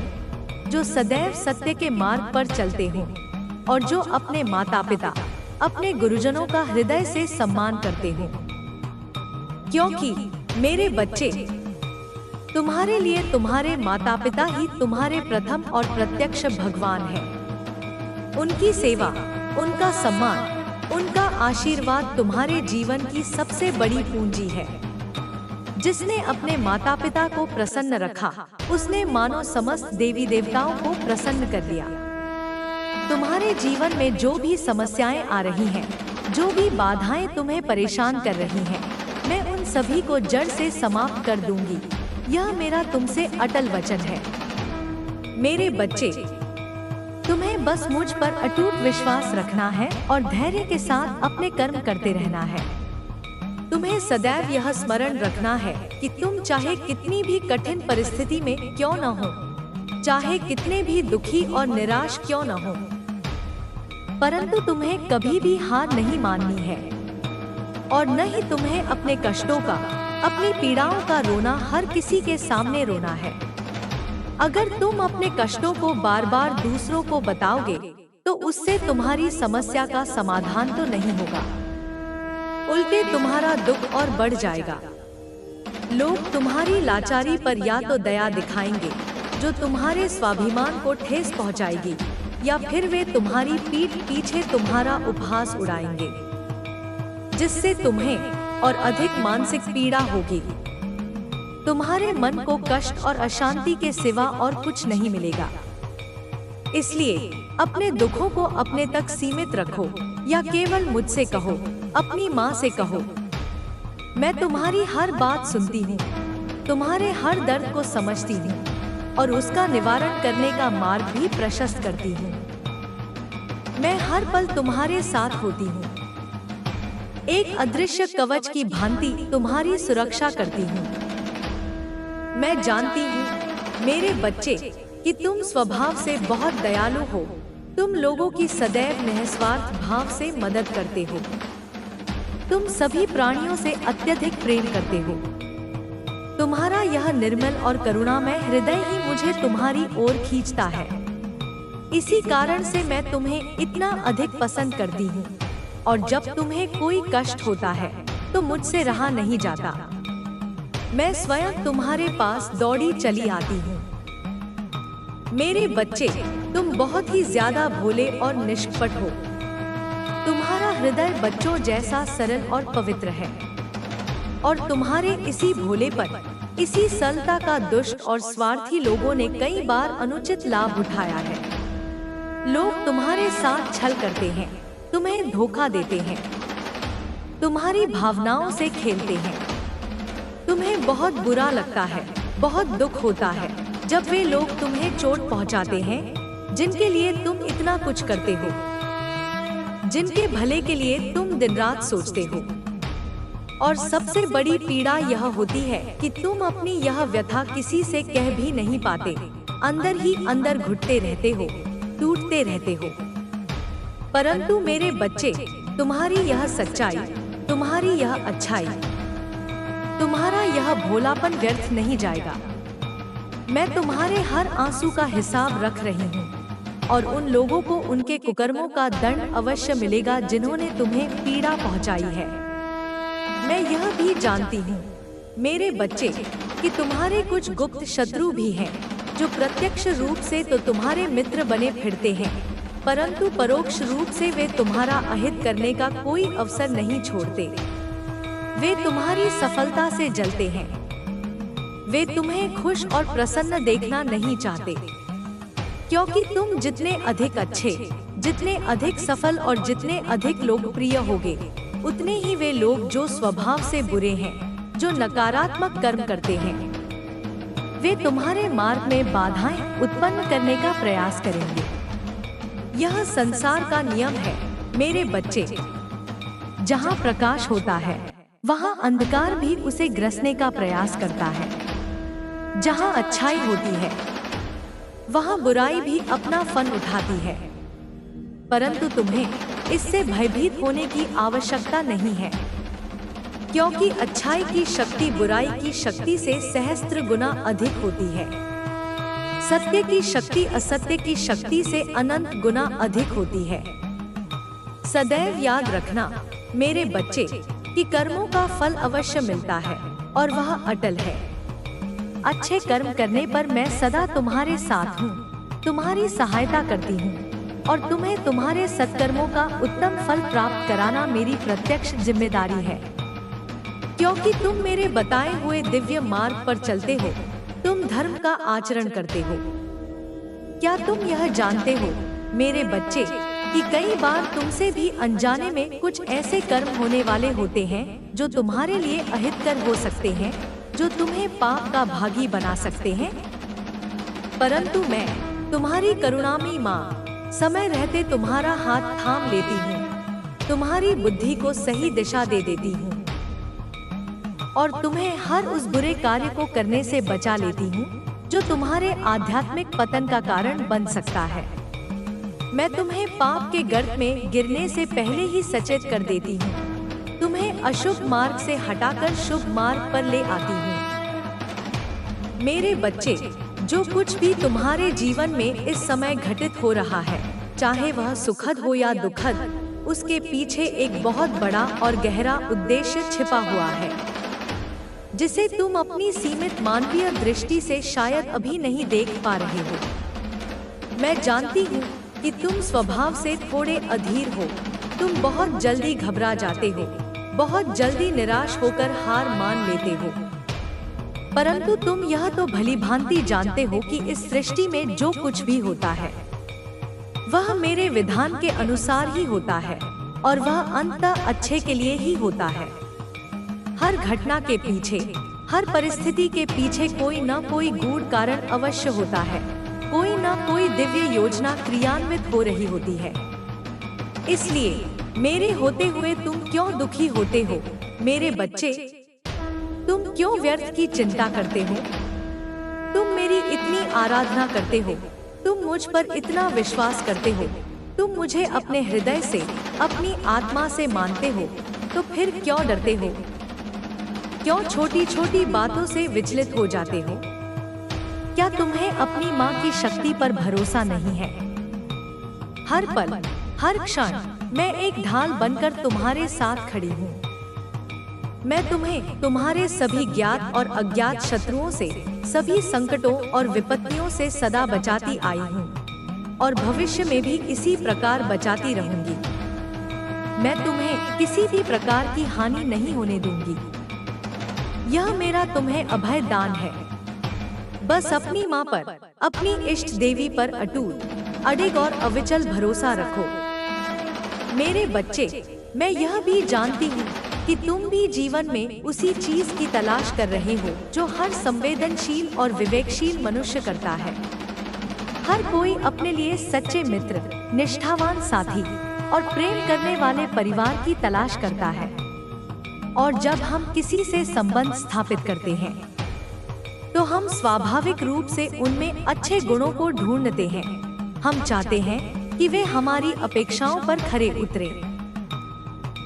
जो सदैव सत्य के मार्ग पर चलते हो और जो अपने माता पिता, अपने गुरुजनों का हृदय से सम्मान करते हो। क्योंकि मेरे बच्चे, तुम्हारे लिए तुम्हारे माता पिता ही तुम्हारे प्रथम और प्रत्यक्ष भगवान हैं। उनकी सेवा, उनका सम्मान, उनका आशीर्वाद तुम्हारे जीवन की सबसे बड़ी पूंजी है। जिसने अपने माता पिता को प्रसन्न रखा, उसने मानो समस्त देवी देवताओं को प्रसन्न कर लिया। तुम्हारे जीवन में जो भी समस्याएं आ रही हैं, जो भी बाधाएं तुम्हें परेशान कर रही हैं, मैं उन सभी को जड़ से समाप्त कर दूंगी। यह मेरा तुमसे अटल वचन है। मेरे बच्चे, तुम्हें बस मुझ पर अटूट विश्वास रखना है और धैर्य के साथ अपने कर्म करते रहना है। तुम्हें सदैव यह स्मरण रखना है कि तुम चाहे कितनी भी कठिन परिस्थिति में क्यों न हो, चाहे कितने भी दुखी और निराश क्यों न हो, परंतु तुम्हें कभी भी हार नहीं माननी है और न ही तुम्हें अपने कष्टों का, अपनी पीड़ाओं का रोना हर किसी के सामने रोना है। अगर तुम अपने कष्टों को बार बार दूसरों को बताओगे, तो उससे तुम्हारी समस्या का समाधान तो नहीं होगा, उल्टे तुम्हारा दुख और बढ़ जाएगा। लोग तुम्हारी लाचारी पर या तो दया दिखाएंगे, जो तुम्हारे स्वाभिमान को ठेस पहुंचाएगी, या फिर वे तुम्हारी पीठ पीछे तुम्हारा उपहास उड़ाएंगे, जिससे तुम्हें और अधिक मानसिक पीड़ा होगी। तुम्हारे मन को कष्ट और अशांति के सिवा और कुछ नहीं मिलेगा। इसलिए अपने दुखों को अपने तक सीमित रखो, या केवल मुझसे कहो, अपनी माँ से कहो। मैं तुम्हारी हर बात सुनती हूँ, तुम्हारे हर दर्द को समझती हूँ और उसका निवारण करने का मार्ग भी प्रशस्त करती हूँ। मैं हर पल तुम्हारे साथ होती हूँ, एक अदृश्य कवच की भांति तुम्हारी सुरक्षा करती हूँ। मैं जानती हूँ मेरे बच्चे कि तुम स्वभाव से बहुत दयालु हो। तुम लोगों की सदैव निस्वार्थ भाव से मदद करते हो। तुम सभी प्राणियों से अत्यधिक प्रेम करते हो। तुम्हारा यह निर्मल और करुणामय हृदय ही मुझे तुम्हारी ओर खींचता है। इसी कारण से मैं तुम्हें इतना अधिक पसंद करती हूँ, और जब तुम्हें कोई कष्ट होता है तो मुझसे रहा नहीं जाता। मैं स्वयं तुम्हारे पास दौड़ी चली आती हूँ। मेरे बच्चे, तुम बहुत ही ज्यादा भोले और निष्कपट हो। तुम्हारा हृदय बच्चों जैसा सरल और पवित्र है, और तुम्हारे इसी भोलेपन, इसी सरलता का दुष्ट और स्वार्थी लोगों ने कई बार अनुचित लाभ उठाया है। लोग तुम्हारे साथ छल करते हैं, तुम्हें धोखा देते हैं, तुम्हारी भावनाओं से खेलते हैं। तुम्हें बहुत बुरा लगता है, बहुत दुख होता है जब वे लोग तुम्हें चोट पहुंचाते हैं, जिनके लिए तुम इतना कुछ करते हो, जिनके भले के लिए तुम दिन रात सोचते हो। और सबसे बड़ी पीड़ा यह होती है कि तुम अपनी यह व्यथा किसी से कह भी नहीं पाते, अंदर ही अंदर घुटते रहते हो, टूटते रहते हो। परंतु मेरे बच्चे, तुम्हारी यह सच्चाई, तुम्हारी यह अच्छाई, तुम्हारा यह भोलापन व्यर्थ नहीं जाएगा। मैं तुम्हारे हर आंसू का हिसाब रख रही हूँ, और उन लोगों को उनके कुकर्मों का दंड अवश्य मिलेगा जिन्होंने तुम्हें पीड़ा पहुँचाई है। मैं यह भी जानती हूँ मेरे बच्चे कि तुम्हारे कुछ गुप्त शत्रु भी हैं, जो प्रत्यक्ष रूप से तो तुम्हारे मित्र बने फिरते हैं, परंतु परोक्ष रूप से वे तुम्हारा अहित करने का कोई अवसर नहीं छोड़ते। वे तुम्हारी सफलता से जलते हैं। वे तुम्हें खुश और प्रसन्न देखना नहीं चाहते, क्योंकि तुम जितने अधिक अच्छे, जितने अधिक सफल और जितने अधिक लोकप्रिय होगे, उतने ही वे लोग जो स्वभाव से बुरे हैं, जो नकारात्मक कर्म करते हैं, वे तुम्हारे मार्ग में बाधाएं उत्पन्न करने का प्रयास करेंगे। यह संसार का नियम है मेरे बच्चे। जहाँ प्रकाश होता है वहाँ अंधकार भी उसे ग्रसने का प्रयास करता है। जहाँ अच्छाई होती है वहाँ बुराई भी अपना फन उठाती है। परंतु तुम्हें इससे भयभीत होने की आवश्यकता नहीं है, क्योंकि अच्छाई की शक्ति बुराई की शक्ति से सहस्त्र गुना अधिक होती है। सत्य की शक्ति असत्य की शक्ति से अनंत गुना अधिक होती है। सदैव याद रखना मेरे बच्चे कि कर्मों का फल अवश्य मिलता है और वह अटल है। अच्छे कर्म करने पर मैं सदा तुम्हारे साथ हूँ, तुम्हारी सहायता करती हूँ और तुम्हें तुम्हारे सत्कर्मों का उत्तम फल प्राप्त कराना मेरी प्रत्यक्ष जिम्मेदारी है। क्योंकि तुम मेरे बताए हुए दिव्य मार्ग पर चलते हो, तुम धर्म का आचरण करते हो। क्या तुम यह जानते हो मेरे बच्चे कि कई बार तुमसे भी अनजाने में कुछ ऐसे कर्म होने वाले होते हैं जो तुम्हारे लिए अहितकर हो सकते हैं, जो तुम्हें पाप का भागी बना सकते हैं। परंतु मैं तुम्हारी करुणामयी माँ समय रहते तुम्हारा हाथ थाम लेती हूँ, तुम्हारी बुद्धि को सही दिशा दे देती हूँ और तुम्हें हर उस बुरे कार्य को करने से बचा लेती हूँ जो तुम्हारे आध्यात्मिक पतन का कारण बन सकता है। मैं तुम्हें पाप के गर्त में गिरने से पहले ही सचेत कर देती हूँ, तुम्हें अशुभ मार्ग से हटाकर शुभ मार्ग पर ले आती हूँ। मेरे बच्चे, जो कुछ भी तुम्हारे जीवन में इस समय घटित हो रहा है, चाहे वह सुखद हो या दुखद, उसके पीछे एक बहुत बड़ा और गहरा उद्देश्य छिपा हुआ है, जिसे तुम अपनी सीमित मानवीय दृष्टि से शायद अभी नहीं देख पा रहे हो। मैं जानती हूँ कि तुम स्वभाव से थोड़े अधीर हो, तुम बहुत जल्दी घबरा जाते हो, बहुत जल्दी निराश होकर हार मान लेते हो। परंतु तुम यह तो भलीभांति जानते हो कि इस सृष्टि में जो कुछ भी होता है वह मेरे विधान के अनुसार ही होता है और वह अंततः अच्छे के लिए ही होता है। हर घटना के पीछे, हर परिस्थिति के पीछे कोई न कोई गूढ़ कारण अवश्य होता है, कोई न कोई दिव्य योजना क्रियान्वित हो रही होती है। इसलिए मेरे होते हुए तुम क्यों दुखी होते हो मेरे बच्चे? तुम क्यों व्यर्थ की चिंता करते हो? तुम मेरी इतनी आराधना करते हो, तुम मुझ पर इतना विश्वास करते हो, तुम मुझे अपने हृदय से, अपनी आत्मा से मानते हो, तो फिर क्यों डरते हो? क्यों छोटी छोटी बातों से विचलित हो जाते हो? क्या तुम्हें अपनी माँ की शक्ति पर भरोसा नहीं है? हर पल, हर क्षण मैं एक ढाल बनकर तुम्हारे साथ खड़ी हूँ। मैं तुम्हें तुम्हारे सभी ज्ञात और अज्ञात शत्रुओं से, सभी संकटों और विपत्तियों से सदा बचाती आई हूँ और भविष्य में भी इसी प्रकार बचाती रहूंगी। मैं तुम्हें किसी भी प्रकार की हानि नहीं होने दूंगी। यह मेरा तुम्हें अभय दान है। बस अपनी माँ पर, अपनी इष्ट देवी पर अटूट, अडिग और अविचल भरोसा रखो। मेरे बच्चे, मैं यह भी जानती हूँ कि तुम भी जीवन में उसी चीज की तलाश कर रहे हो जो हर संवेदनशील और विवेकशील मनुष्य करता है। हर कोई अपने लिए सच्चे मित्र, निष्ठावान साथी और प्रेम करने वाले परिवार की तलाश करता है। और जब हम किसी से संबंध स्थापित करते हैं तो हम स्वाभाविक रूप से उनमें अच्छे गुणों को ढूंढते हैं। हम चाहते हैं कि वे हमारी अपेक्षाओं पर खरे उतरे।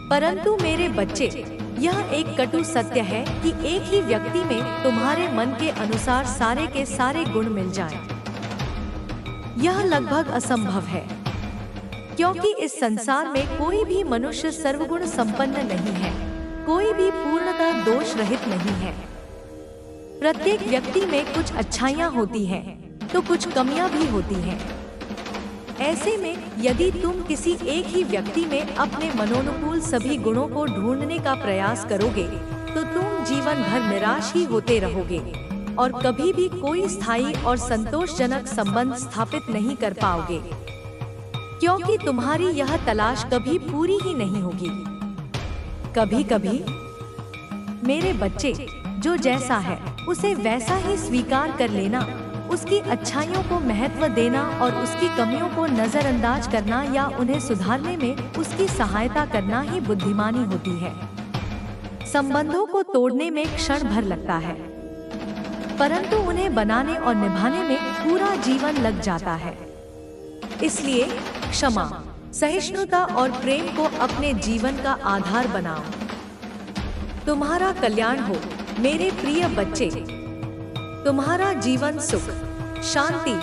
परंतु मेरे बच्चे, यह एक कटु सत्य है कि एक ही व्यक्ति में तुम्हारे मन के अनुसार सारे के सारे गुण मिल जाएं। यह लगभग असंभव है, क्योंकि इस संसार में कोई भी मनुष्य सर्वगुण संपन्न नहीं है, कोई भी पूर्णतः दोष रहित नहीं है। प्रत्येक व्यक्ति में कुछ अच्छाइयाँ होती हैं, तो कुछ कमियां भी होती हैं। ऐसे में यदि तुम किसी एक ही व्यक्ति में अपने मनोनुकूल सभी गुणों को ढूंढने का प्रयास करोगे तो तुम जीवन भर निराश ही होते रहोगे और कभी भी कोई स्थायी और संतोषजनक संबंध स्थापित नहीं कर पाओगे, क्योंकि तुम्हारी यह तलाश कभी पूरी ही नहीं होगी। कभी कभी मेरे बच्चे, जो जैसा है उसे वैसा ही स्वीकार कर लेना, उसकी अच्छाइयों को महत्व देना और उसकी कमियों को नजरअंदाज करना या उन्हें सुधारने में उसकी सहायता करना ही बुद्धिमानी होती है। संबंधों को तोड़ने में क्षण भर लगता है, परंतु उन्हें बनाने और निभाने में पूरा जीवन लग जाता है। इसलिए क्षमा, सहिष्णुता और प्रेम को अपने जीवन का आधार बनाओ। तुम्हारा कल्याण हो मेरे प्रिय बच्चे। तुम्हारा जीवन सुख, शांति,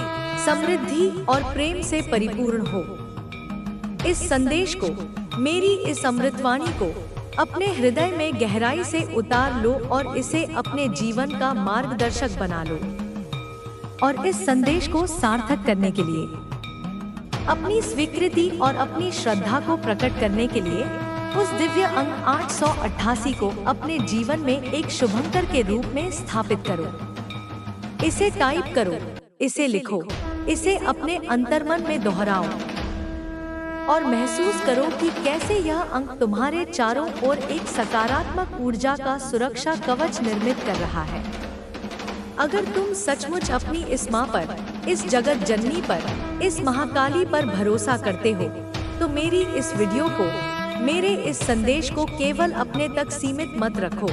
समृद्धि और प्रेम से परिपूर्ण हो। इस संदेश को, मेरी इस अमृतवाणी को अपने हृदय में गहराई से उतार लो और इसे अपने जीवन का मार्गदर्शक बना लो। और इस संदेश को सार्थक करने के लिए, अपनी स्वीकृति और अपनी श्रद्धा को प्रकट करने के लिए उस दिव्य अंक 888 को अपने जीवन में एक शुभंकर के रूप में स्थापित करो। इसे टाइप करो, इसे लिखो, इसे अपने अंतर्मन में दोहराओ और महसूस करो कि कैसे यह अंक तुम्हारे चारों ओर एक सकारात्मक ऊर्जा का सुरक्षा कवच निर्मित कर रहा है। अगर तुम सचमुच अपनी इस माँ पर, इस जगत जननी पर, इस महाकाली पर भरोसा करते हो तो मेरी इस वीडियो को, मेरे इस संदेश को केवल अपने तक सीमित मत रखो।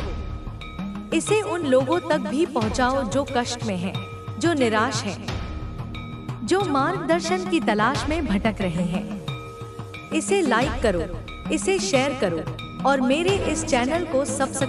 इसे उन लोगों तक भी पहुंचाओ जो कष्ट में हैं, जो निराश हैं, जो मार्गदर्शन की तलाश में भटक रहे हैं। इसे लाइक करो, इसे शेयर करो और मेरे इस चैनल को सब्सक्राइब